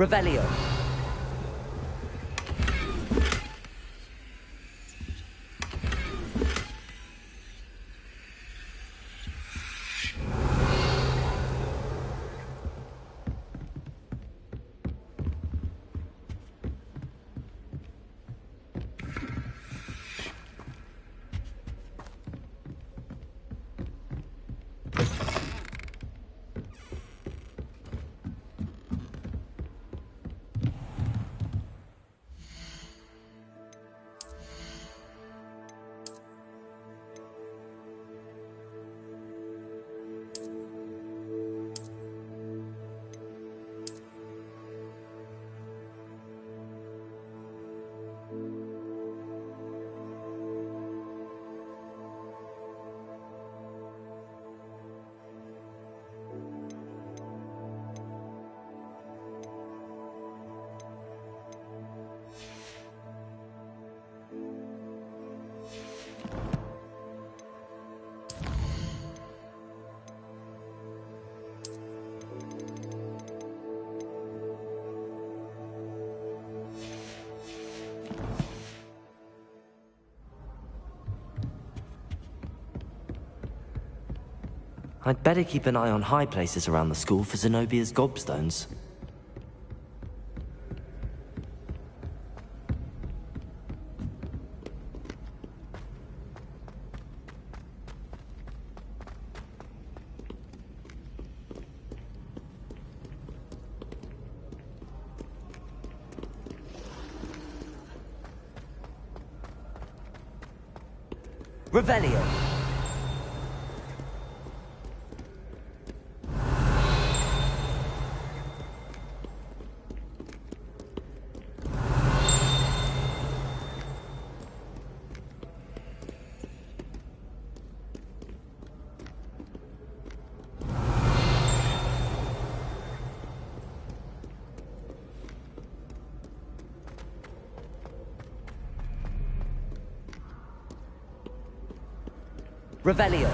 Revelio. I'd better keep an eye on high places around the school for Zenobia's gobstones. Revelio. Revelio.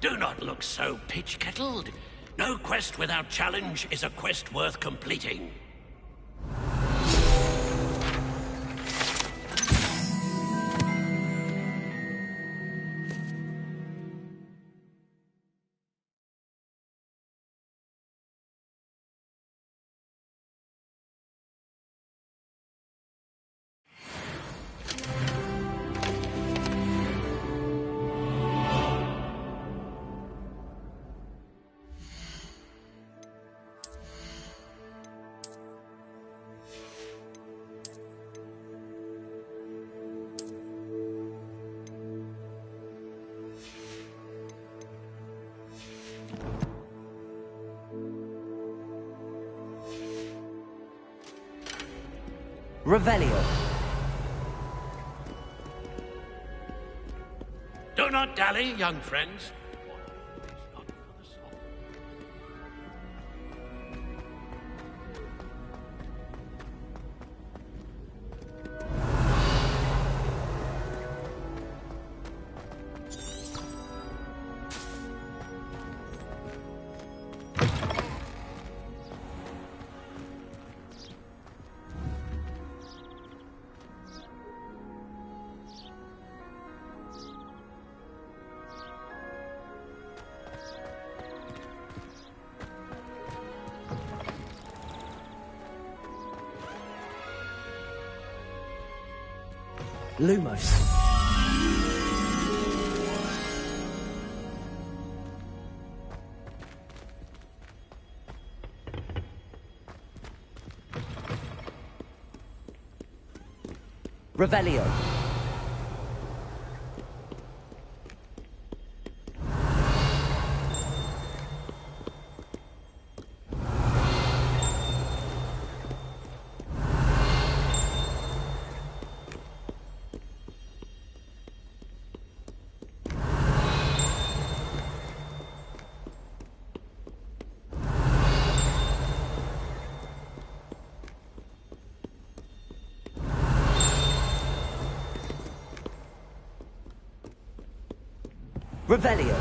Do not look so pitch-kettled. No quest without challenge is a quest worth completing. Revelio. Do not dally, young friends. Lumos. Revelio. Revelio.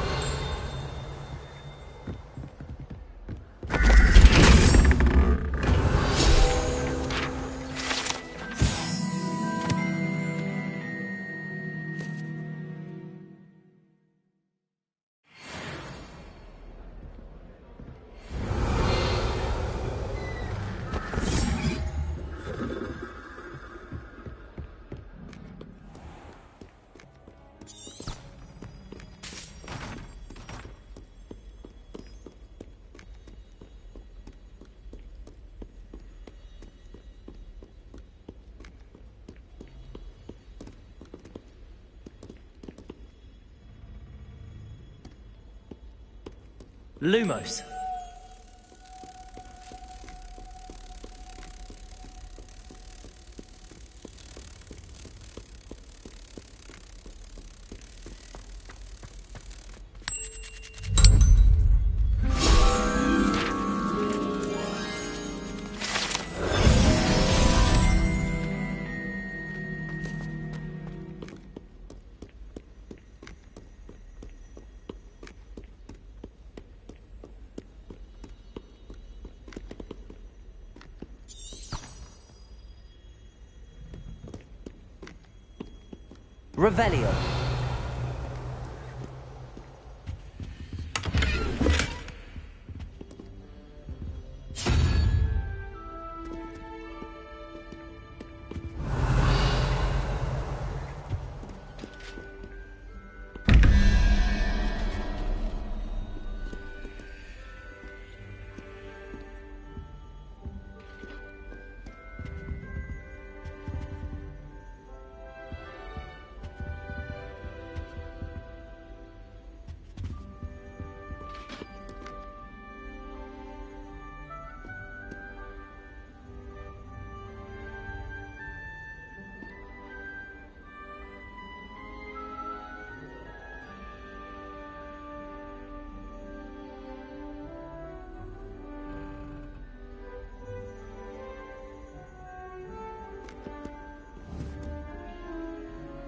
Lumos. Revelio.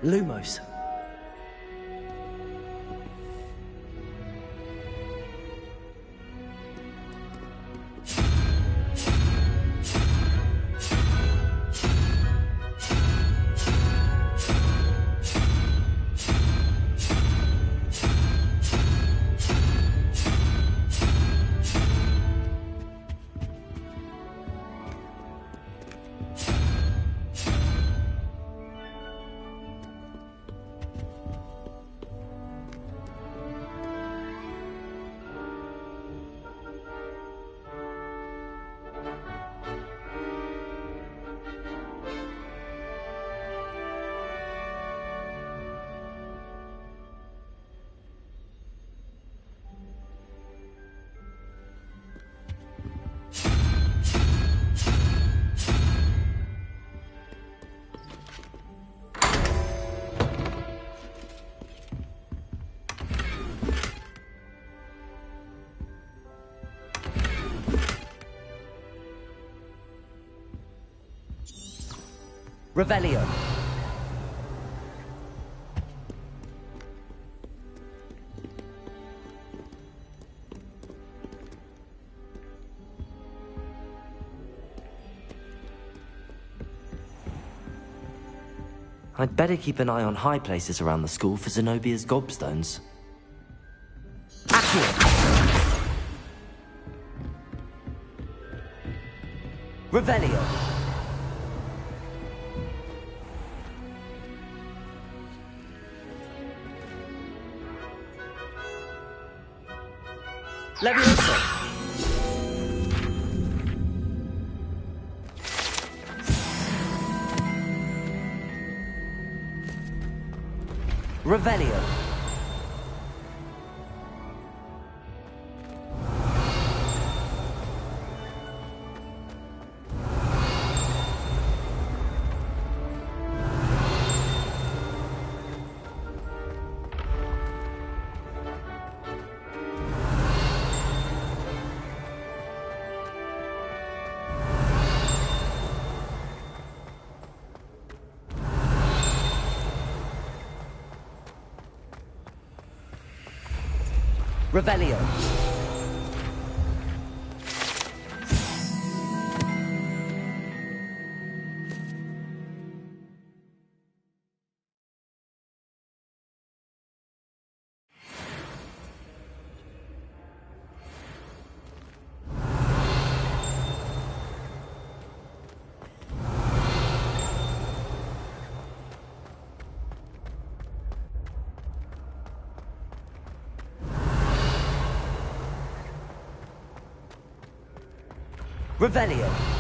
Lumos. Revelio. I'd better keep an eye on high places around the school for Zenobia's gobstones. Accio! Revelio. Levioso. Revelio. Revelio. Revelio.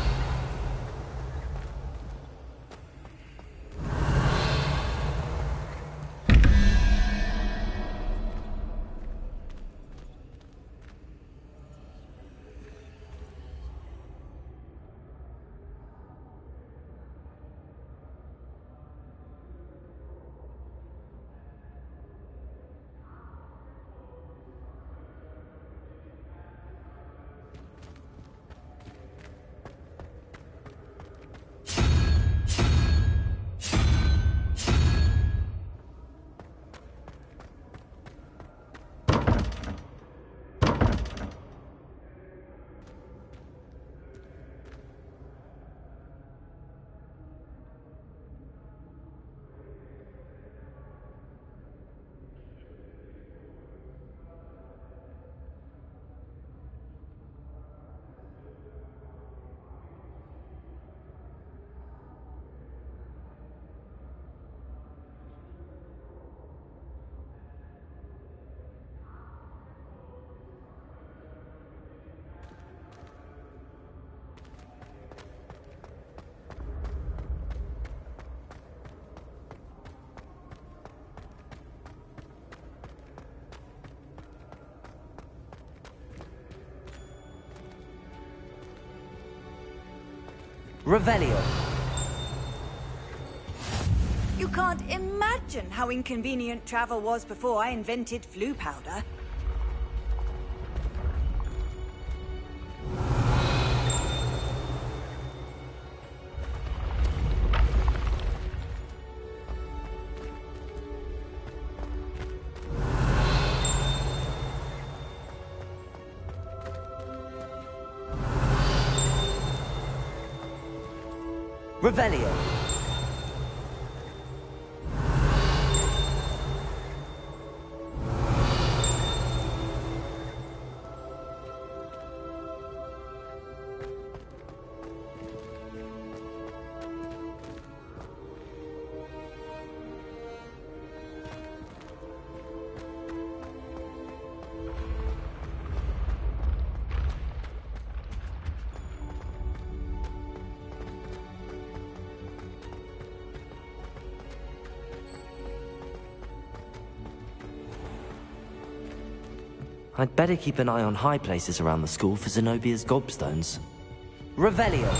Revelio. You can't imagine how inconvenient travel was before I invented flu powder. Revelio. I'd better keep an eye on high places around the school for Zenobia's gobstones. Revelio.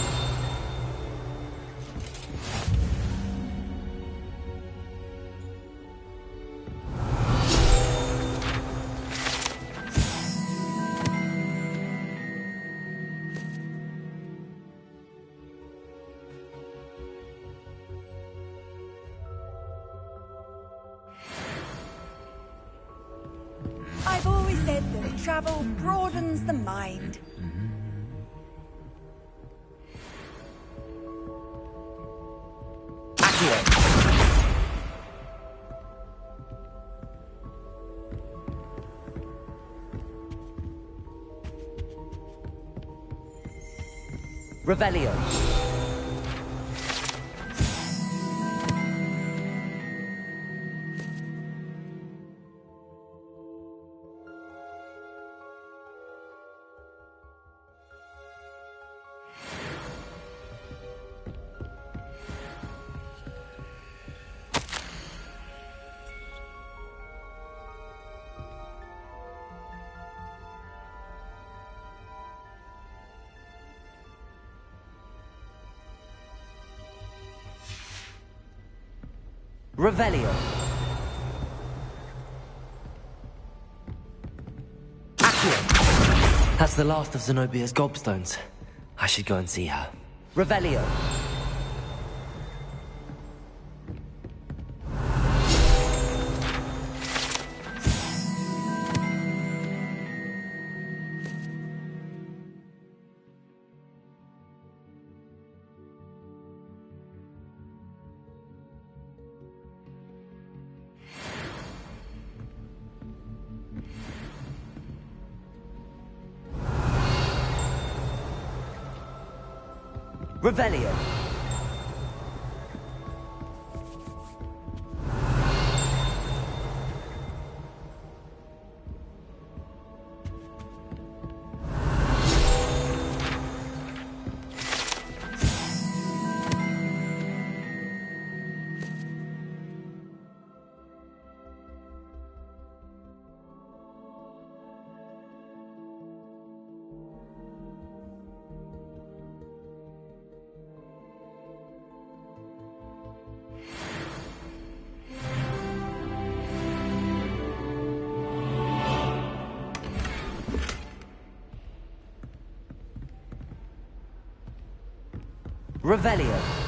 I've always said that travel broadens the mind. Revelio. Revelio. Accio. That's the last of Zenobia's gobstones. I should go and see her. Revelio. Revelio. Revelio.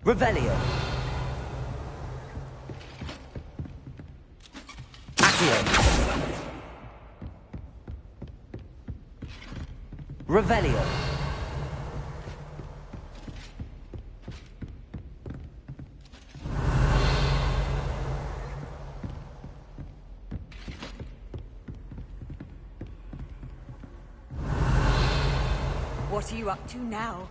Revelio. Accio. Revelio. What are you up to now?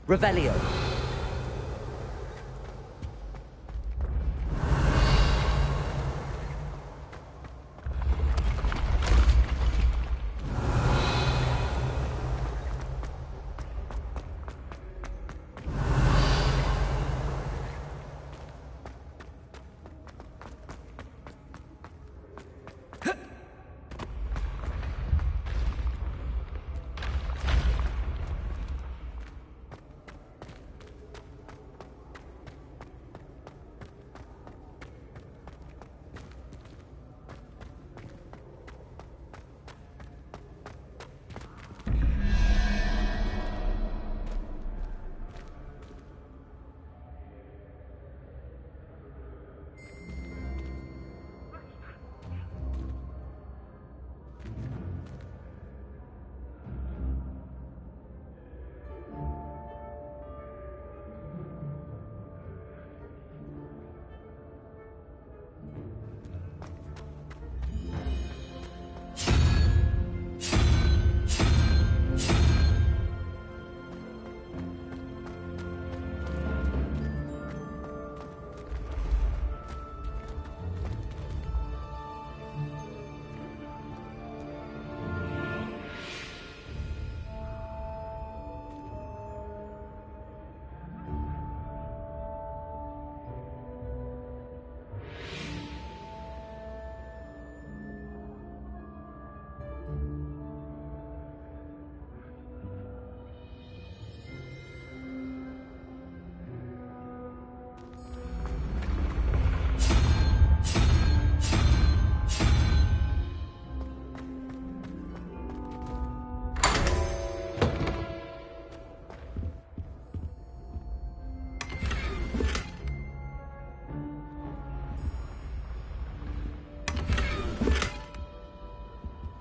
Revelio.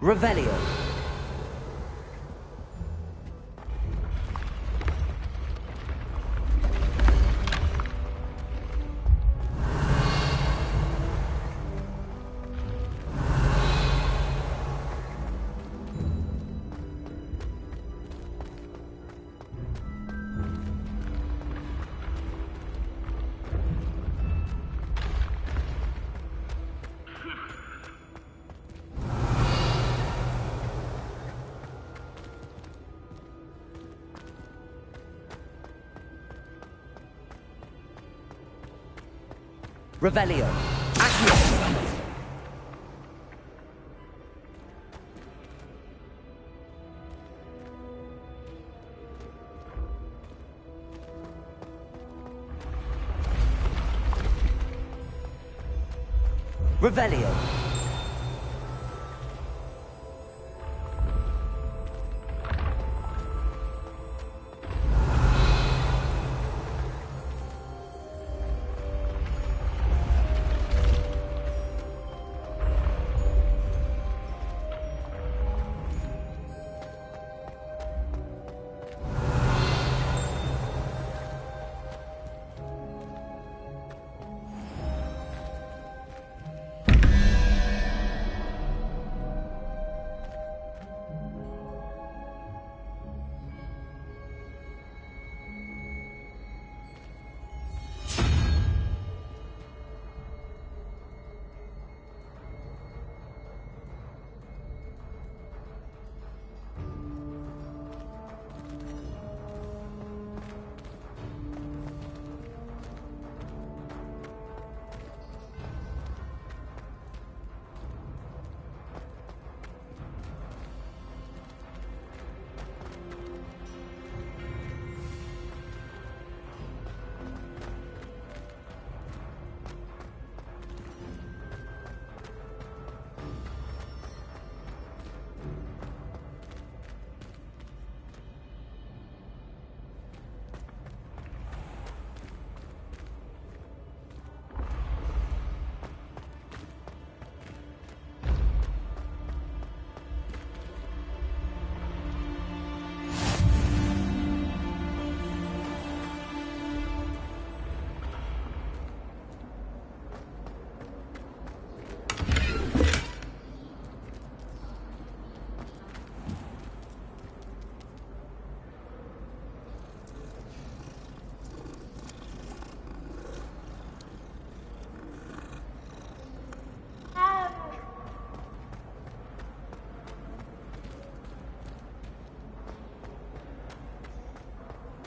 Revelio. Revelio. Accio. Revelio.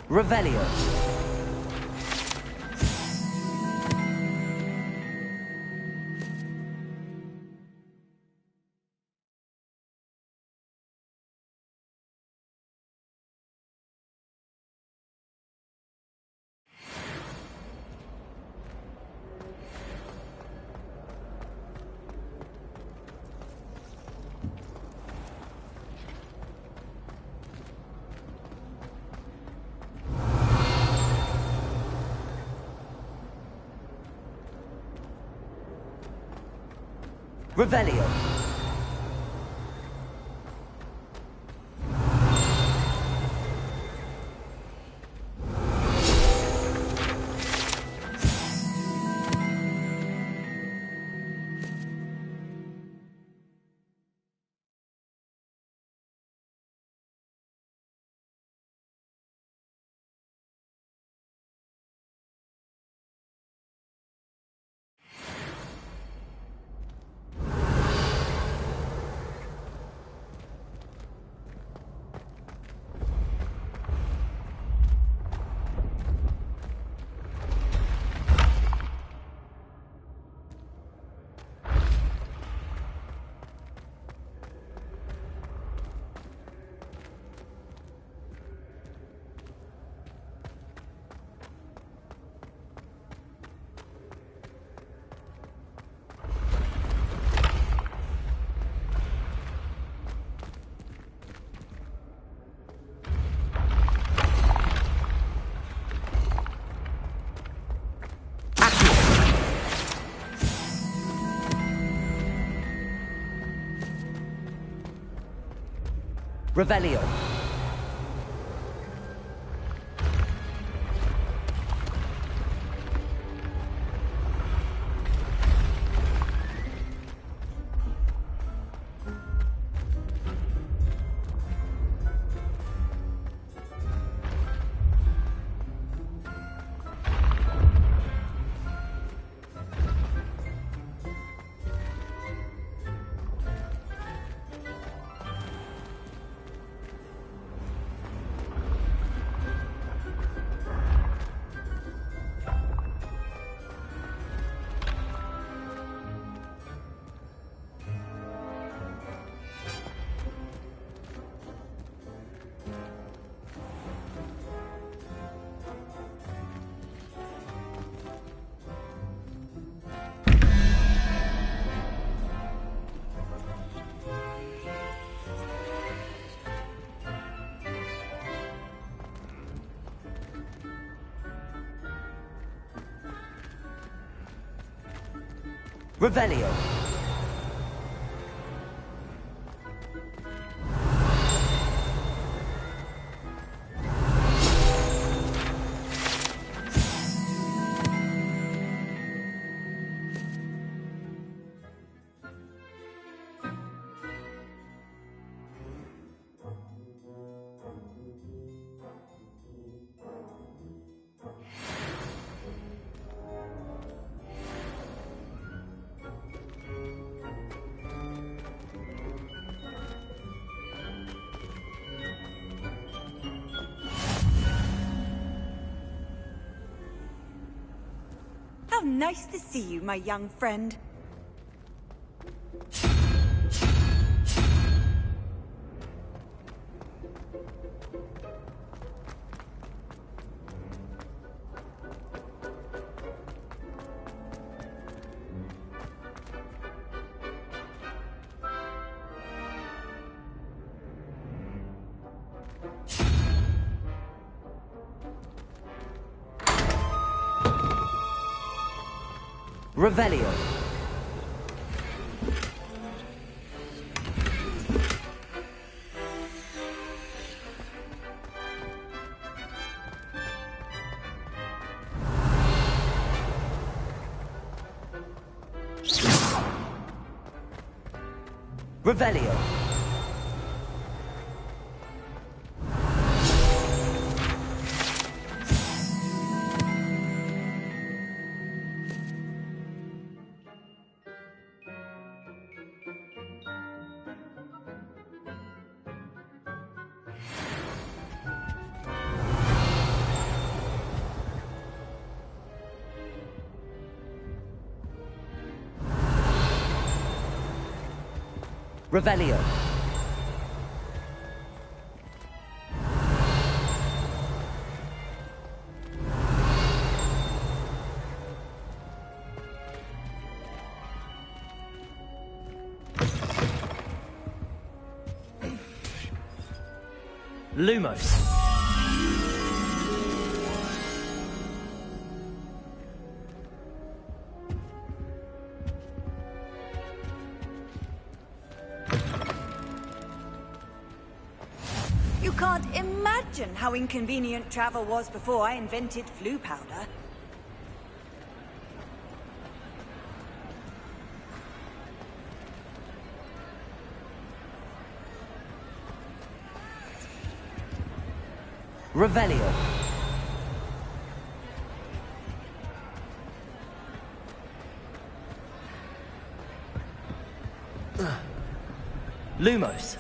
Revelio. Revelio. Revelio. Revelio. How nice to see you, my young friend. Revelio. Revelio. Revelio. Lumos. You can't imagine how inconvenient travel was before I invented flu powder. Revelio. Lumos.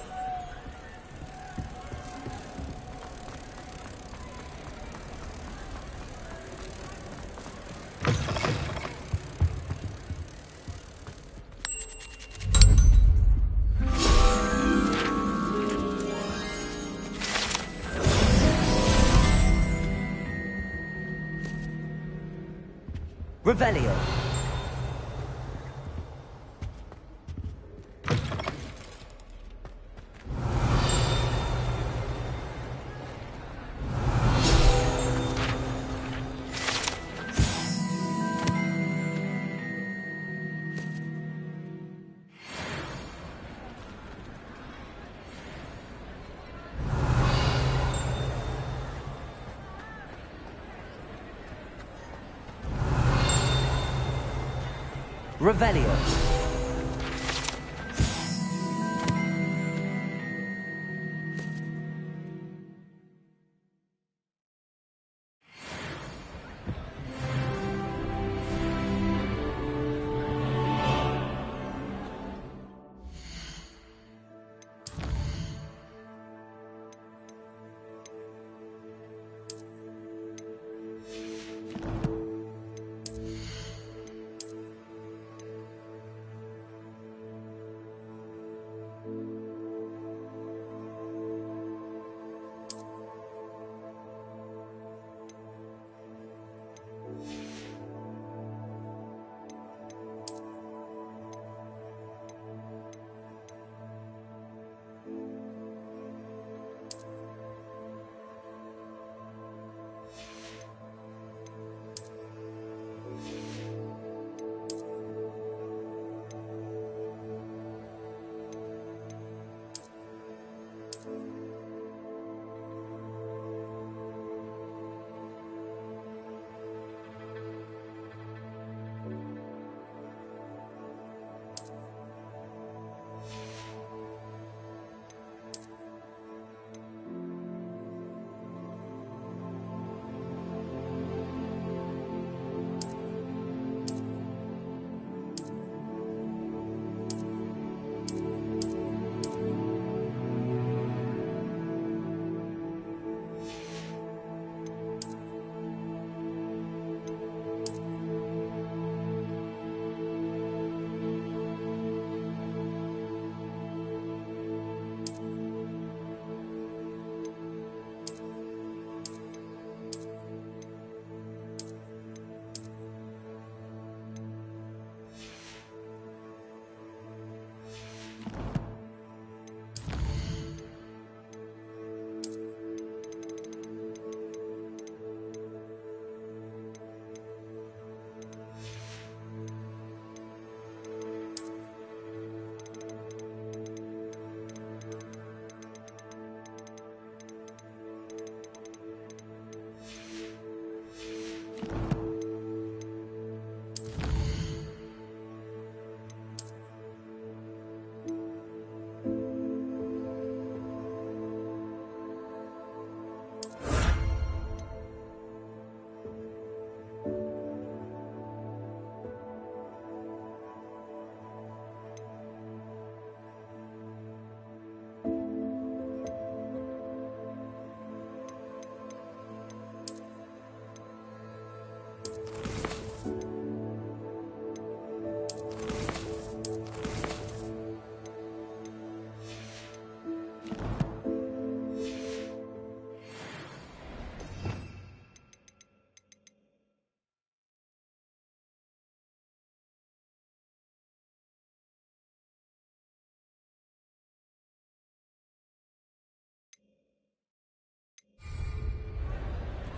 Revelio. Revelio.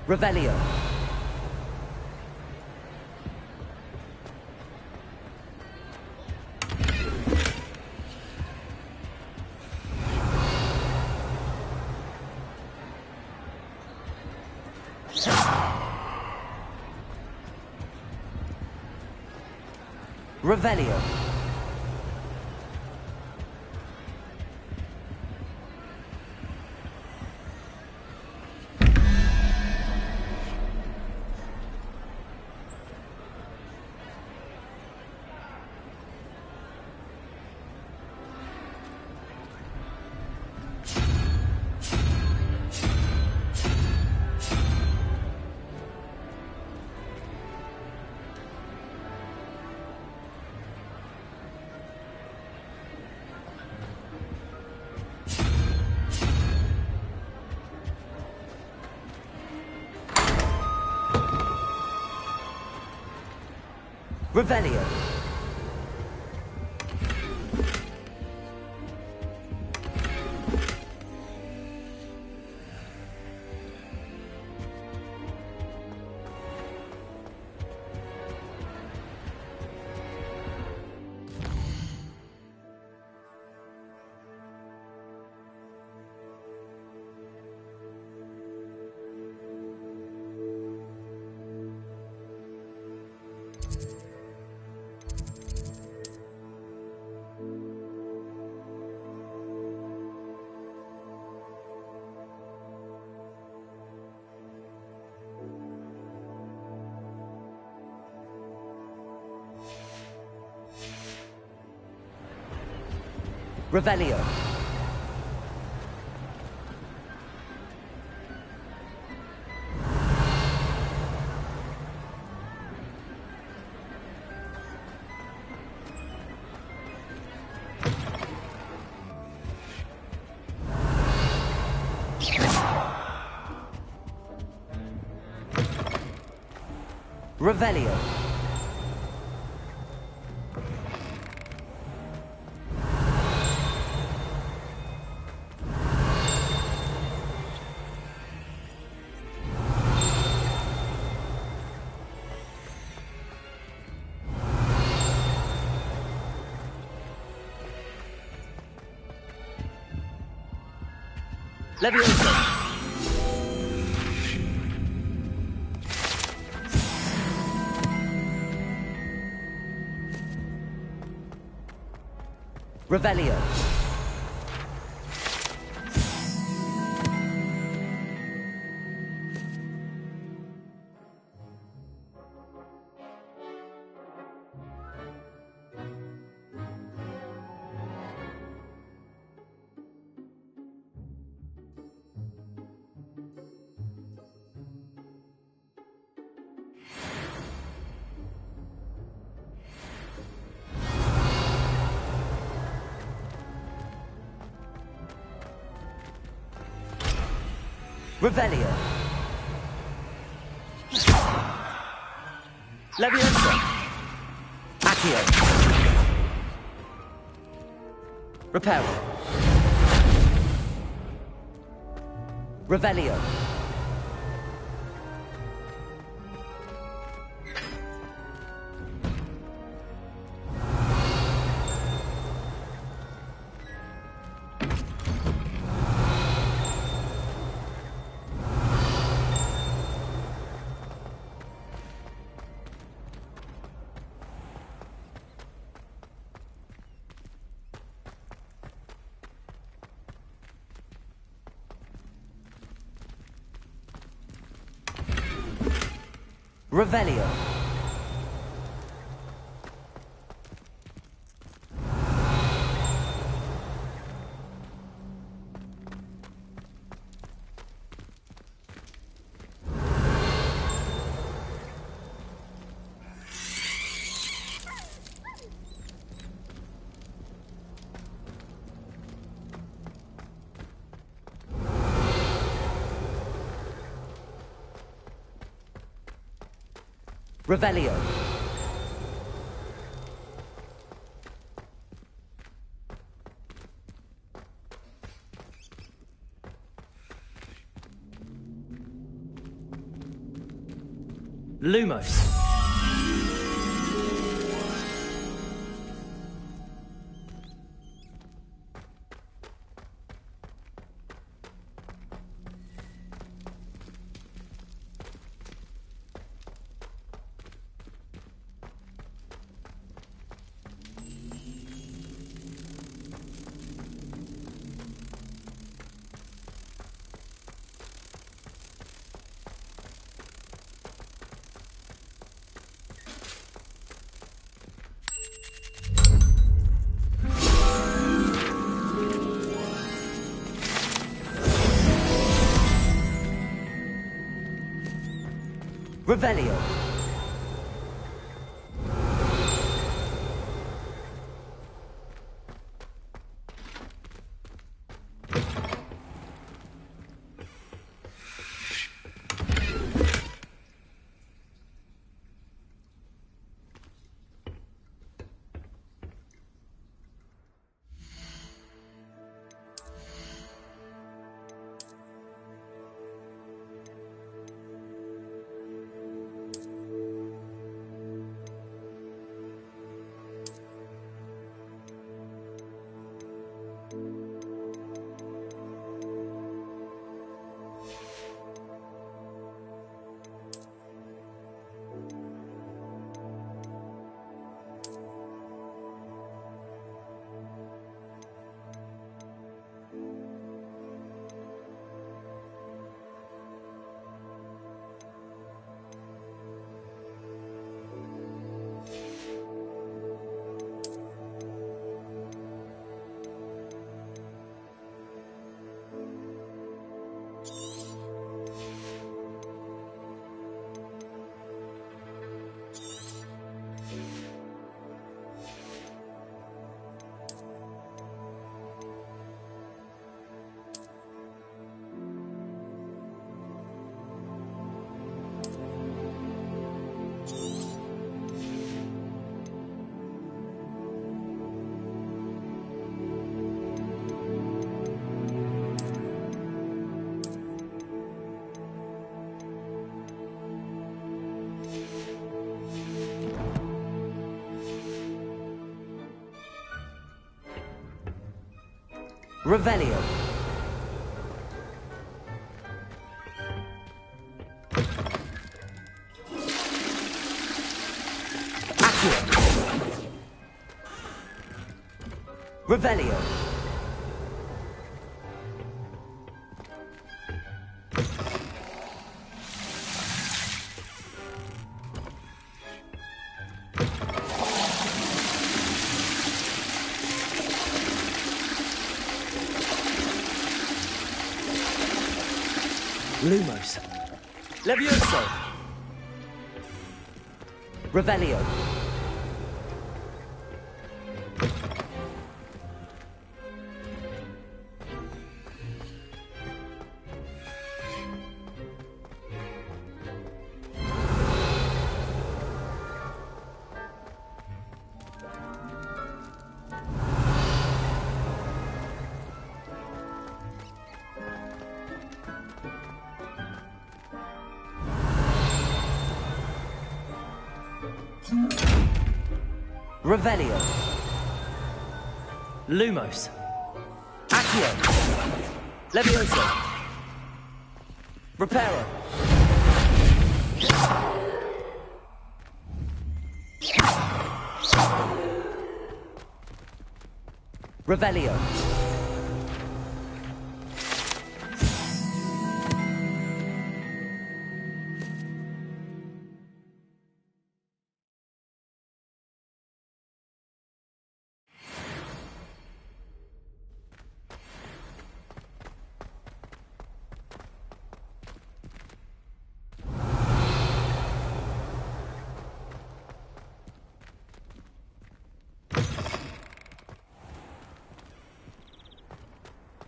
Revelio. Revelio. Revelio. Revelio. Revelio. Levioso. Revelio. Revelio. Levioso. Accio. Reparo. Revelio. Revelio. Revelio. Lumos. Revelio. Revelio. Accio. Revelio. Lumos. Levioso. Revelio. Revelio. Lumos. Accio. Levioso. Reparo. Revelio.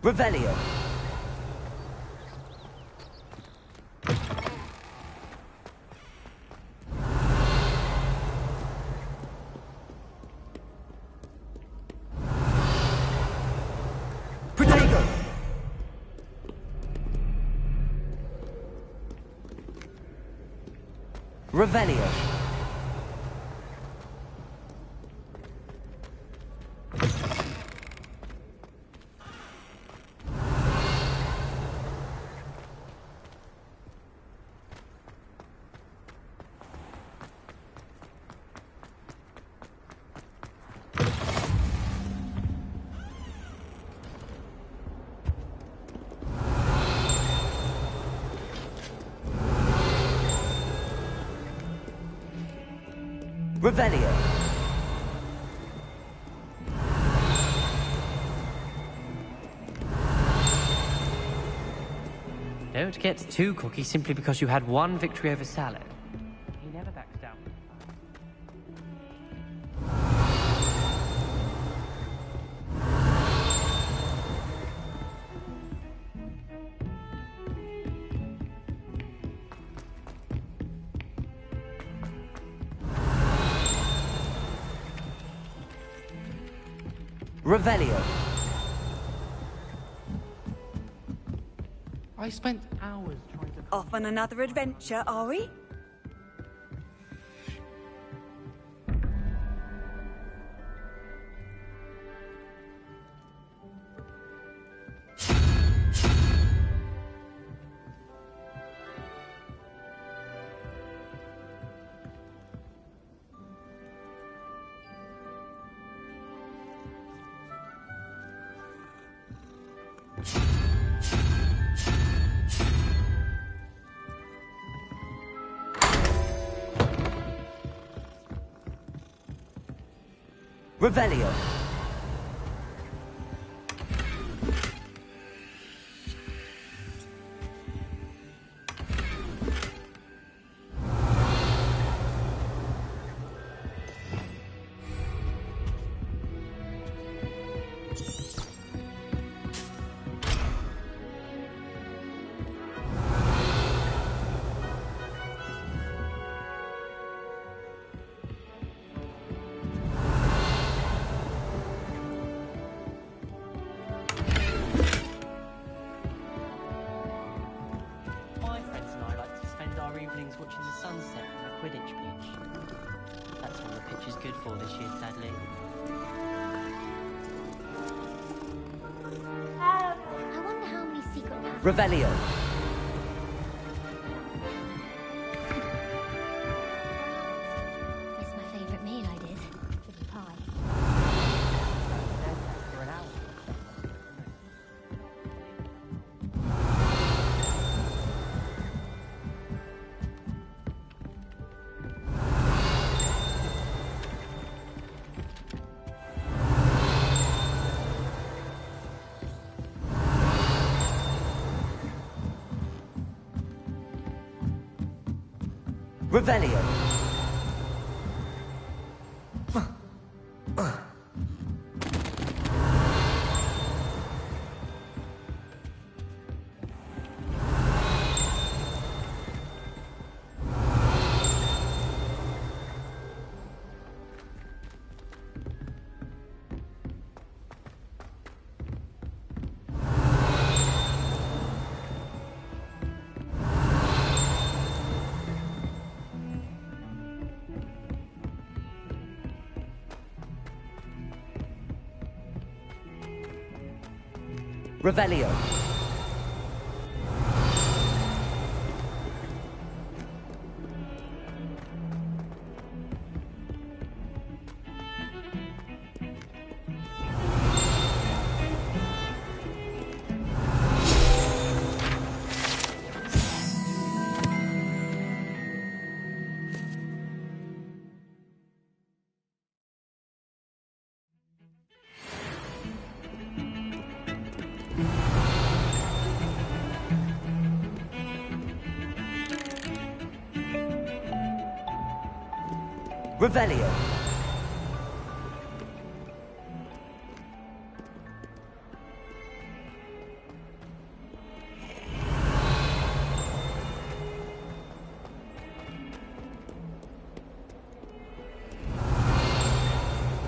Revelio. Protego. Revelio. Revelio. Don't get too cocky simply because you had one victory over Salad. He never backs down. Revelio. I spent hours trying to... Off on another adventure, are we? Revelio. My friends and I like to spend our evenings watching the sunset from a Quidditch pitch. That's all the pitch is good for this year, sadly. I wonder how many secret passages... Revelio. It's my favourite meal I did. Chicken pie. Revelio. Revelio. Revelio.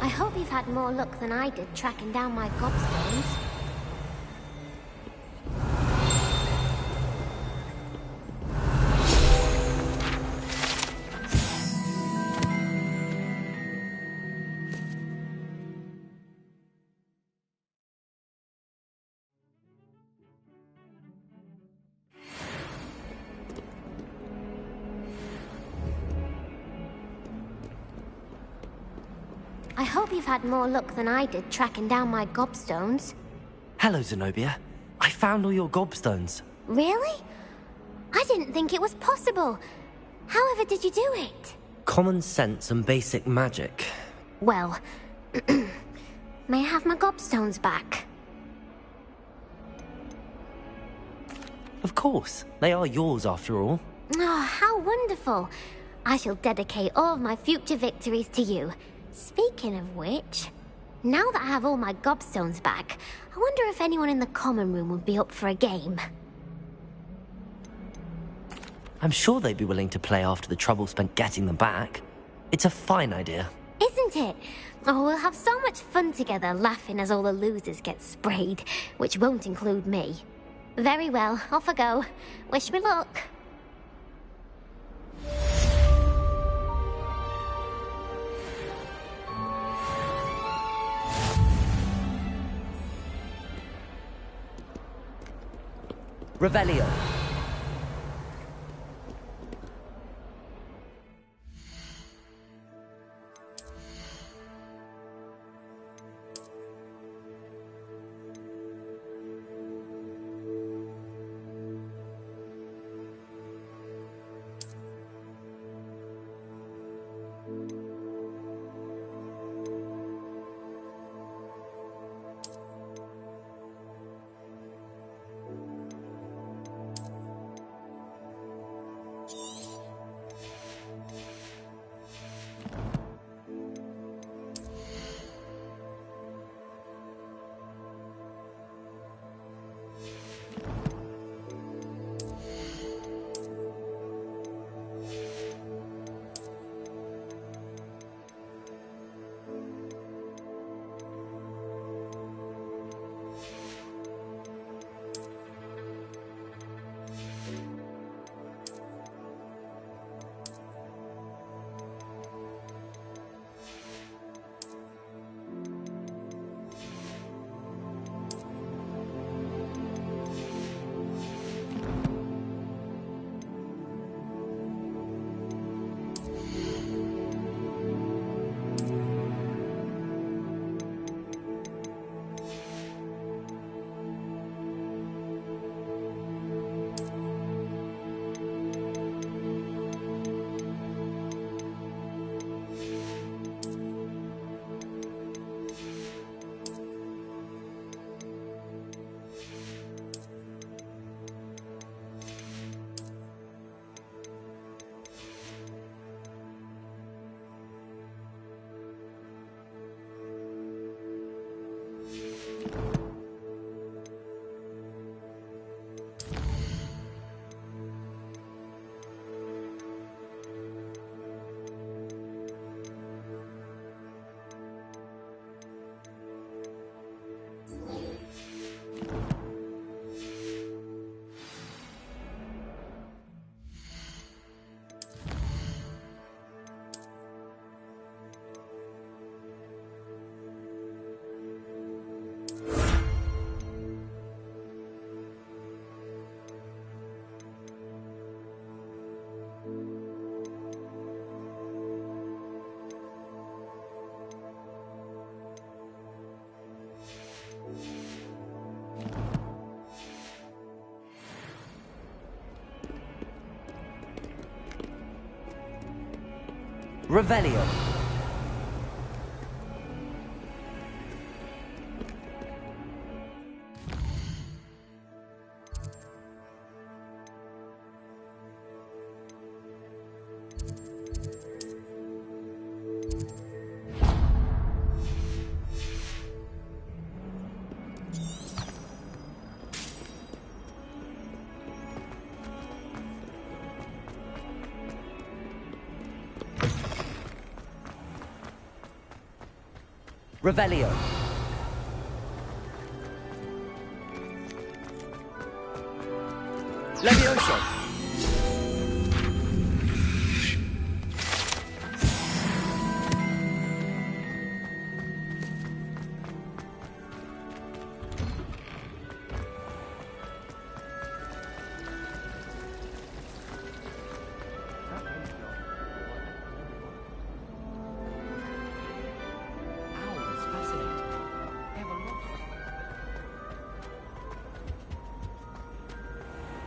I hope you've had more luck than I did tracking down my gobstones. I hope you've had more luck than I did tracking down my gobstones. Hello, Zenobia. I found all your gobstones. Really? I didn't think it was possible. However did you do it? Common sense and basic magic. Well, may I have my gobstones back? Of course. They are yours after all. Oh, how wonderful. I shall dedicate all of my future victories to you. Speaking of which, now that I have all my gobstones back, I wonder if anyone in the common room would be up for a game. I'm sure they'd be willing to play after the trouble spent getting them back. It's a fine idea. Isn't it? Oh, we'll have so much fun together laughing as all the losers get sprayed, which won't include me. Very well, off I go. Wish me luck. Revelio. Revelio. Revelio. Levioso.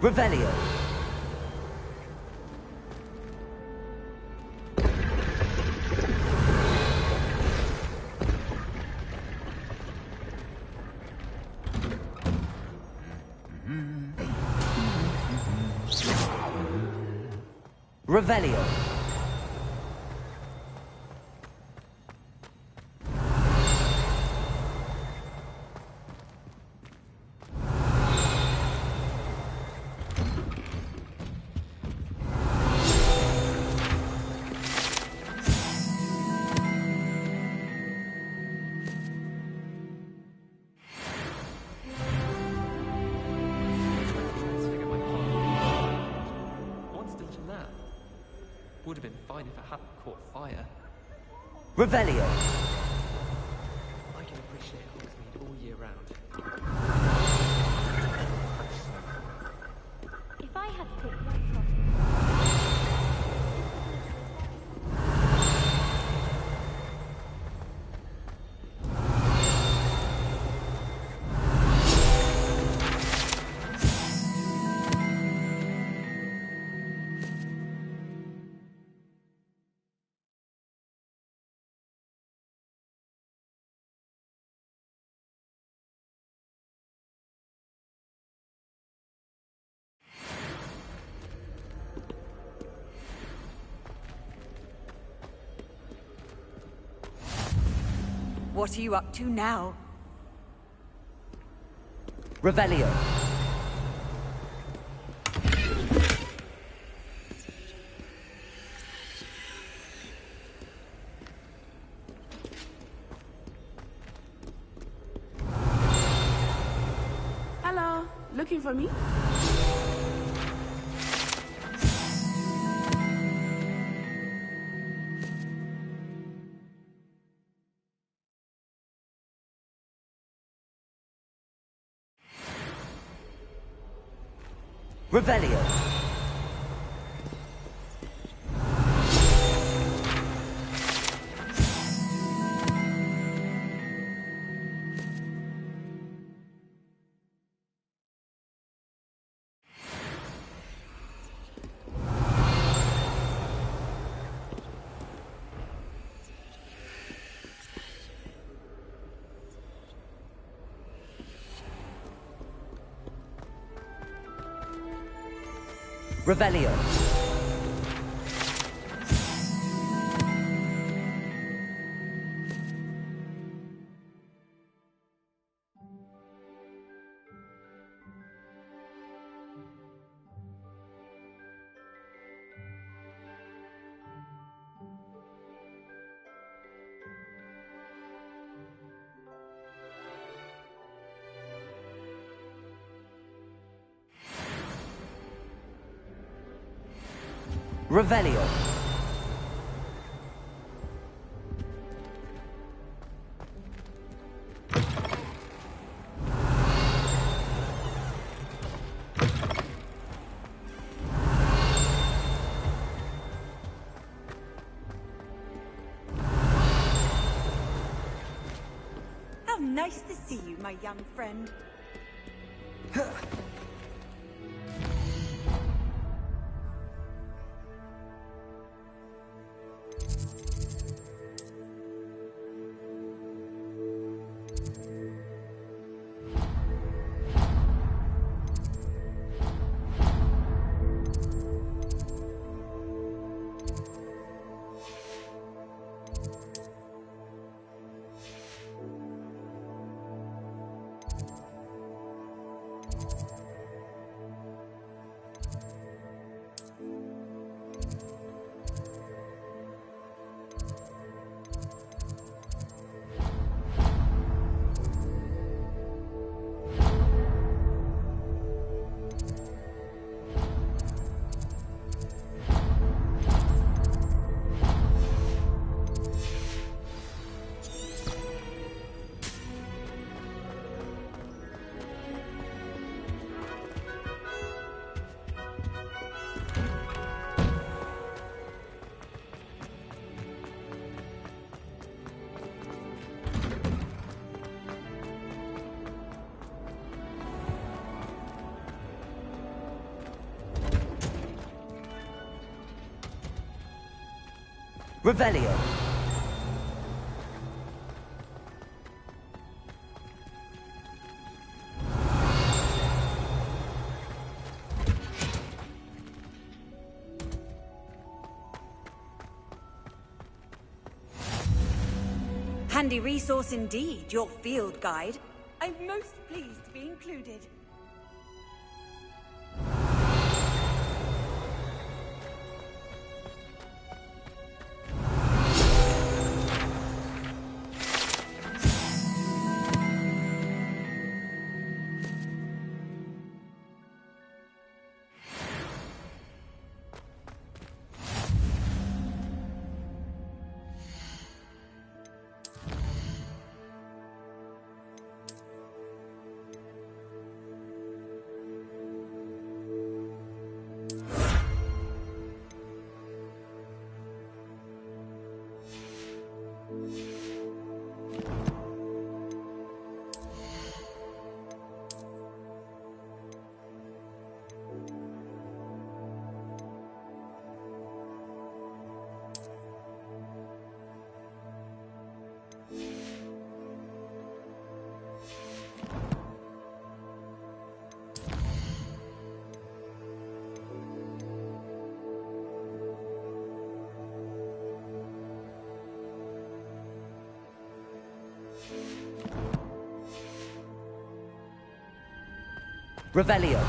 Revelio. Revelio. Would have been fine if it hadn't caught fire. Revelio. I can appreciate Hogsmeade all year round. If I had to take one shot. What are you up to now? Revelio. Hello, looking for me? Revelio. Revelio. Revelio. How nice to see you, my young friend. Revelio. Handy resource indeed, your field guide. I'm most pleased to be included. Revelio.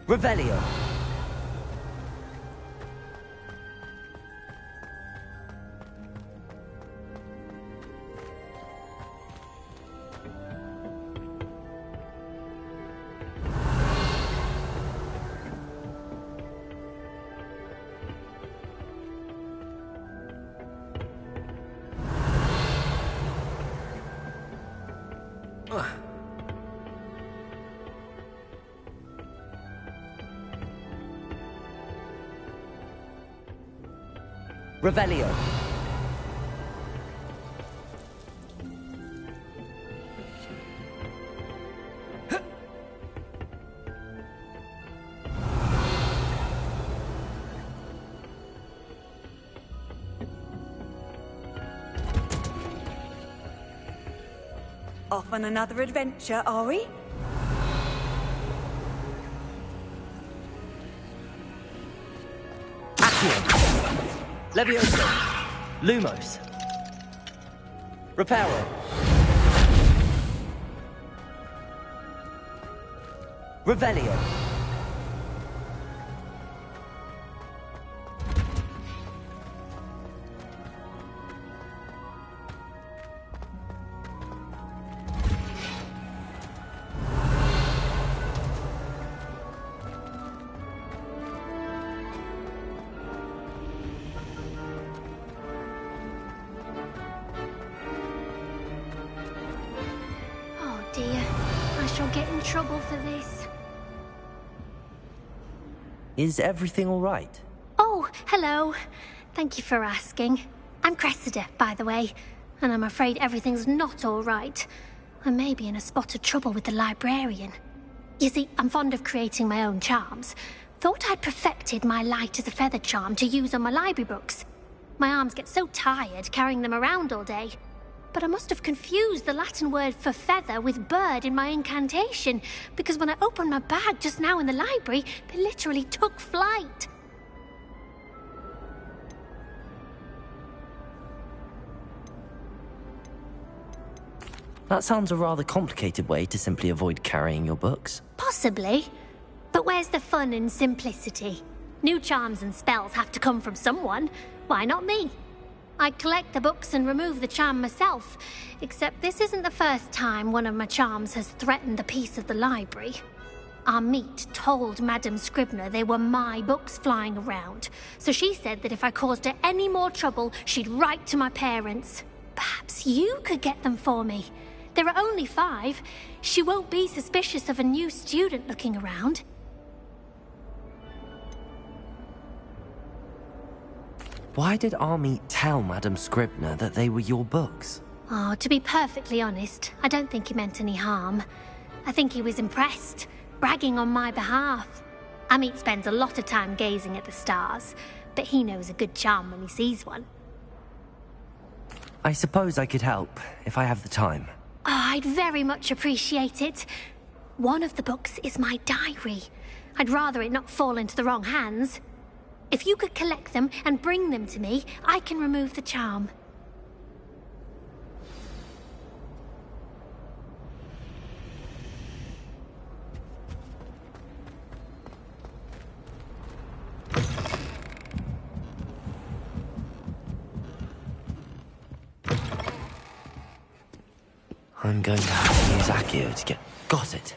Revelio. Revelio. Off on another adventure, are we? Levioso. Lumos. Reparo. Revelio. Trouble for this. Is everything all right? Oh, hello. Thank you for asking. I'm Cressida, by the way, and I'm afraid everything's not all right. I may be in a spot of trouble with the librarian. You see, I'm fond of creating my own charms. Thought I'd perfected my light as a feather charm to use on my library books. My arms get so tired carrying them around all day. But I must have confused the Latin word for feather with bird in my incantation, because when I opened my bag just now in the library, they literally took flight. That sounds a rather complicated way to simply avoid carrying your books. Possibly. But where's the fun in simplicity? New charms and spells have to come from someone. Why not me? I'd collect the books and remove the charm myself, except this isn't the first time one of my charms has threatened the peace of the library. Amit told Madame Scribner they were my books flying around, so she said that if I caused her any more trouble, she'd write to my parents. Perhaps you could get them for me. There are only 5. She won't be suspicious of a new student looking around. Why did Army tell Madame Scribner that they were your books? Oh, to be perfectly honest, I don't think he meant any harm. I think he was impressed, bragging on my behalf. Amit spends a lot of time gazing at the stars, but he knows a good charm when he sees one. I suppose I could help, if I have the time. Oh, I'd very much appreciate it. One of the books is my diary. I'd rather it not fall into the wrong hands. If you could collect them and bring them to me, I can remove the charm. I'm going to have to use Accio to get... Got it!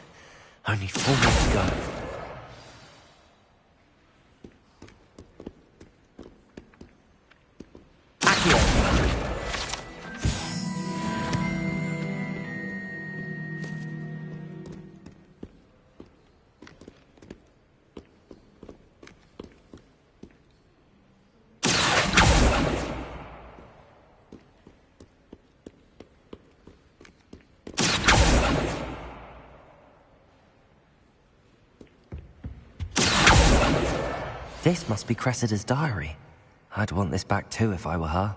Only 4 more to go. This must be Cressida's diary. I'd want this back too if I were her.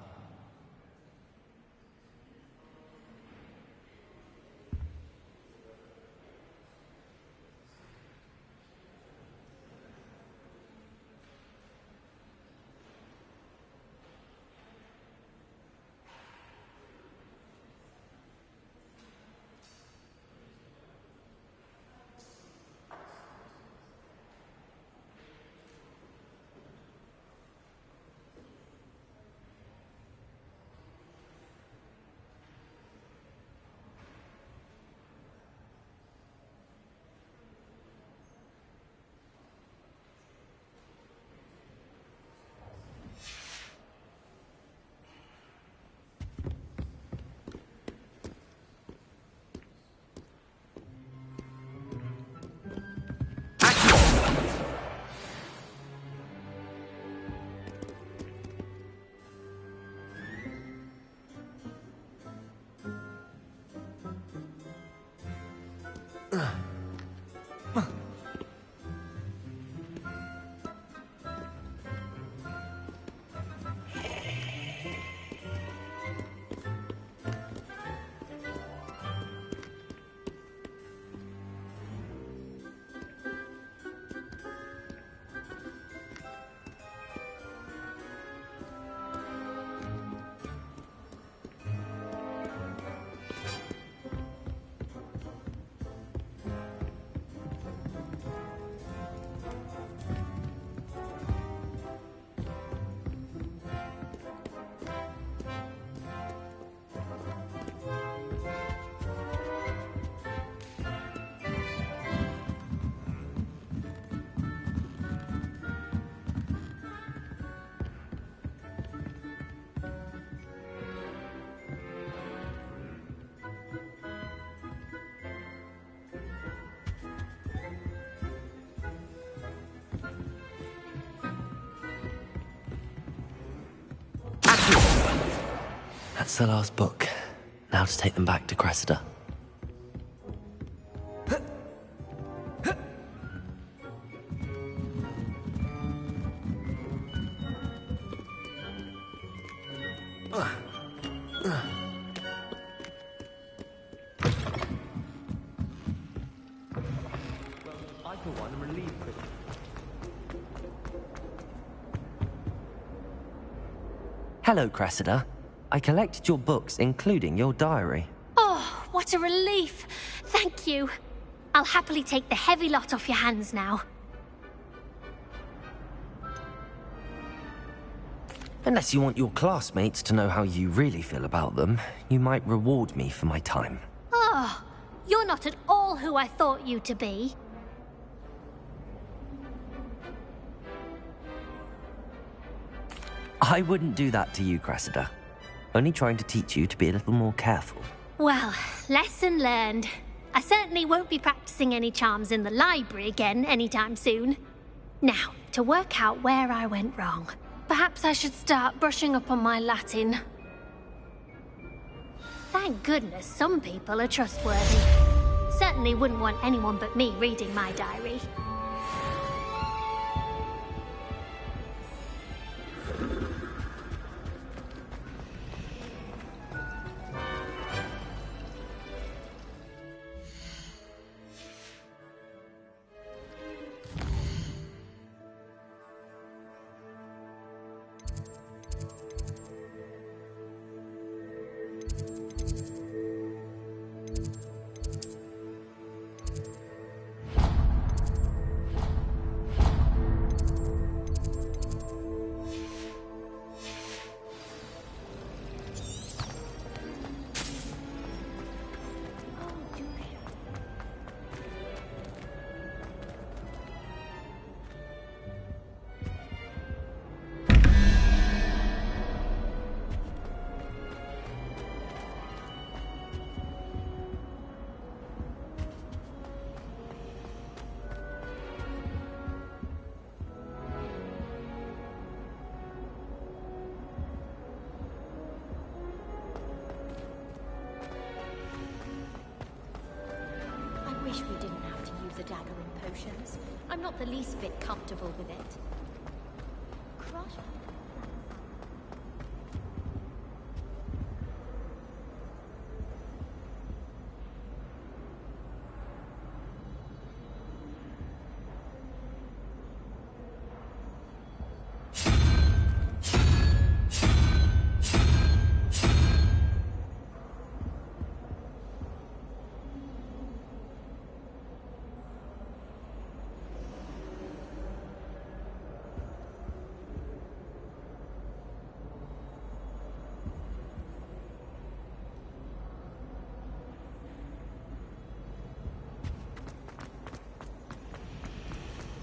That's the last book. Now to take them back to Cressida. I, for one, am relieved that... Hello, Cressida. I collected your books, including your diary. Oh, what a relief. Thank you. I'll happily take the heavy lot off your hands now. Unless you want your classmates to know how you really feel about them, you might reward me for my time. Oh, you're not at all who I thought you to be. I wouldn't do that to you, Cressida. Only trying to teach you to be a little more careful. Well, lesson learned. I certainly won't be practicing any charms in the library again anytime soon. Now, to work out where I went wrong. Perhaps I should start brushing up on my Latin. Thank goodness some people are trustworthy. Certainly wouldn't want anyone but me reading my diary. I wish we didn't have to use a dagger in potions. I'm not the least bit comfortable with it. Crush.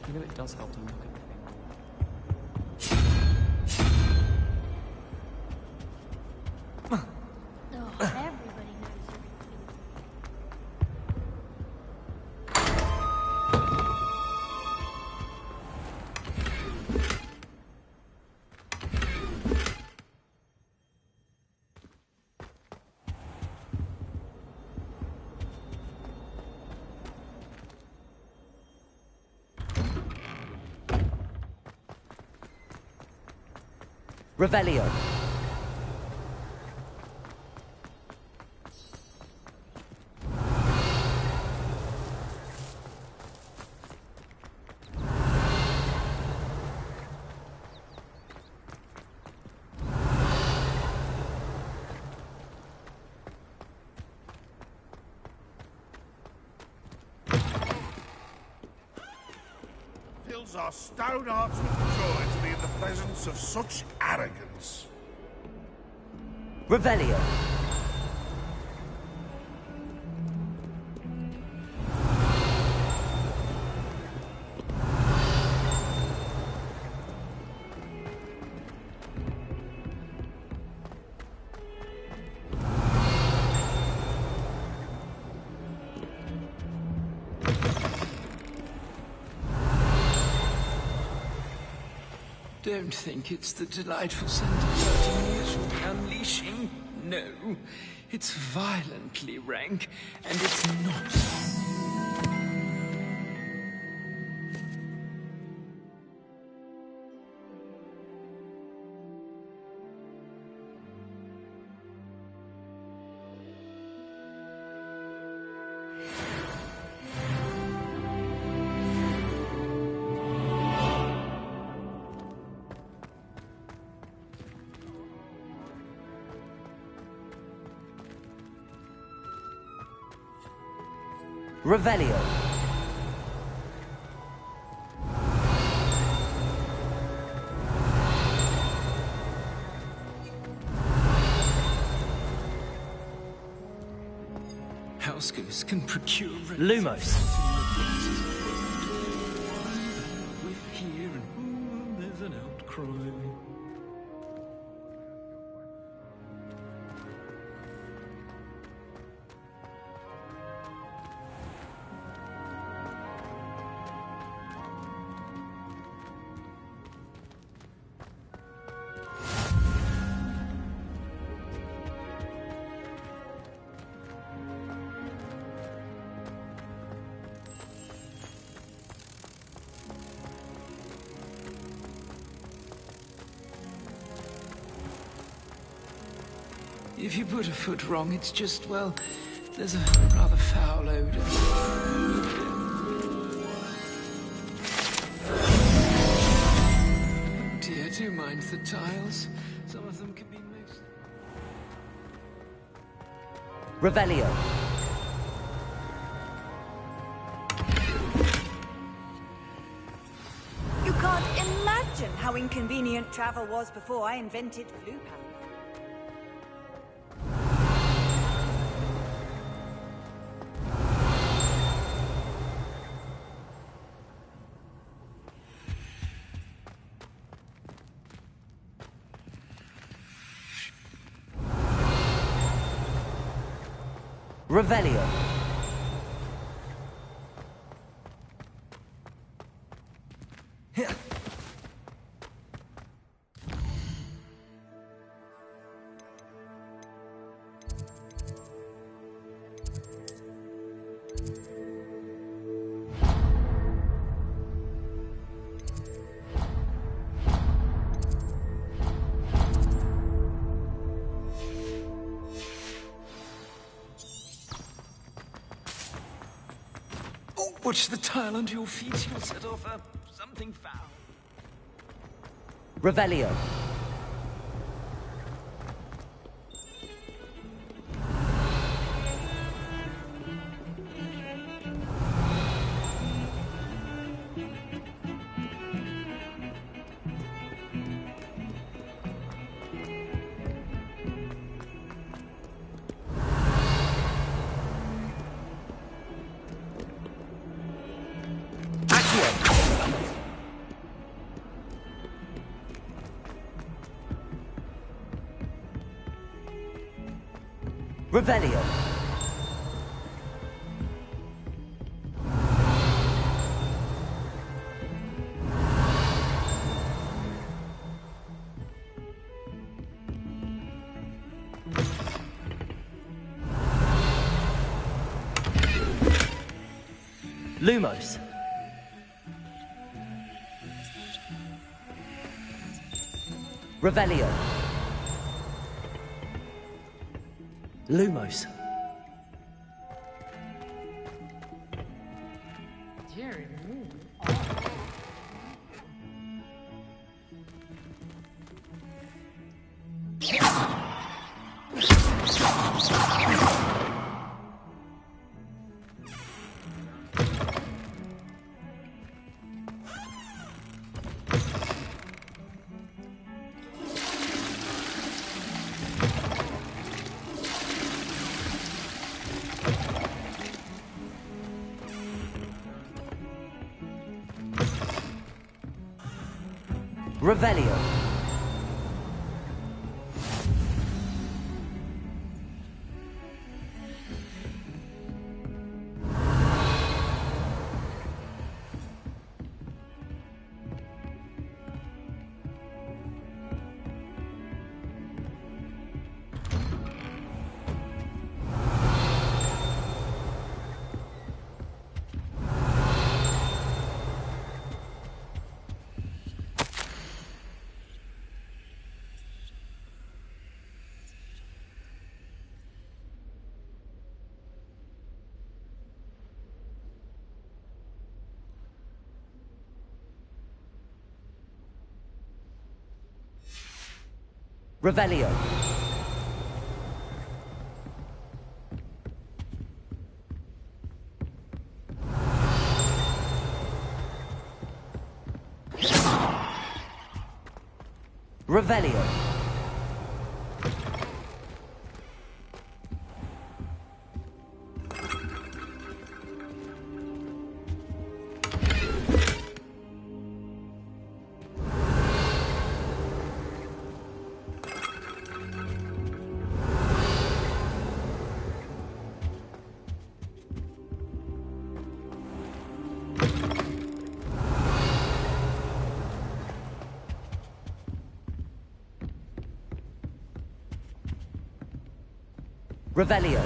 You know, it does help to look at Everybody knows you. Revelio. Fills our stout hearts with joy to be in the presence of such arrogance. Revelio. Don't think it's the delightful scent of flirting years will be unleashing. No, it's violently rank, and it's not. Revelio. rascals can procure Lumos. With here and there's an outcry. If you put a foot wrong, it's just, well, there's a rather foul odor. Oh dear, do mind the tiles. Some of them can be most... Revelio. You can't imagine how inconvenient travel was before I invented flu powder. Revelio. Watch the tile under your feet. You'll set off something foul. Revelio. Revelio. Lumos. Revelio. Lumos. Revelio. Revelio. Revelio. Revelio.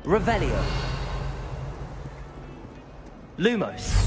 Revelio. Lumos.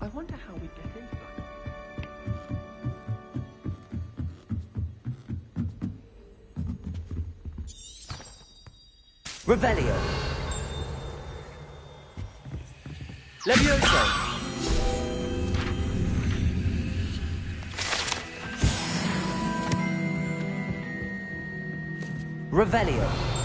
I wonder how we get into that. Revelio. Levioso. Revelio.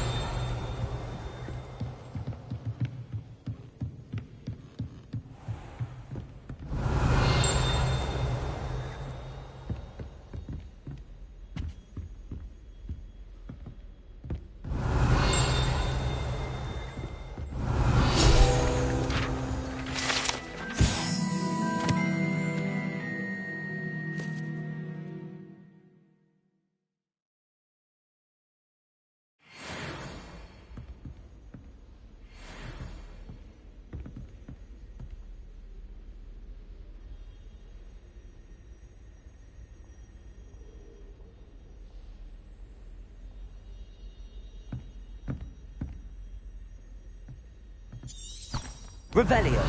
Revelio.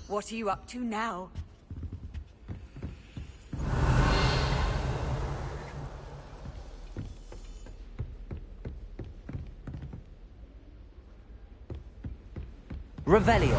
What are you up to now? Revelio.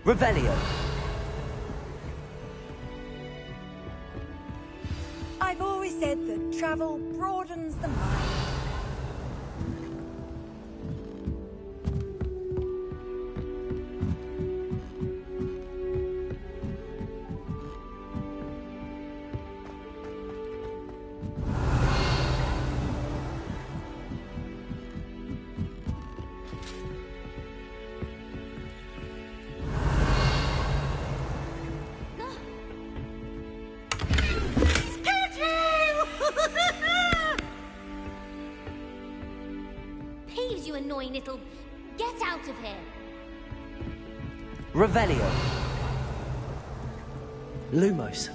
Revelio. I've always said that travel broadens the mind. Peeves, you annoying little... Get out of here! Revelio. Lumos.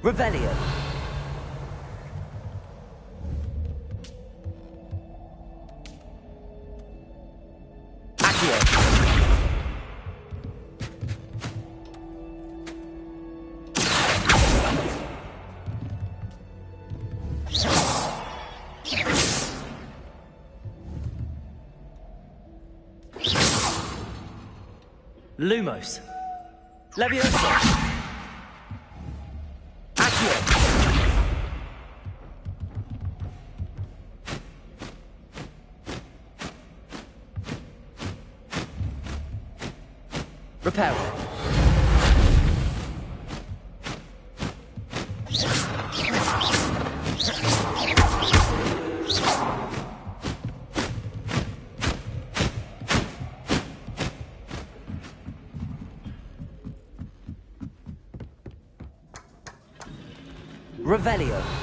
Revelio. Accio. Lumos. Leviosa. Repair. Revelio.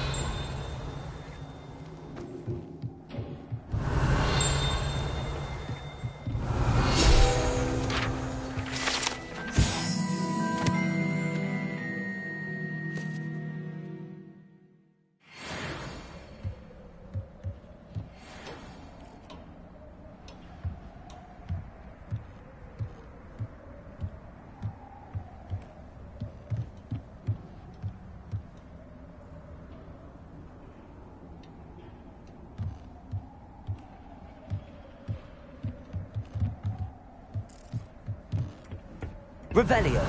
Revelio.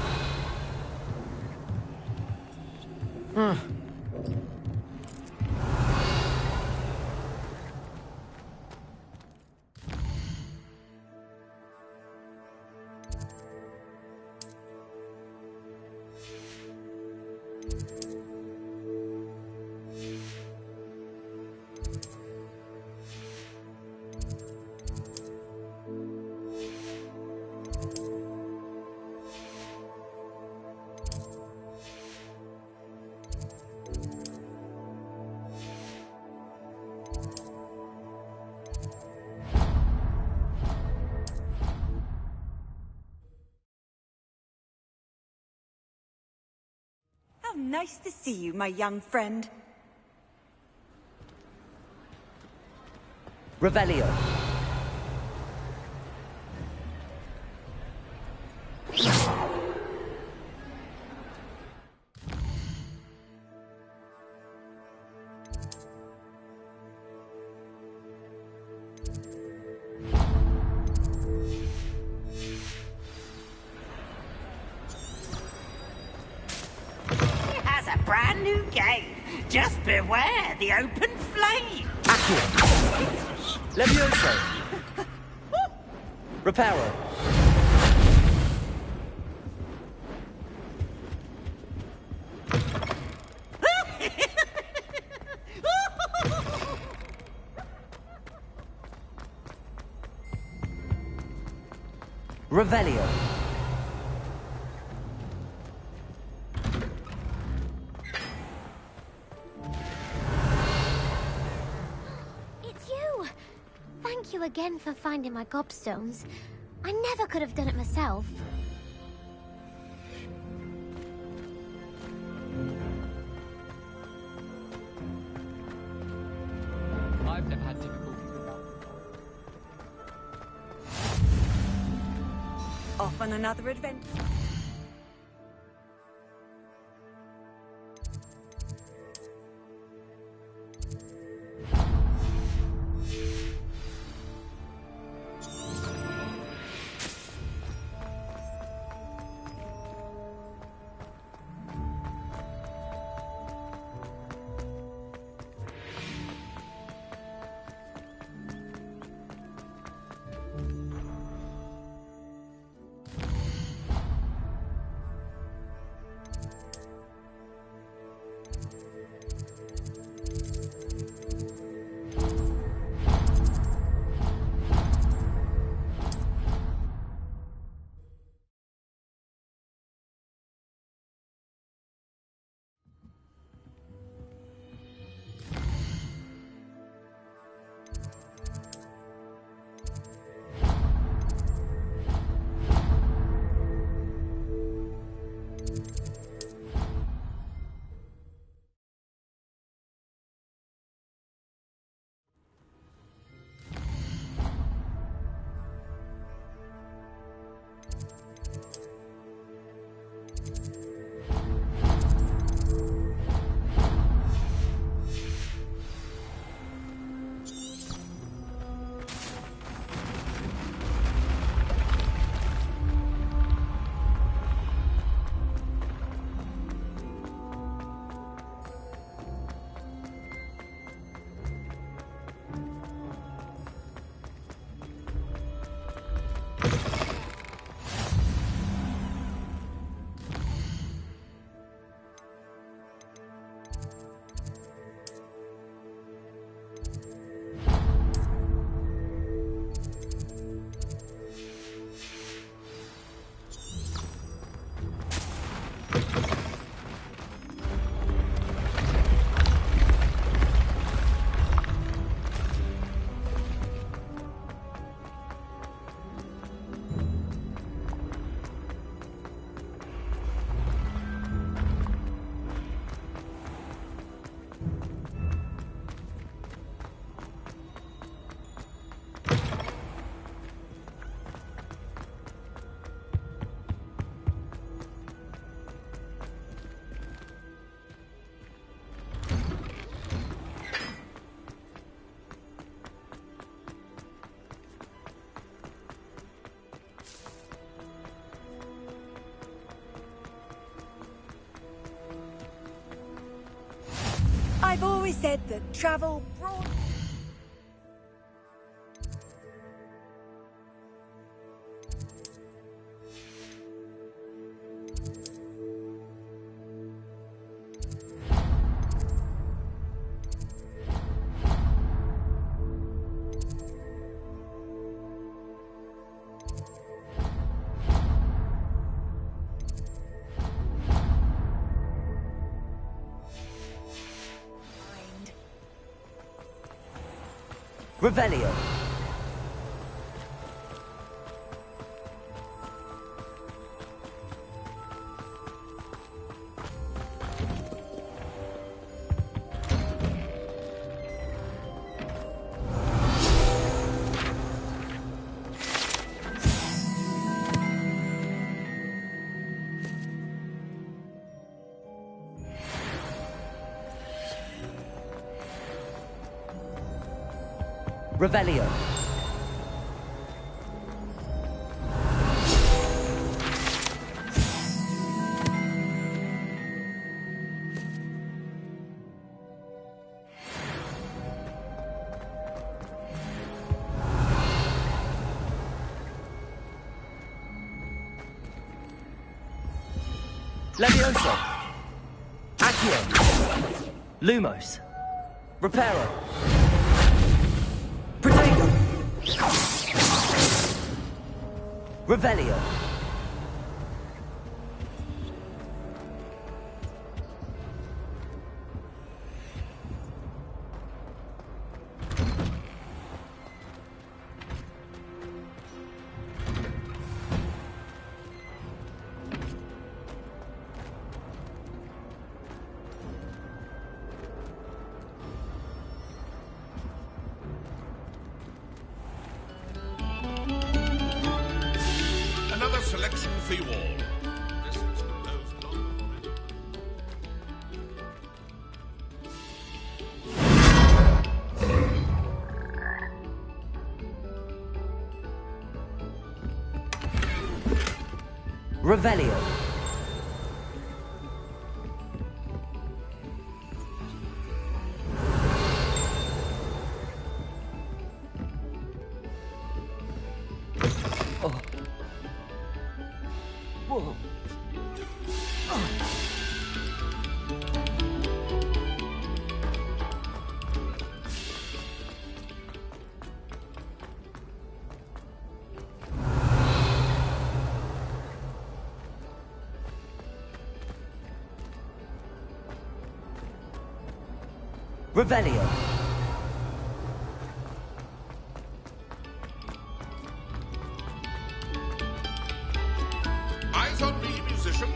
How nice to see you, my young friend. Revelio. Has a brand new game. Just beware the open flame. Levioso. Reparo. Revelio. It's you! Thank you again for finding my gobstones. I never could have done it myself. I've never had difficulty with that. Off on another adventure. always said that travel brought... Revelio. Revelio. Levioso. Accio. Lumos. Reparo. Protego. Revelio. Another selection for you all. This is composed long already. Revelio. Oh. Whoa. Revelio. Eyes on me, musicians.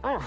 Oh.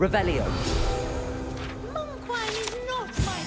Revelio. Monk wine is not my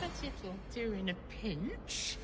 That's if you'll do in a pinch.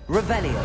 Revelio.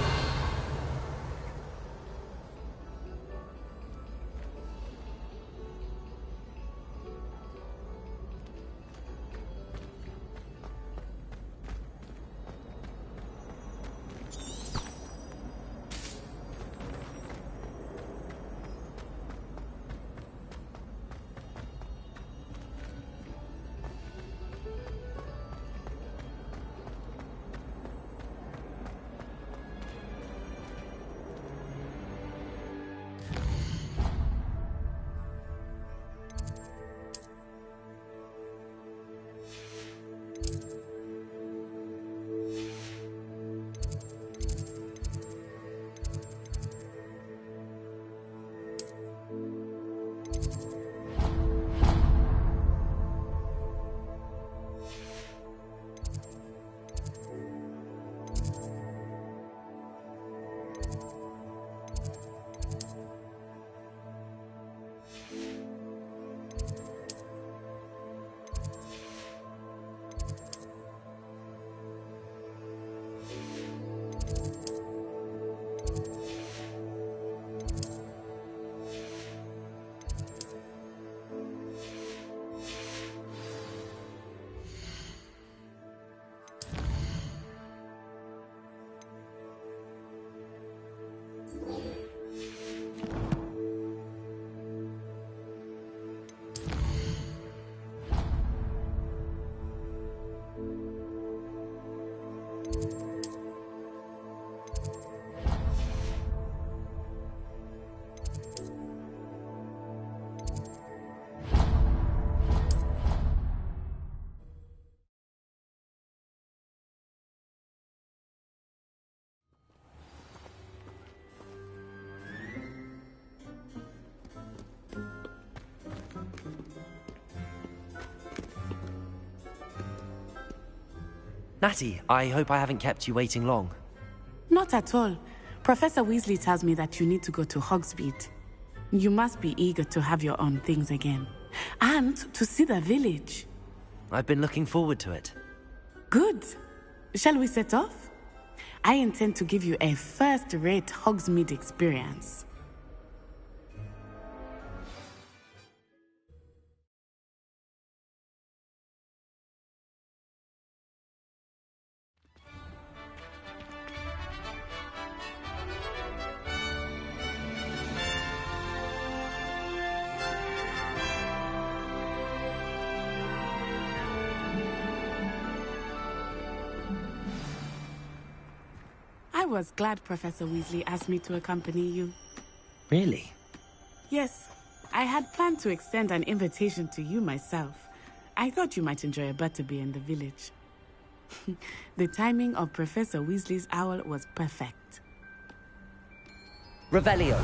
Natty, I hope I haven't kept you waiting long. Not at all. Professor Weasley tells me that you need to go to Hogsmeade. You must be eager to have your own things again. And to see the village. I've been looking forward to it. Good. Shall we set off? I intend to give you a first-rate Hogsmeade experience. I was glad Professor Weasley asked me to accompany you. Really? Yes, I had planned to extend an invitation to you myself. I thought you might enjoy a butterbeer in the village. The timing of Professor Weasley's owl was perfect. Revelio.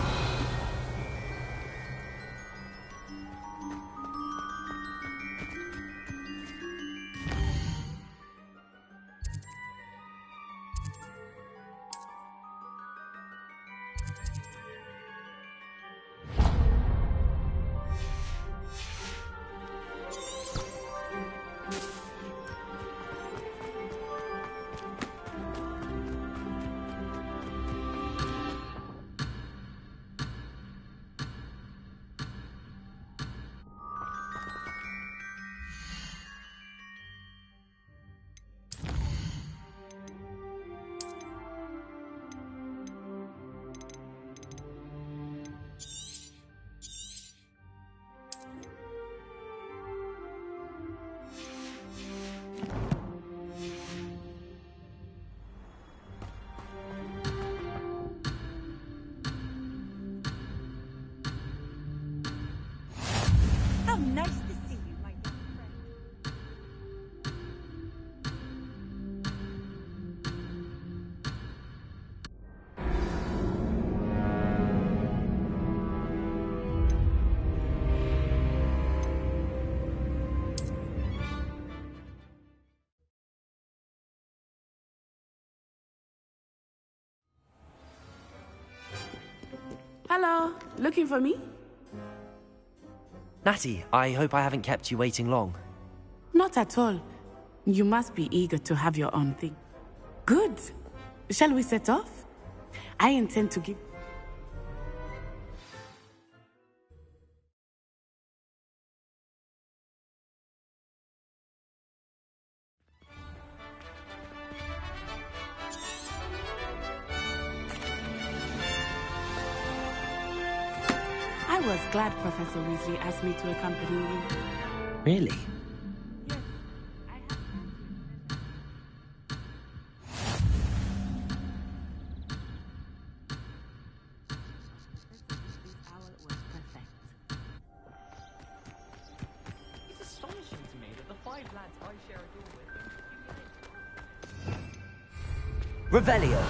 How nice to see you, my little friend. Hello, looking for me? Natty, I hope I haven't kept you waiting long. Not at all. You must be eager to have your own thing. Good. Shall we set off? I intend to give... I was glad Professor Weasley asked me to accompany you. Really? It's astonishing to me that the 5 lads I share a door with... Revelio.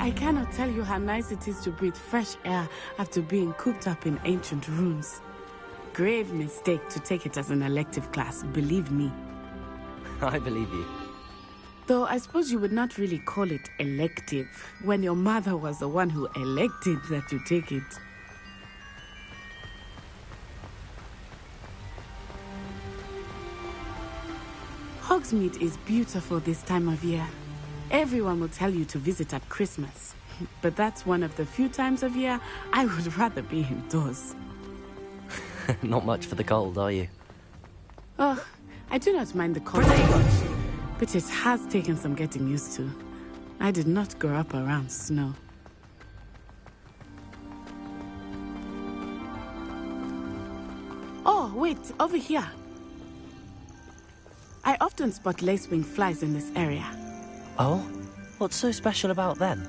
I cannot tell you how nice it is to breathe fresh air after being cooped up in ancient ruins. Grave mistake to take it as an elective class, believe me. I believe you. Though I suppose you would not really call it elective, when your mother was the one who elected that you take it. Hogsmeade is beautiful this time of year. Everyone will tell you to visit at Christmas. But that's one of the few times of year I would rather be indoors. Not much for the cold, are you? Oh, I do not mind the cold much, but it has taken some getting used to. I did not grow up around snow. Oh, wait, over here. I often spot lacewing flies in this area. Oh? What's so special about them?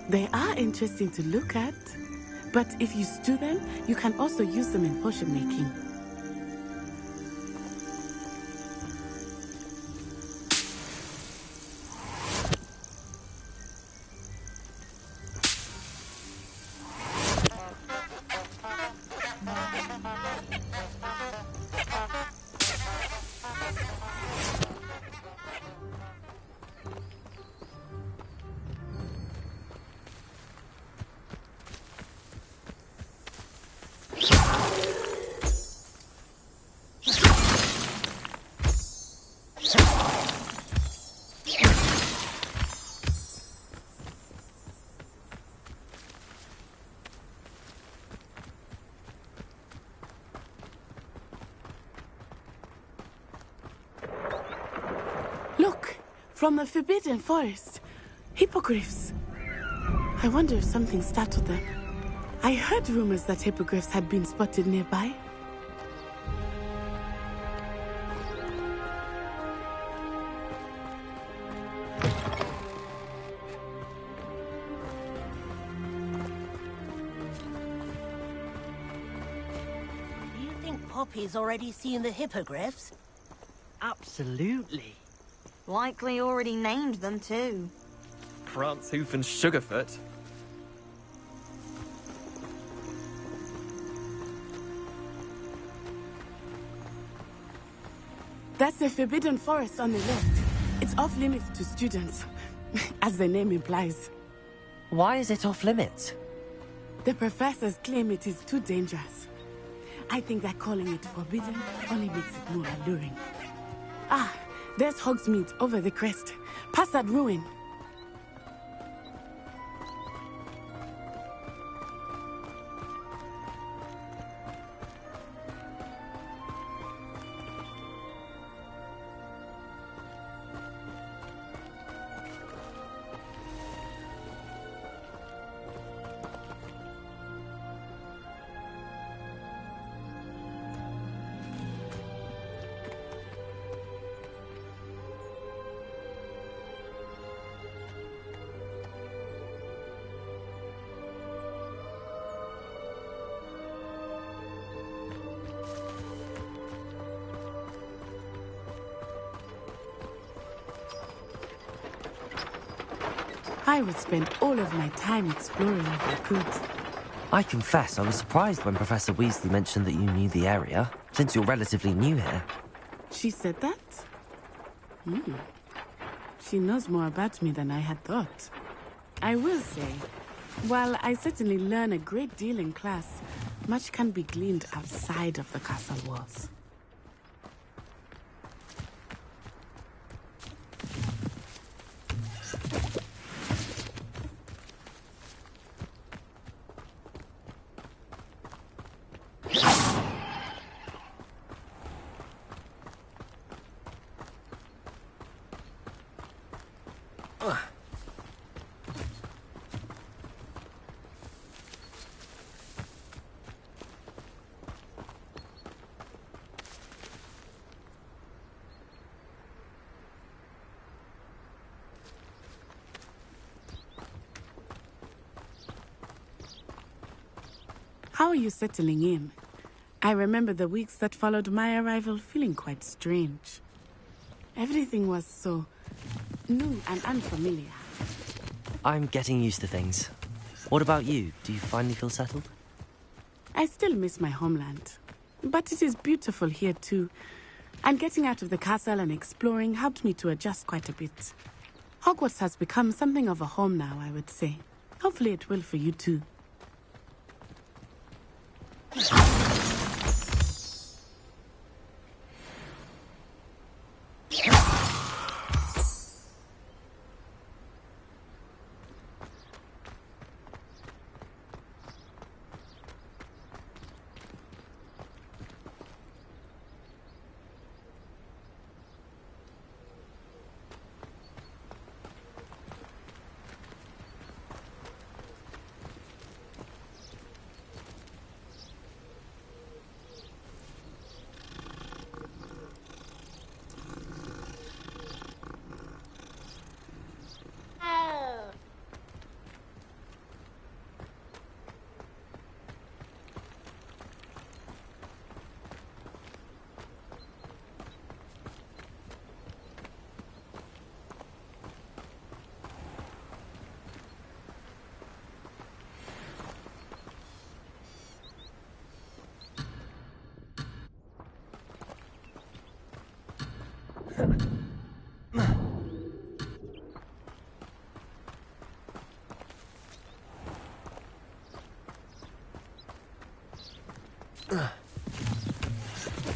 They are interesting to look at, but if you stew them, you can also use them in potion making. Look, from the Forbidden Forest. Hippogriffs. I wonder if something startled them. I heard rumors that hippogriffs had been spotted nearby. Do you think Poppy's already seen the hippogriffs? Absolutely. Likely already named them too. Prancehoof and Sugarfoot. That's the Forbidden Forest on the left. It's off limits to students, as the name implies. Why is it off limits? The professors claim it is too dangerous. I think that calling it forbidden only makes it more alluring. Ah, there's Hogsmeade over the crest. Past that ruin. I would spend all of my time exploring if I could. I confess I was surprised when Professor Weasley mentioned that you knew the area, since you're relatively new here. She said that? She knows more about me than I had thought. I will say, while I certainly learn a great deal in class, much can be gleaned outside of the castle walls. How are you settling in? I remember the weeks that followed my arrival feeling quite strange. Everything was so new and unfamiliar. I'm getting used to things. What about you? Do you finally feel settled? I still miss my homeland, but it is beautiful here too. And getting out of the castle and exploring helped me to adjust quite a bit. Hogwarts has become something of a home now, I would say. Hopefully it will for you too.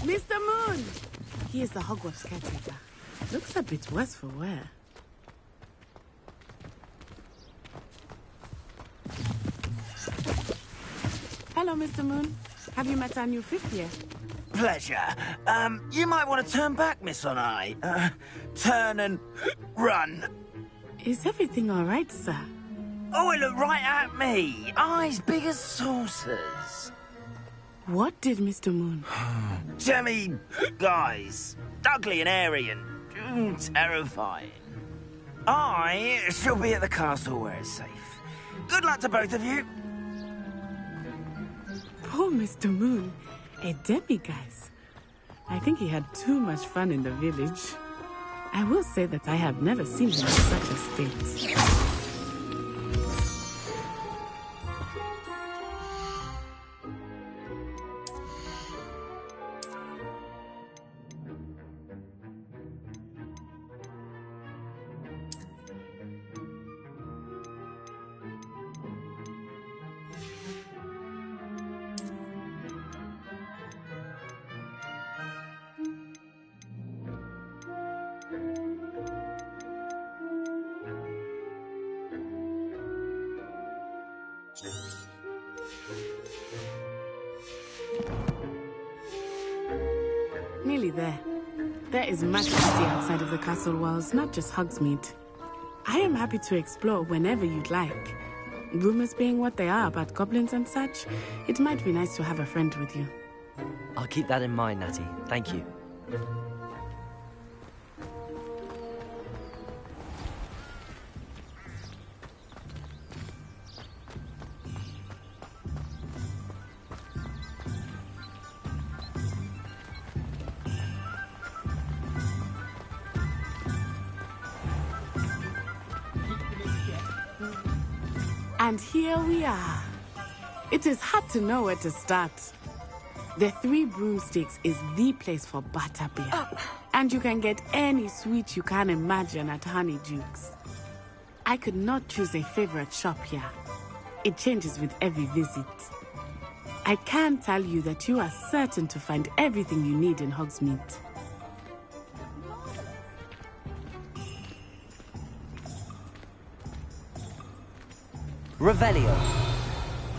Mr. Moon! He is the Hogwarts caretaker. Looks a bit worse for wear. Hello, Mr. Moon. Have you met our new fifth year? Pleasure. You might want to turn back, Miss Onai. Turn and run. Is everything all right, sir? Oh, it looked right at me. Eyes big as saucers. What did Mr. Moon? Jemmy, guys. Ugly and airy and terrifying. I shall be at the castle where it's safe. Good luck to both of you. Poor Mr. Moon. A demiguise. I think he had too much fun in the village. I will say that I have never seen him in such a state. Nearly there. There is much to see outside of the castle walls, not just Hogsmeade. I am happy to explore whenever you'd like. Rumors being what they are about goblins and such, it might be nice to have a friend with you. I'll keep that in mind, Natty. Thank you. And here we are. It is hard to know where to start. The Three Broomsticks is the place for butterbeer. And you can get any sweet you can imagine at Honeyduke's. I could not choose a favorite shop here. It changes with every visit. I can tell you that you are certain to find everything you need in Hogsmeade. Revelio.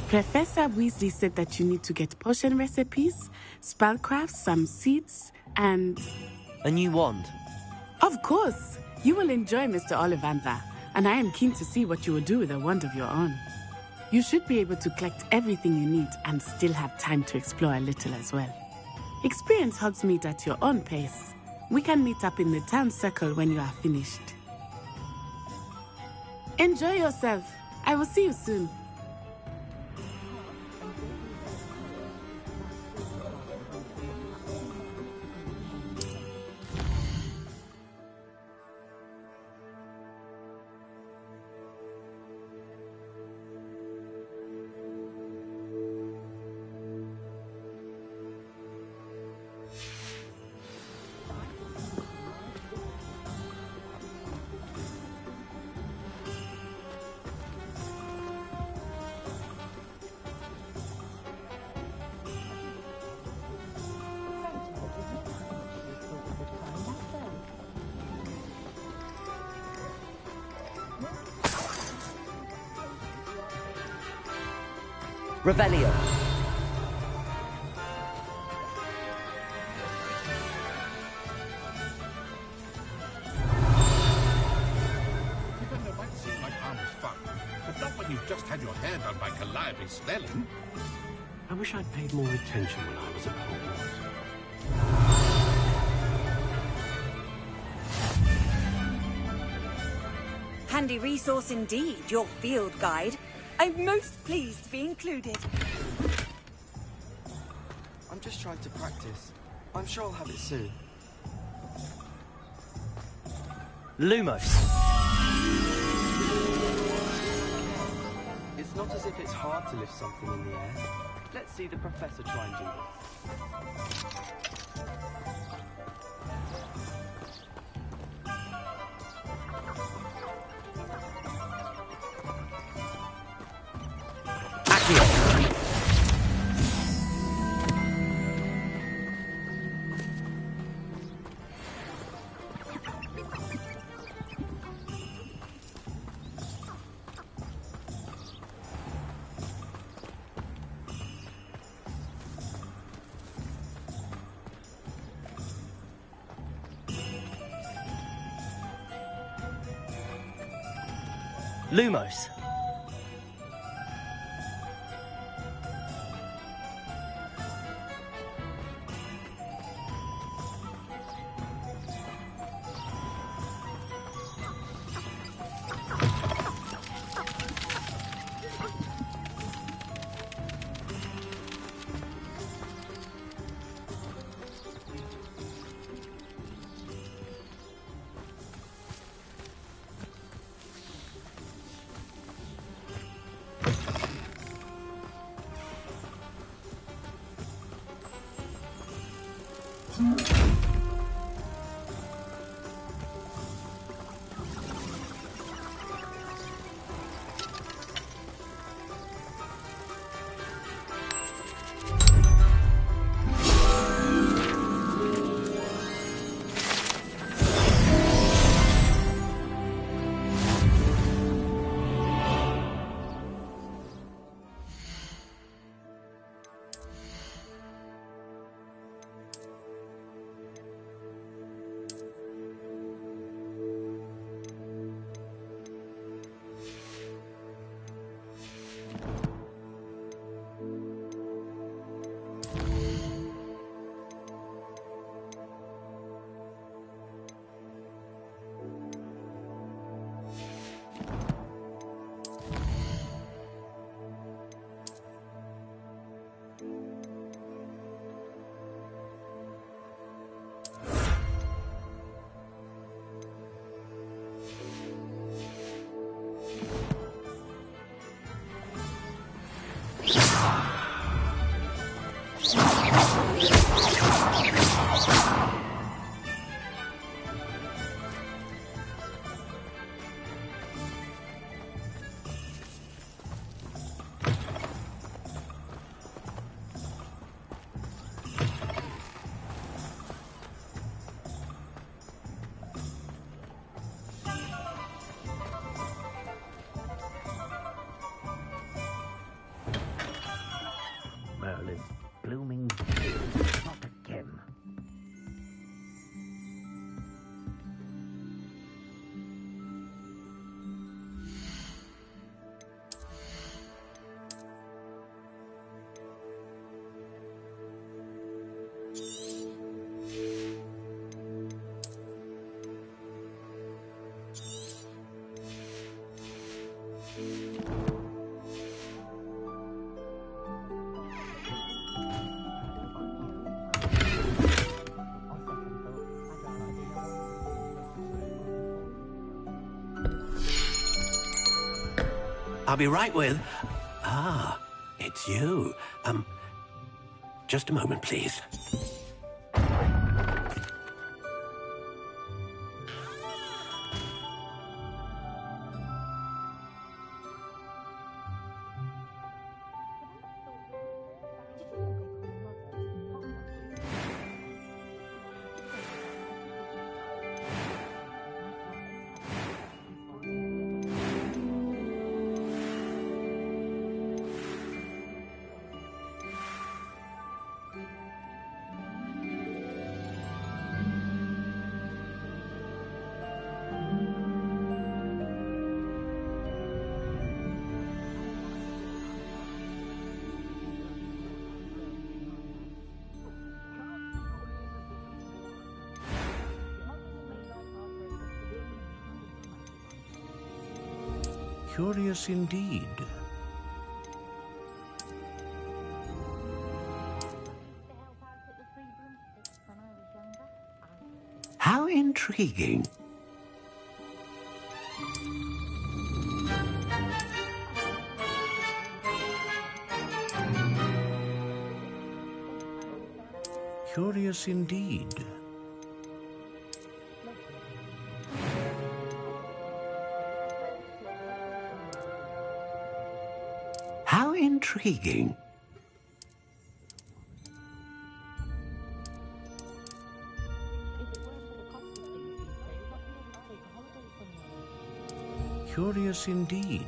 Professor Weasley said that you need to get potion recipes, spellcrafts, some seeds, and... A new wand. Of course! You will enjoy Mr. Ollivander, and I am keen to see what you will do with a wand of your own. You should be able to collect everything you need and still have time to explore a little as well. Experience Hogsmeade at your own pace. We can meet up in the town circle when you are finished. Enjoy yourself. I will see you soon. Revelio. It might seem like harmless fun, but not when you've just had your hair done by Calliope Snelling. I wish I'd paid more attention when I was at Hogwarts. Handy resource indeed, your field guide. I'm most pleased to be included. I'm just trying to practice. I'm sure I'll have it soon. Lumos. It's not as if it's hard to lift something in the air. Let's see the professor try and do this. Lumos. I'll be right with... Ah, it's you. Just a moment, please. Curious indeed. How intriguing. Curious indeed. How intriguing. Curious indeed.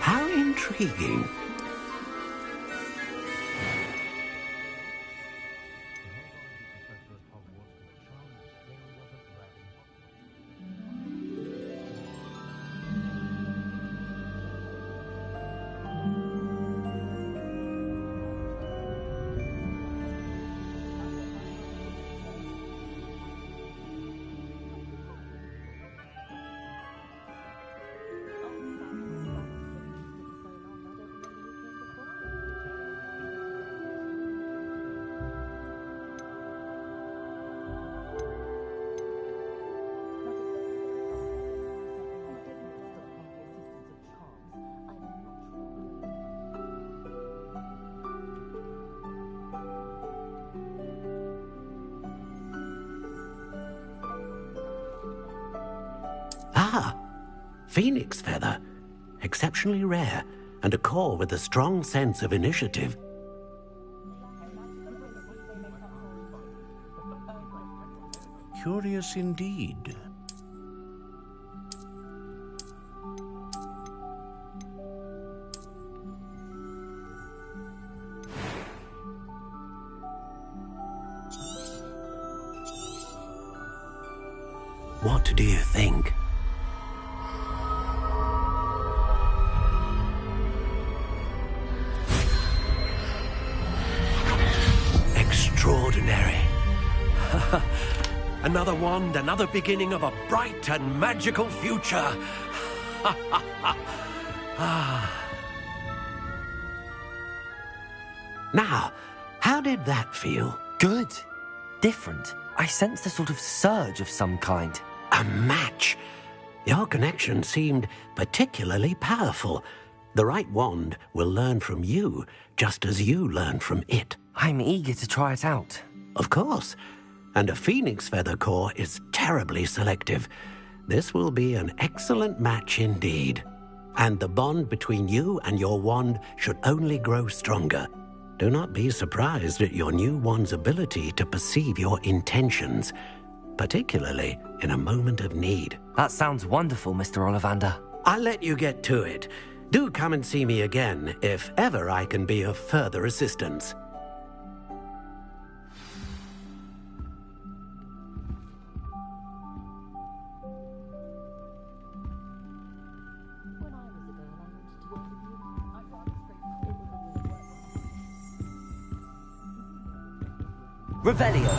How intriguing. Ah, phoenix feather. Exceptionally rare, and a core with a strong sense of initiative. Curious indeed. What do you think? Extraordinary. Another wand, another beginning of a bright and magical future. Now, how did that feel? Good. Different. I sensed a sort of surge of some kind. A match. Your connection seemed particularly powerful. The right wand will learn from you, just as you learn from it. I'm eager to try it out. Of course. And a phoenix feather core is terribly selective. This will be an excellent match indeed. And the bond between you and your wand should only grow stronger. Do not be surprised at your new wand's ability to perceive your intentions, particularly in a moment of need. That sounds wonderful, Mr. Ollivander. I'll let you get to it. Do come and see me again if ever I can be of further assistance. Revelio.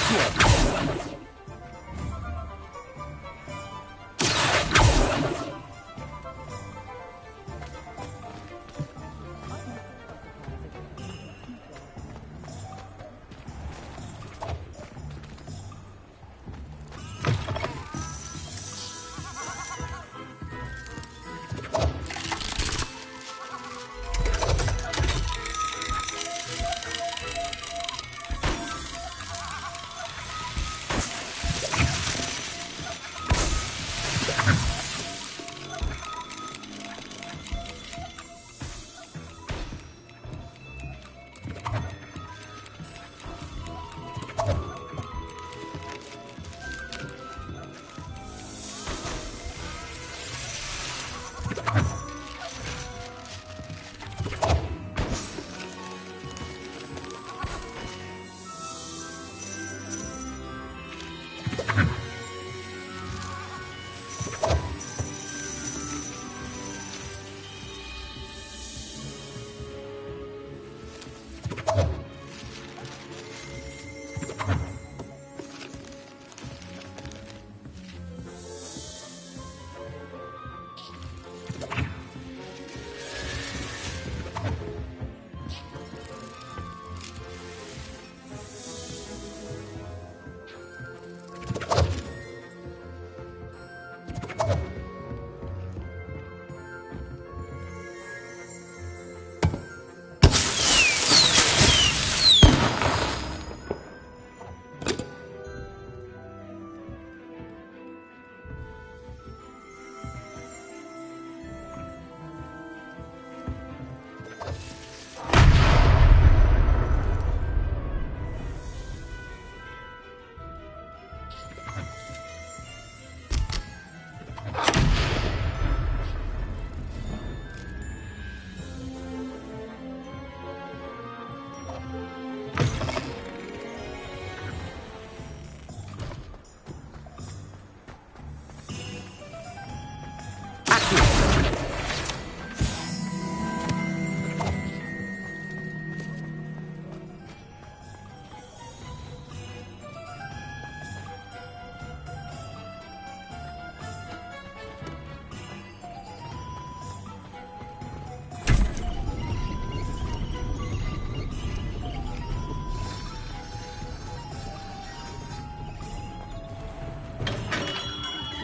Accio!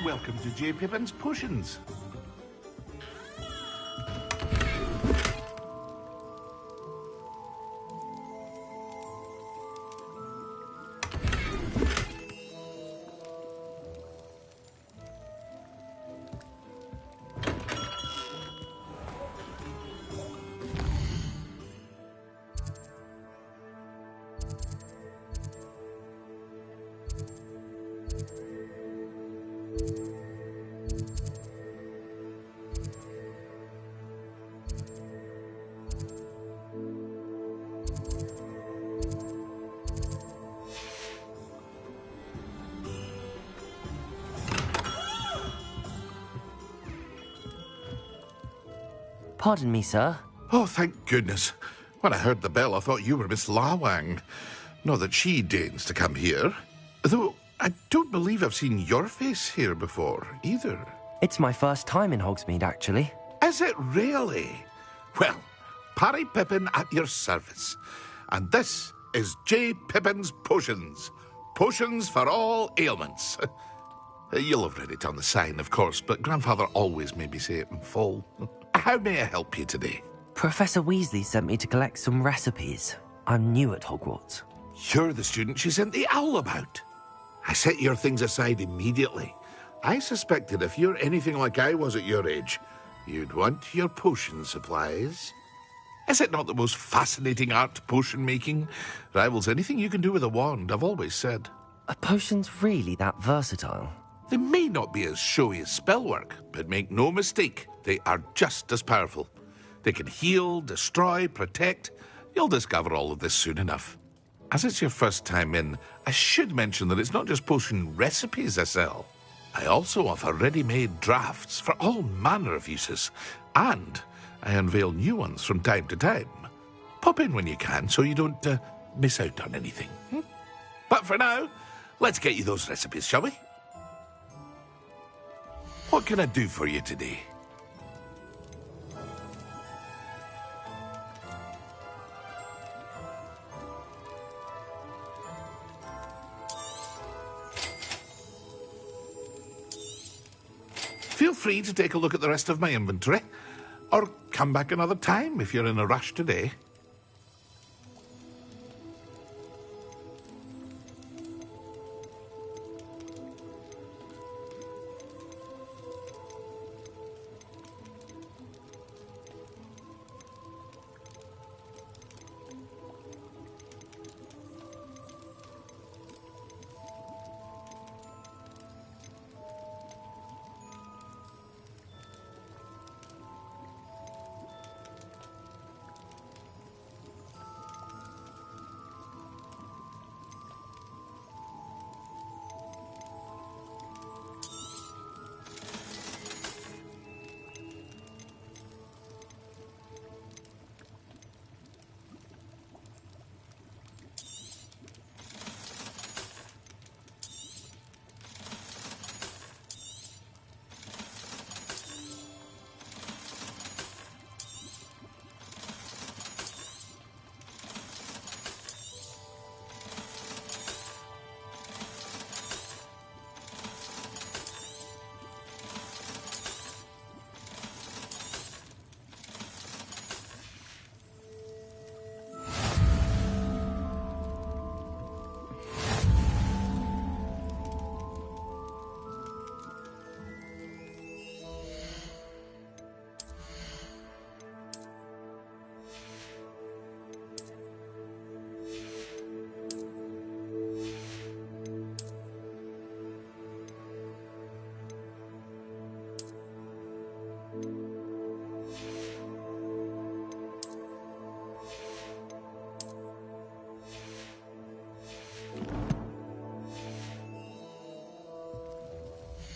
Welcome to J. Pippin's Potions. Pardon me, sir. Oh, thank goodness. When I heard the bell, I thought you were Miss Lawang. Not that she deigns to come here. Though I don't believe I've seen your face here before, either. It's my first time in Hogsmeade, actually. Is it really? Well, Parry Pippin at your service. And this is J. Pippin's Potions. Potions for all ailments. You'll have read it on the sign, of course, but Grandfather always made me say it in full. How may I help you today? Professor Weasley sent me to collect some recipes. I'm new at Hogwarts. You're the student she sent the owl about. I set your things aside immediately. I suspected if you're anything like I was at your age, you'd want your potion supplies. Is it not the most fascinating art, potion making? Rivals anything you can do with a wand, I've always said. Are potions really that versatile? They may not be as showy as spellwork, but make no mistake, they are just as powerful. They can heal, destroy, protect. You'll discover all of this soon enough. As it's your first time in, I should mention that it's not just potion recipes I sell. I also offer ready-made drafts for all manner of uses, and I unveil new ones from time to time. Pop in when you can so you don't miss out on anything. But for now, let's get you those recipes, shall we? What can I do for you today? Feel free to take a look at the rest of my inventory, or come back another time if you're in a rush today.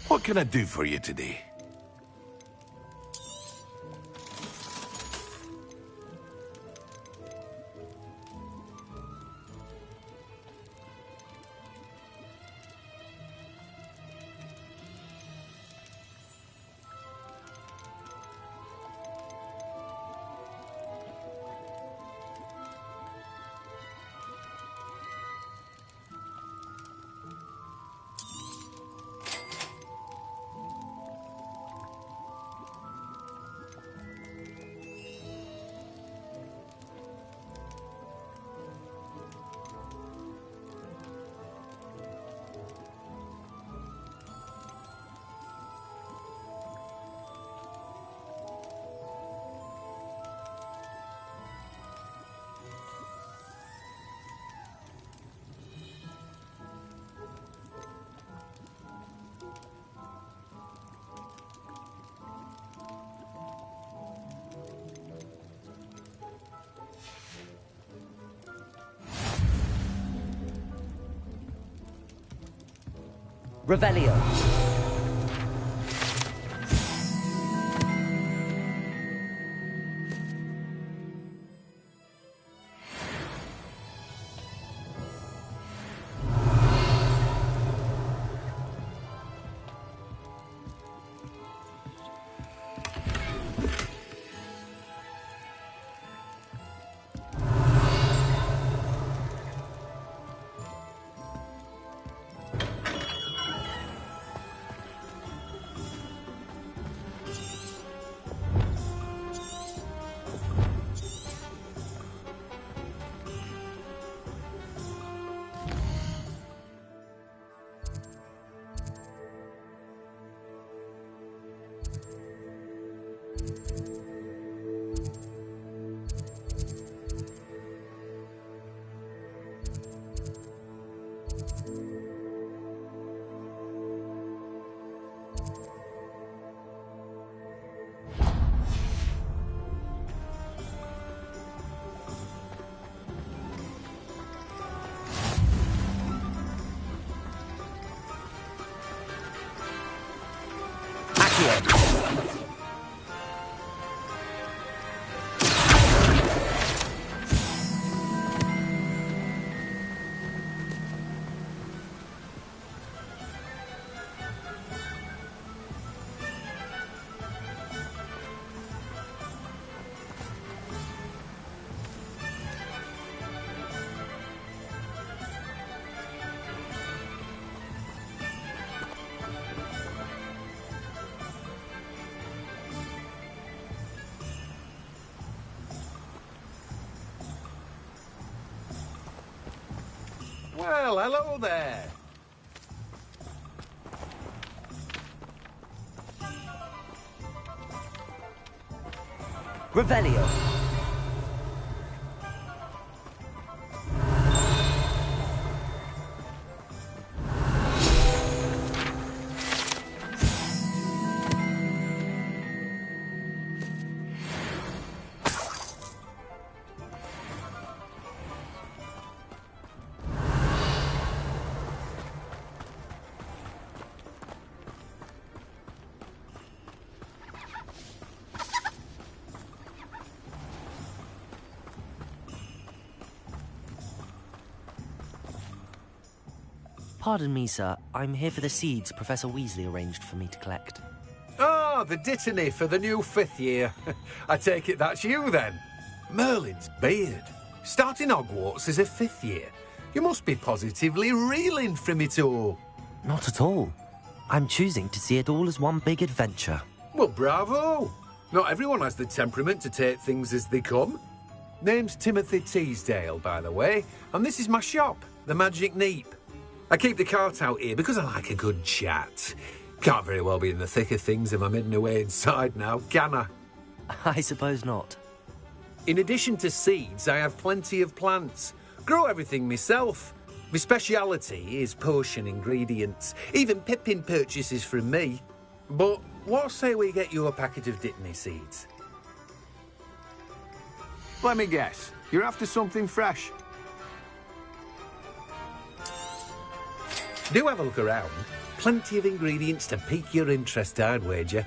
What can I do for you today? Revelio. Well, hello there. Revelio. Pardon me, sir. I'm here for the seeds Professor Weasley arranged for me to collect. Ah, the dittany for the new 5th year. I take it that's you, then. Merlin's beard. Starting Hogwarts as a 5th year. You must be positively reeling from it all. Not at all. I'm choosing to see it all as one big adventure. Well, bravo. Not everyone has the temperament to take things as they come. Name's Timothy Teasdale, by the way, and this is my shop, the Magic Neep. I keep the cart out here because I like a good chat. Can't very well be in the thick of things if I'm hidden away inside now, can I? I suppose not. In addition to seeds, I have plenty of plants. Grow everything myself. My speciality is potion ingredients. Even Pippin purchases from me. But what say we get you a packet of dittany seeds? Let me guess. You're after something fresh. Do have a look around. Plenty of ingredients to pique your interest, I'd wager.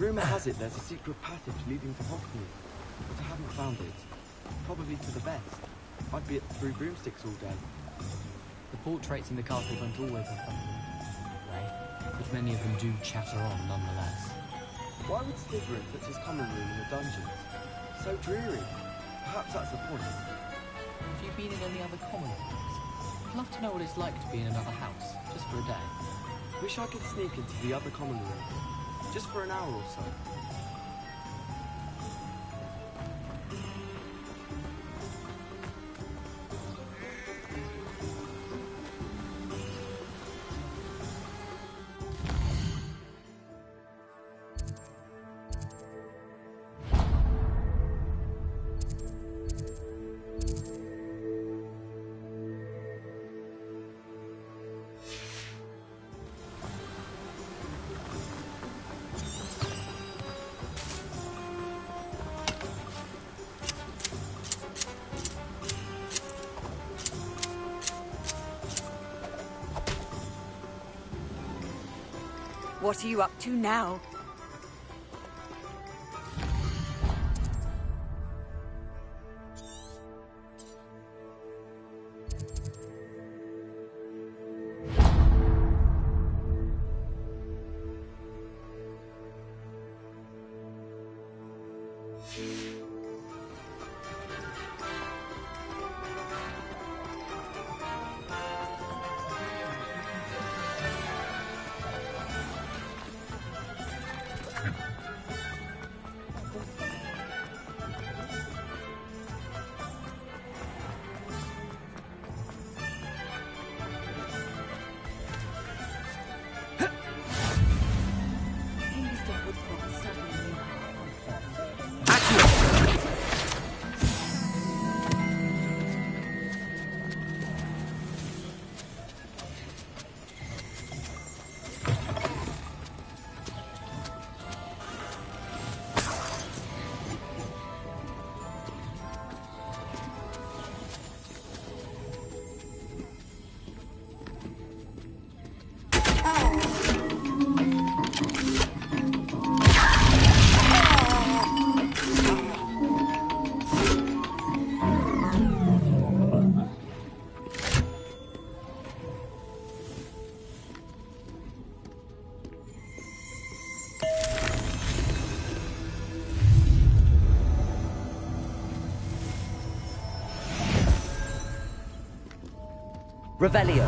Rumour has it there's a secret passage leading to Hogwarts, but I haven't found it. Probably for the best. I'd be at the Three Broomsticks all day. The portraits in the castle don't always have something way, but many of them do chatter on nonetheless. Why would Slytherin put his common room in a dungeon? So dreary. Perhaps that's the point. Have you been in any other common rooms? I'd love to know what it's like to be in another house, just for a day. Wish I could sneak into the other common room. Just for an hour or so. What are you up to now? Revelio.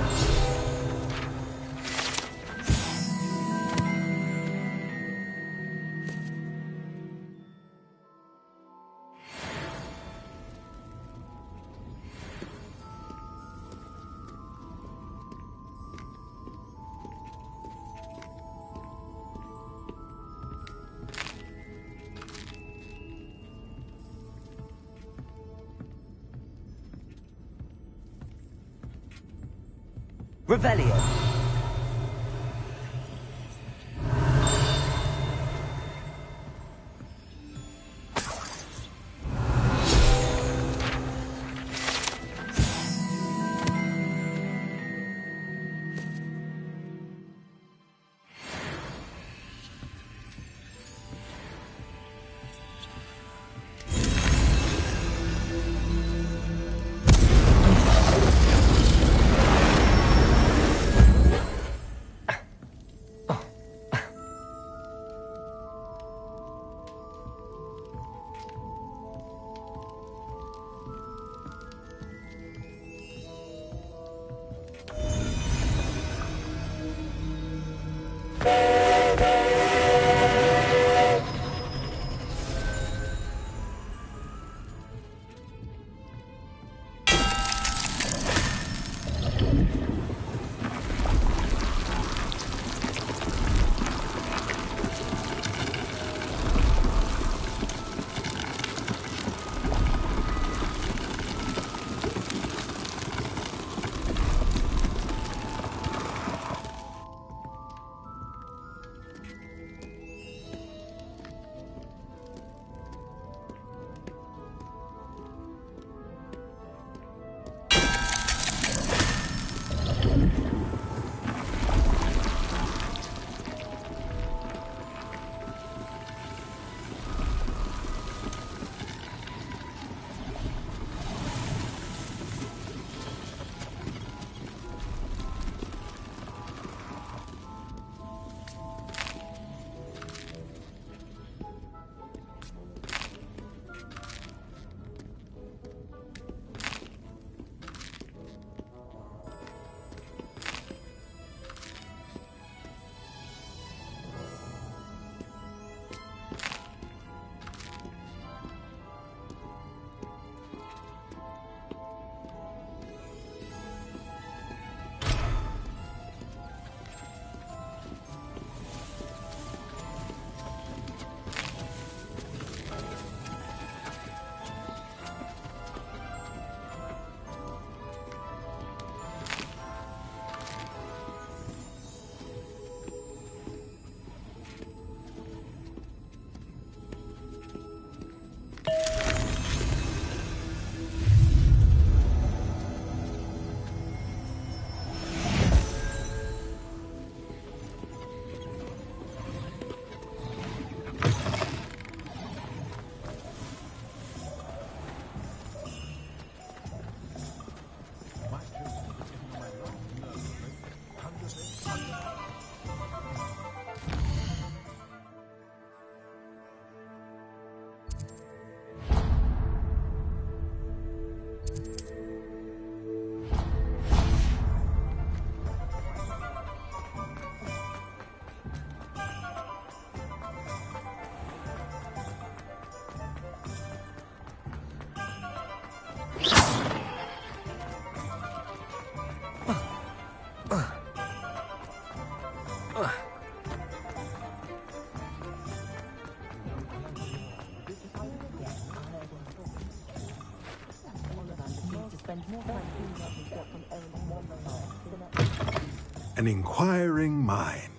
Revelio. An inquiring mind.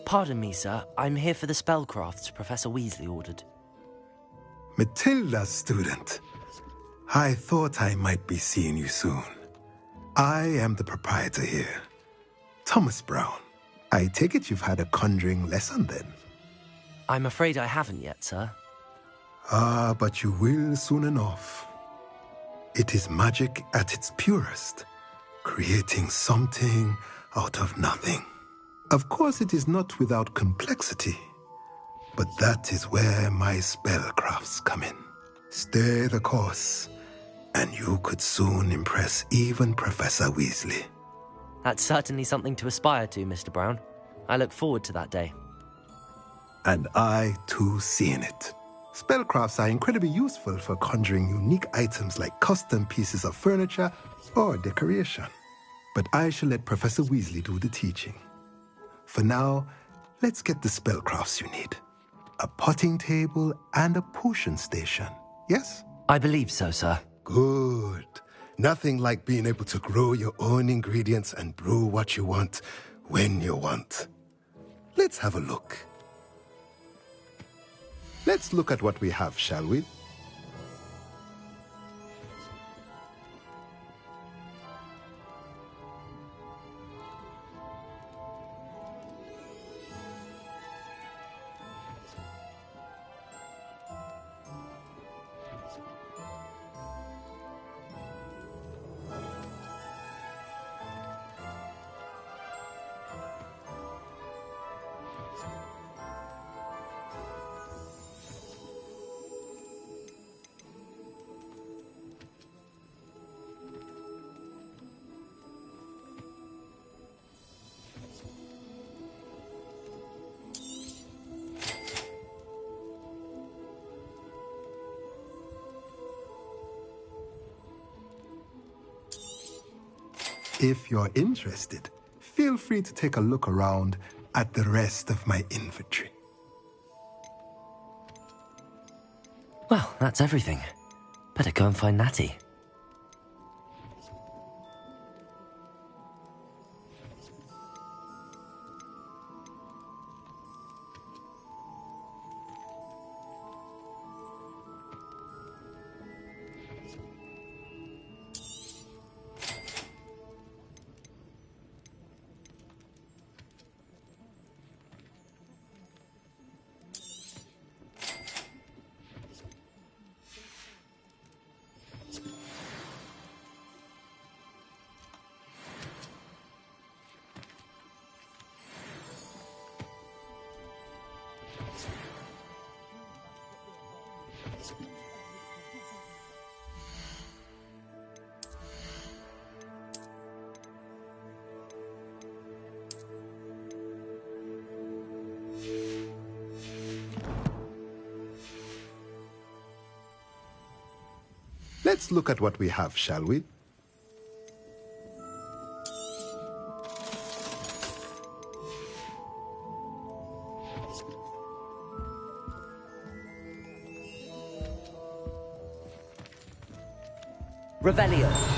Pardon me, sir. I'm here for the spellcrafts Professor Weasley ordered. Matilda's student. I thought I might be seeing you soon. I am the proprietor here, Thomas Brown. I take it you've had a conjuring lesson then? I'm afraid I haven't yet, sir. Ah, but you will soon enough. It is magic at its purest, creating something out of nothing. Of course, it is not without complexity, but that is where my spellcrafts come in. Stay the course, and you could soon impress even Professor Weasley. That's certainly something to aspire to, Mr. Brown. I look forward to that day. And I, too, seeing it. Spellcrafts are incredibly useful for conjuring unique items like custom pieces of furniture or decoration. But I shall let Professor Weasley do the teaching. For now, let's get the spellcrafts you need. A potting table and a potion station, yes? I believe so, sir. Good. Nothing like being able to grow your own ingredients and brew what you want when you want. Let's have a look. Let's look at what we have, shall we? If you're interested, feel free to take a look around at the rest of my inventory. Well, that's everything. Better go and find Natty. Let's look at what we have, shall we? Revelio.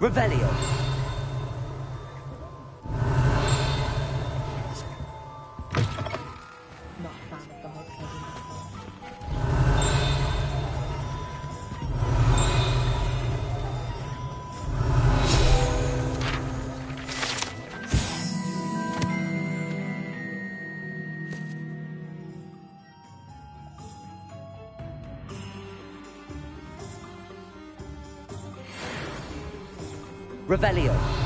Revelio. Revelio.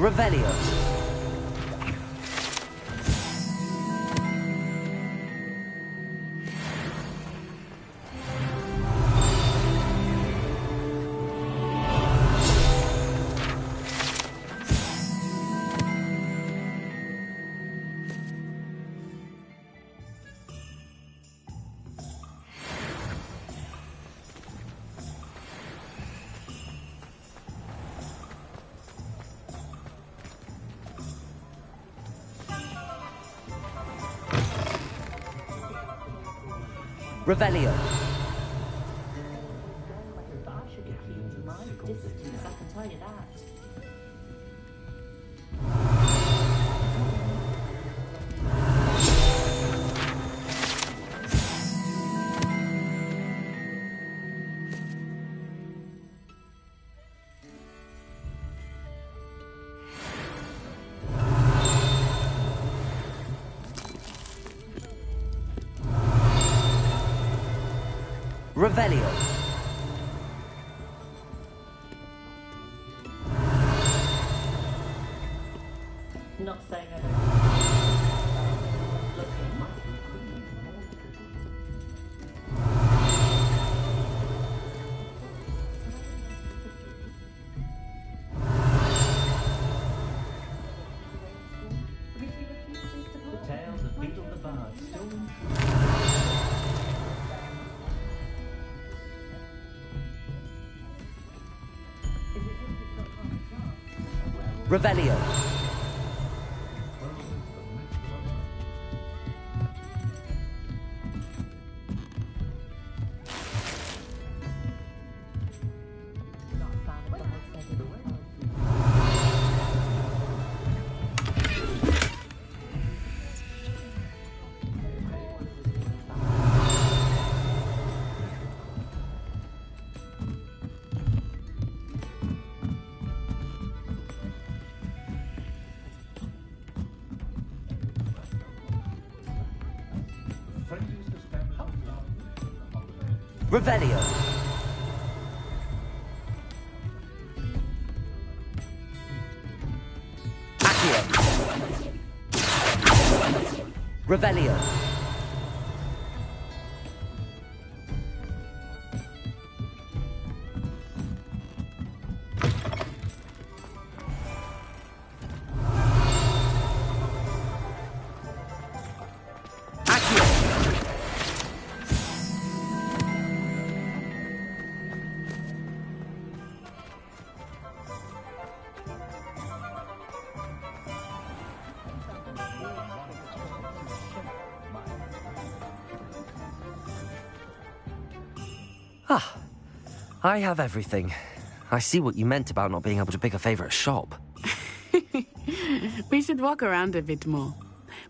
Revelio. Revelio. Revelio. Not saying I The tales of Beetle the Bard still Revelio. Revelio. Accio. Revelio. Ah, I have everything. I see what you meant about not being able to pick a favorite shop. We should walk around a bit more.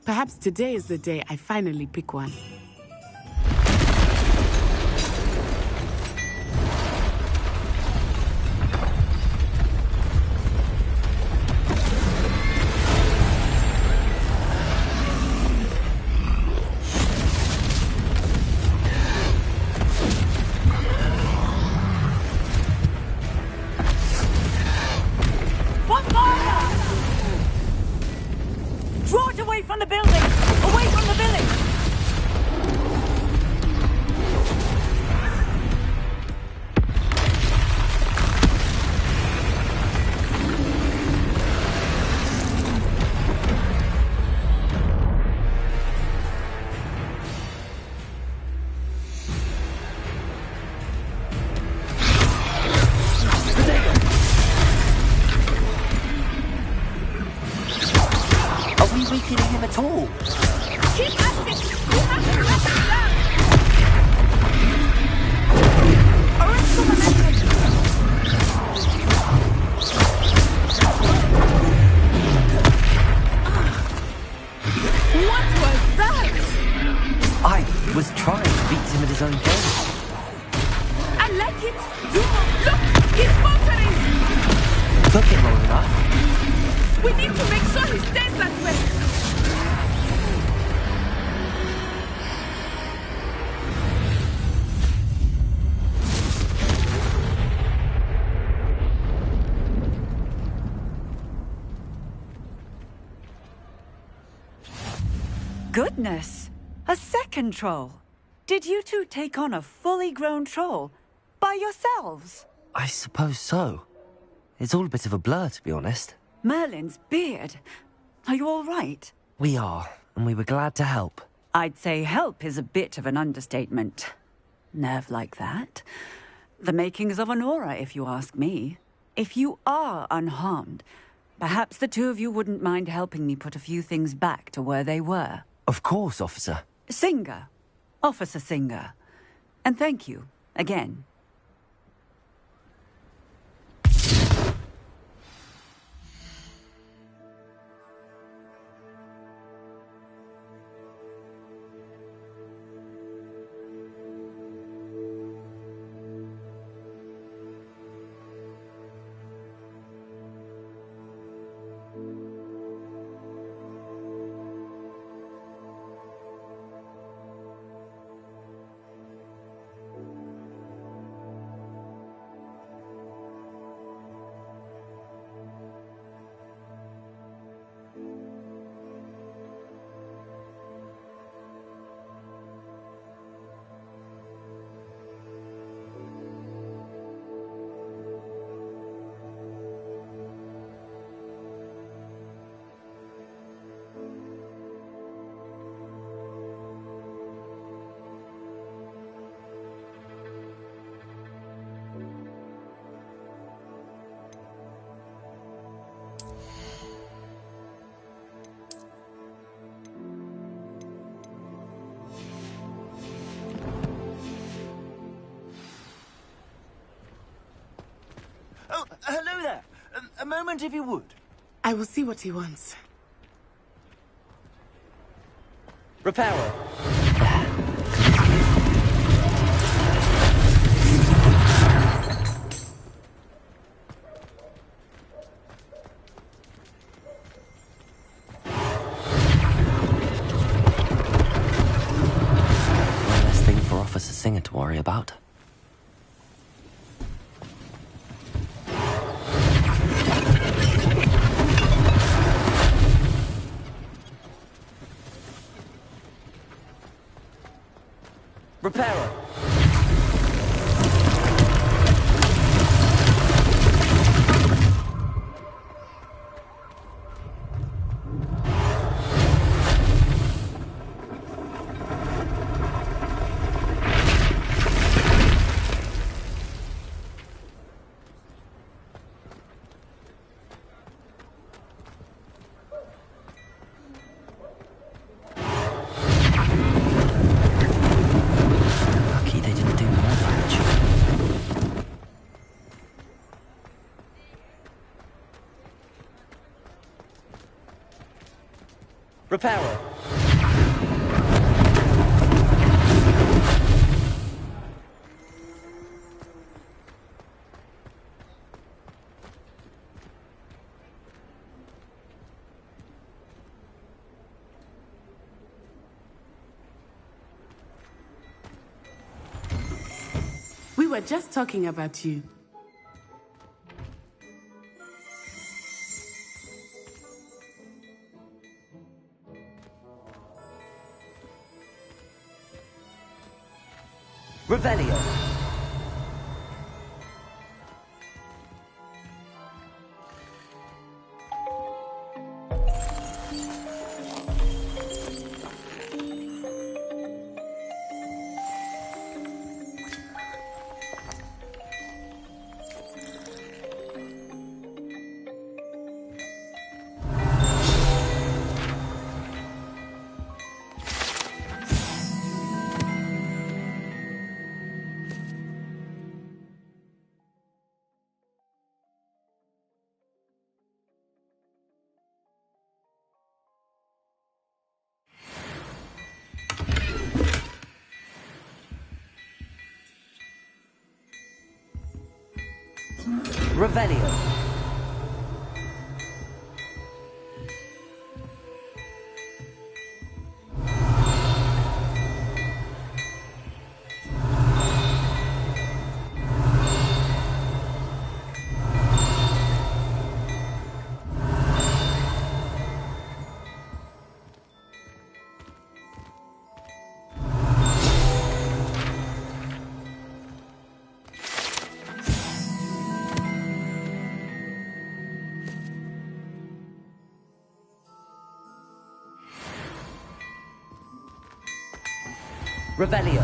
Perhaps today is the day I finally pick one. Draw it away from the building! Away from the village! Are we weakening him at all? Keep at it! You have to let him down! Arrest the momentum! What was that? I was trying to beat him at his own game. I like it. Look, he's faltering. Took him long enough. We need to make sure he stays that way. Goodness! A second troll! Did you two take on a fully grown troll? By yourselves? I suppose so. It's all a bit of a blur, to be honest. Merlin's beard. Are you all right? We are, and we were glad to help. I'd say help is a bit of an understatement. Nerve like that. The makings of an aura, if you ask me. If you are unharmed, perhaps the two of you wouldn't mind helping me put a few things back to where they were. Of course, officer. Singer. Officer Singer. And thank you, again. Oh, hello there. A moment, if you would. I will see what he wants. Reparo. One less thing for Officer Singer to worry about. Reparo. Reparo. We were just talking about you. Revelio. Revelio. Revelio.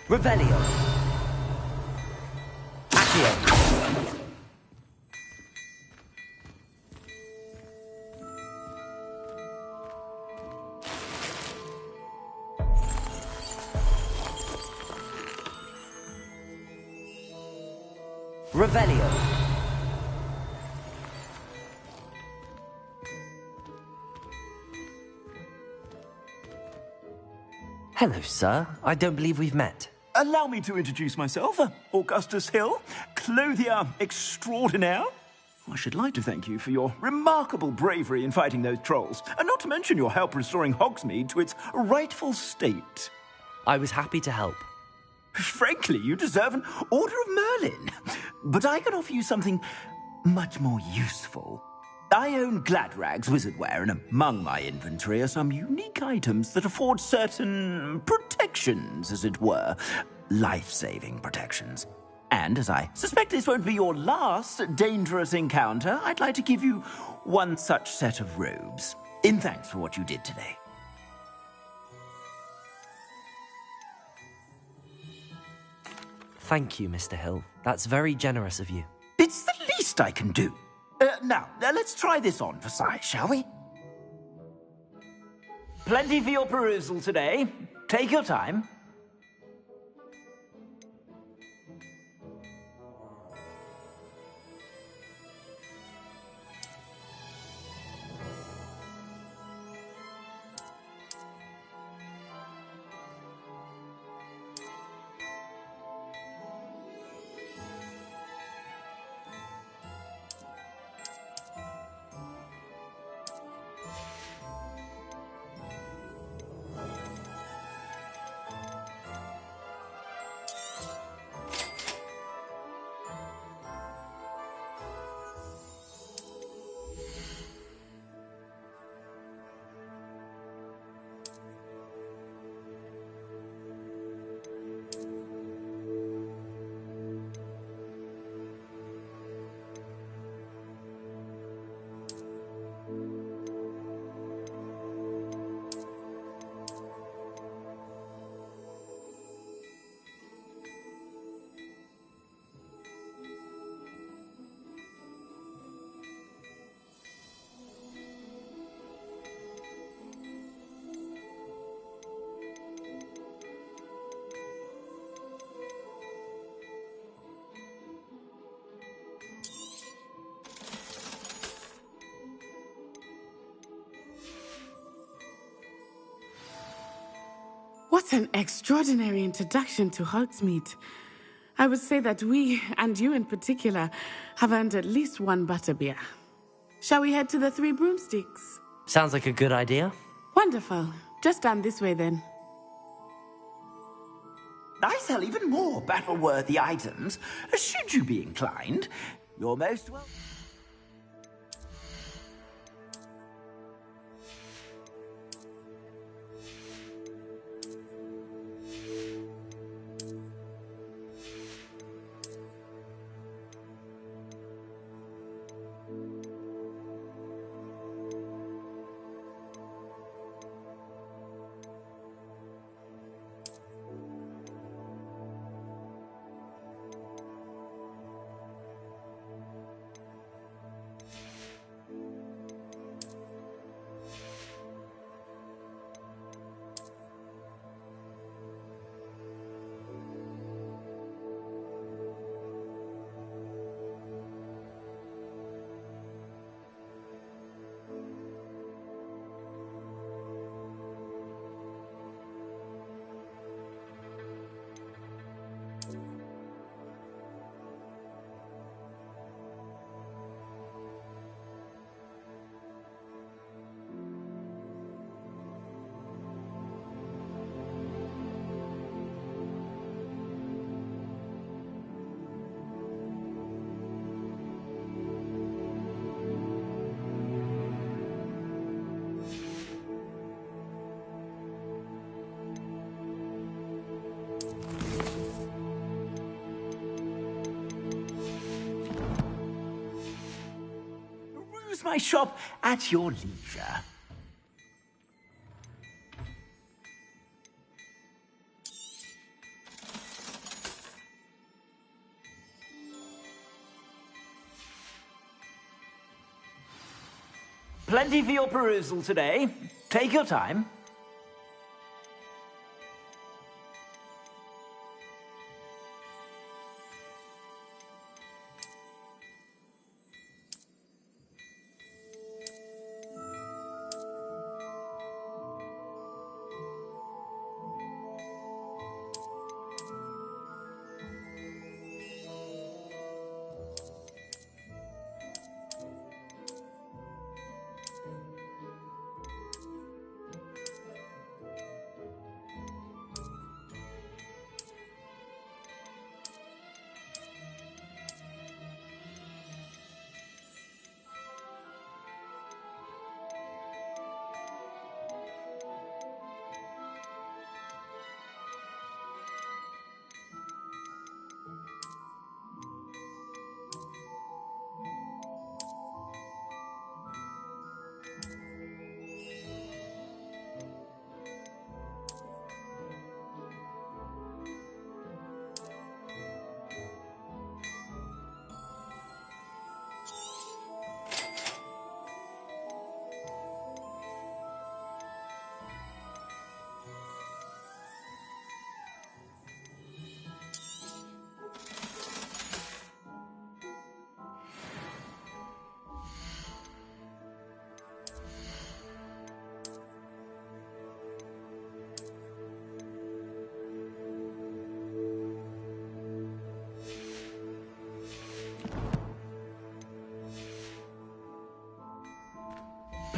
Revelio. Accio. Revelio. Hello, sir. I don't believe we've met. Allow me to introduce myself, Augustus Hill, clothier extraordinaire. I should like to thank you for your remarkable bravery in fighting those trolls, and not to mention your help restoring Hogsmeade to its rightful state. I was happy to help. Frankly, you deserve an Order of Merlin. But I can offer you something much more useful. I own Gladrag's wizardware, and among my inventory are some unique items that afford certain protections, as it were. Life-saving protections. And as I suspect this won't be your last dangerous encounter, I'd like to give you one such set of robes, in thanks for what you did today. Thank you, Mr. Hill. That's very generous of you. It's the least I can do. Now, let's try this on for size, shall we? Plenty for your perusal today. Take your time. What an extraordinary introduction to Hogsmeade. I would say that we, and you in particular, have earned at least one butterbeer. Shall we head to the Three Broomsticks? Sounds like a good idea. Wonderful. Just down this way then. I sell even more battle-worthy items, should you be inclined. You're most welcome. my shop at your leisure. Plenty for your perusal today. Take your time.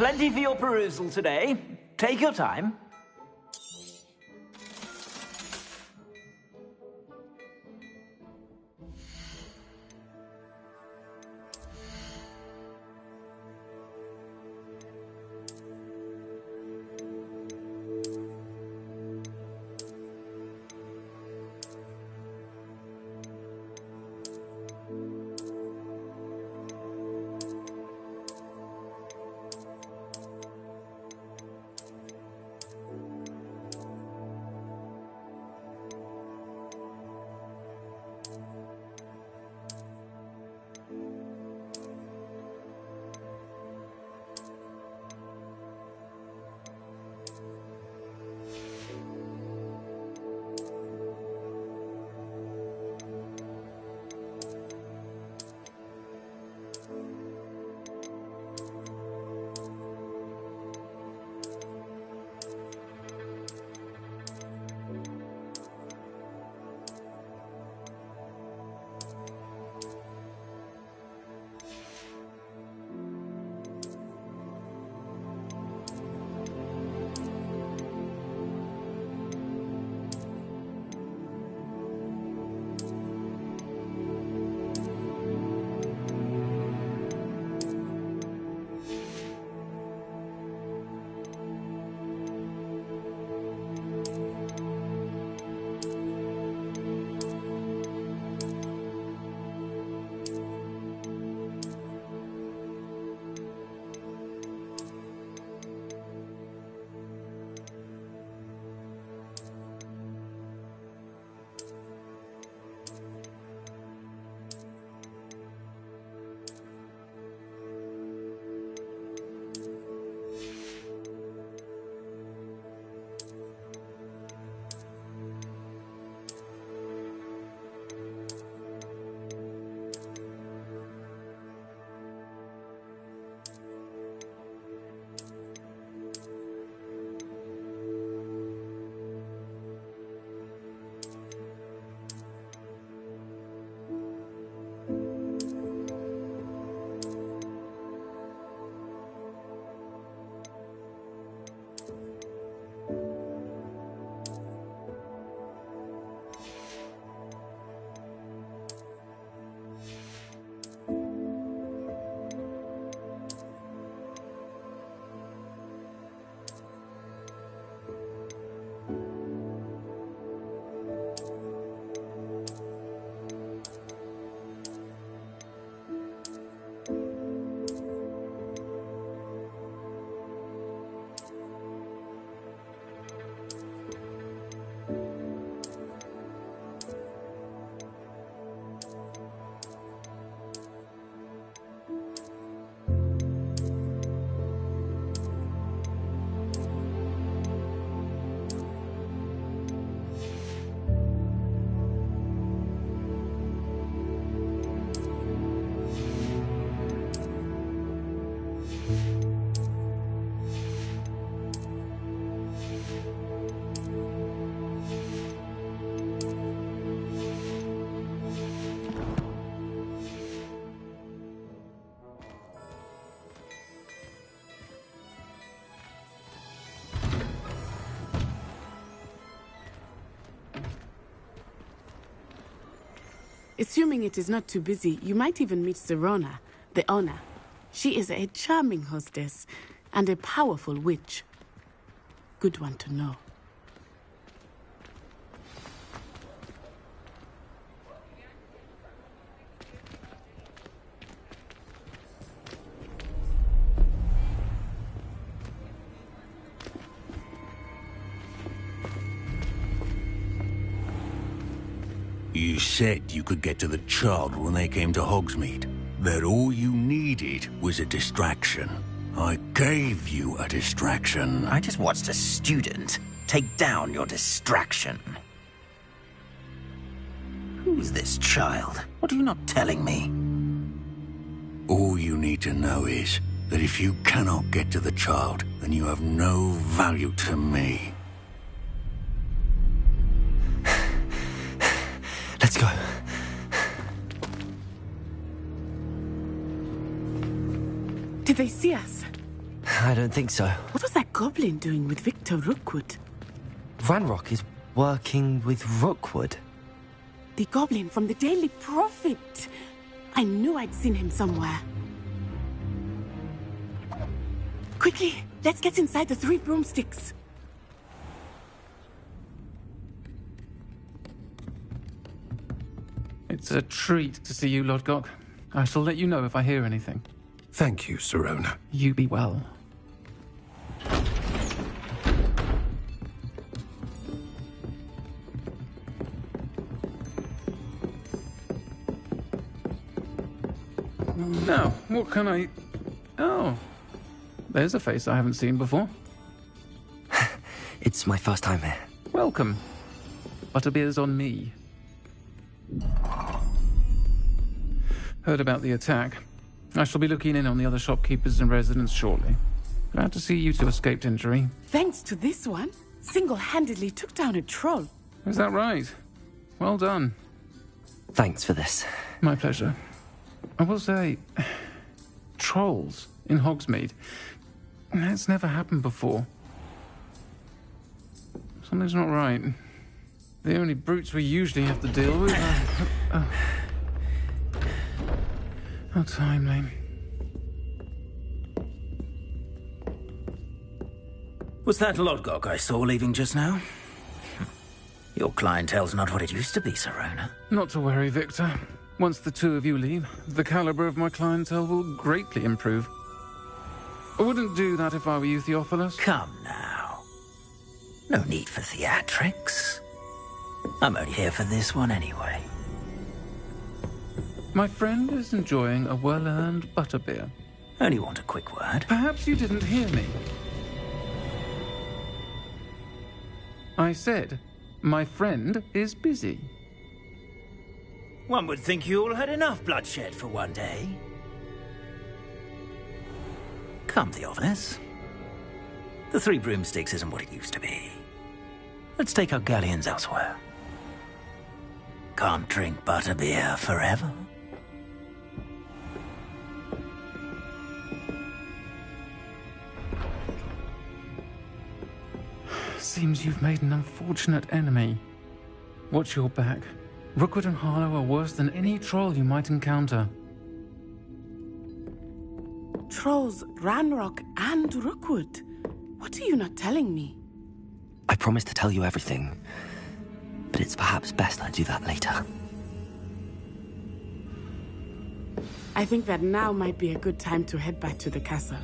Plenty for your perusal today. Take your time. Assuming it is not too busy, you might even meet Sirona, the owner. She is a charming hostess and a powerful witch. Good one to know. You said you could get to the child when they came to Hogsmeade. That all you needed was a distraction. I gave you a distraction. I just watched a student take down your distraction. Who's this child? What are you not telling me? All you need to know is that if you cannot get to the child, then you have no value to me. Let's go. Did they see us? I don't think so. What was that goblin doing with Victor Rookwood? Ranrock is working with Rookwood. The goblin from the Daily Prophet. I knew I'd seen him somewhere. Quickly, let's get inside the 3 broomsticks. It's a treat to see you, Lodgok. I shall let you know if I hear anything. Thank you, Sirona. You be well. Now, what can I... Oh, there's a face I haven't seen before. It's my first time here. Welcome. Butterbeer's on me. Heard about the attack. I shall be looking in on the other shopkeepers and residents shortly. Glad to see you two escaped injury. Thanks to this one, single-handedly took down a troll. Is that right? Well done. Thanks for this. My pleasure. I will say, trolls in Hogsmeade. That's never happened before. Something's not right. The only brutes we usually have to deal with are... How timely. Was that Lodgok I saw leaving just now? Your clientele's not what it used to be, Sirona. Not to worry, Victor. Once the two of you leave, the caliber of my clientele will greatly improve. I wouldn't do that if I were you, Theophilus. Come now. No need for theatrics. I'm only here for this one anyway. My friend is enjoying a well-earned butterbeer. Only want a quick word. Perhaps you didn't hear me. I said, my friend is busy. One would think you all had enough bloodshed for one day. Come, Theophilus. The 3 broomsticks isn't what it used to be. Let's take our galleons elsewhere. Can't drink butterbeer forever. Seems you've made an unfortunate enemy. Watch your back. Rookwood and Harlow are worse than any troll you might encounter. Trolls, Ranrock, and Rookwood. What are you not telling me? I promised to tell you everything, but it's perhaps best I do that later. I think that now might be a good time to head back to the castle.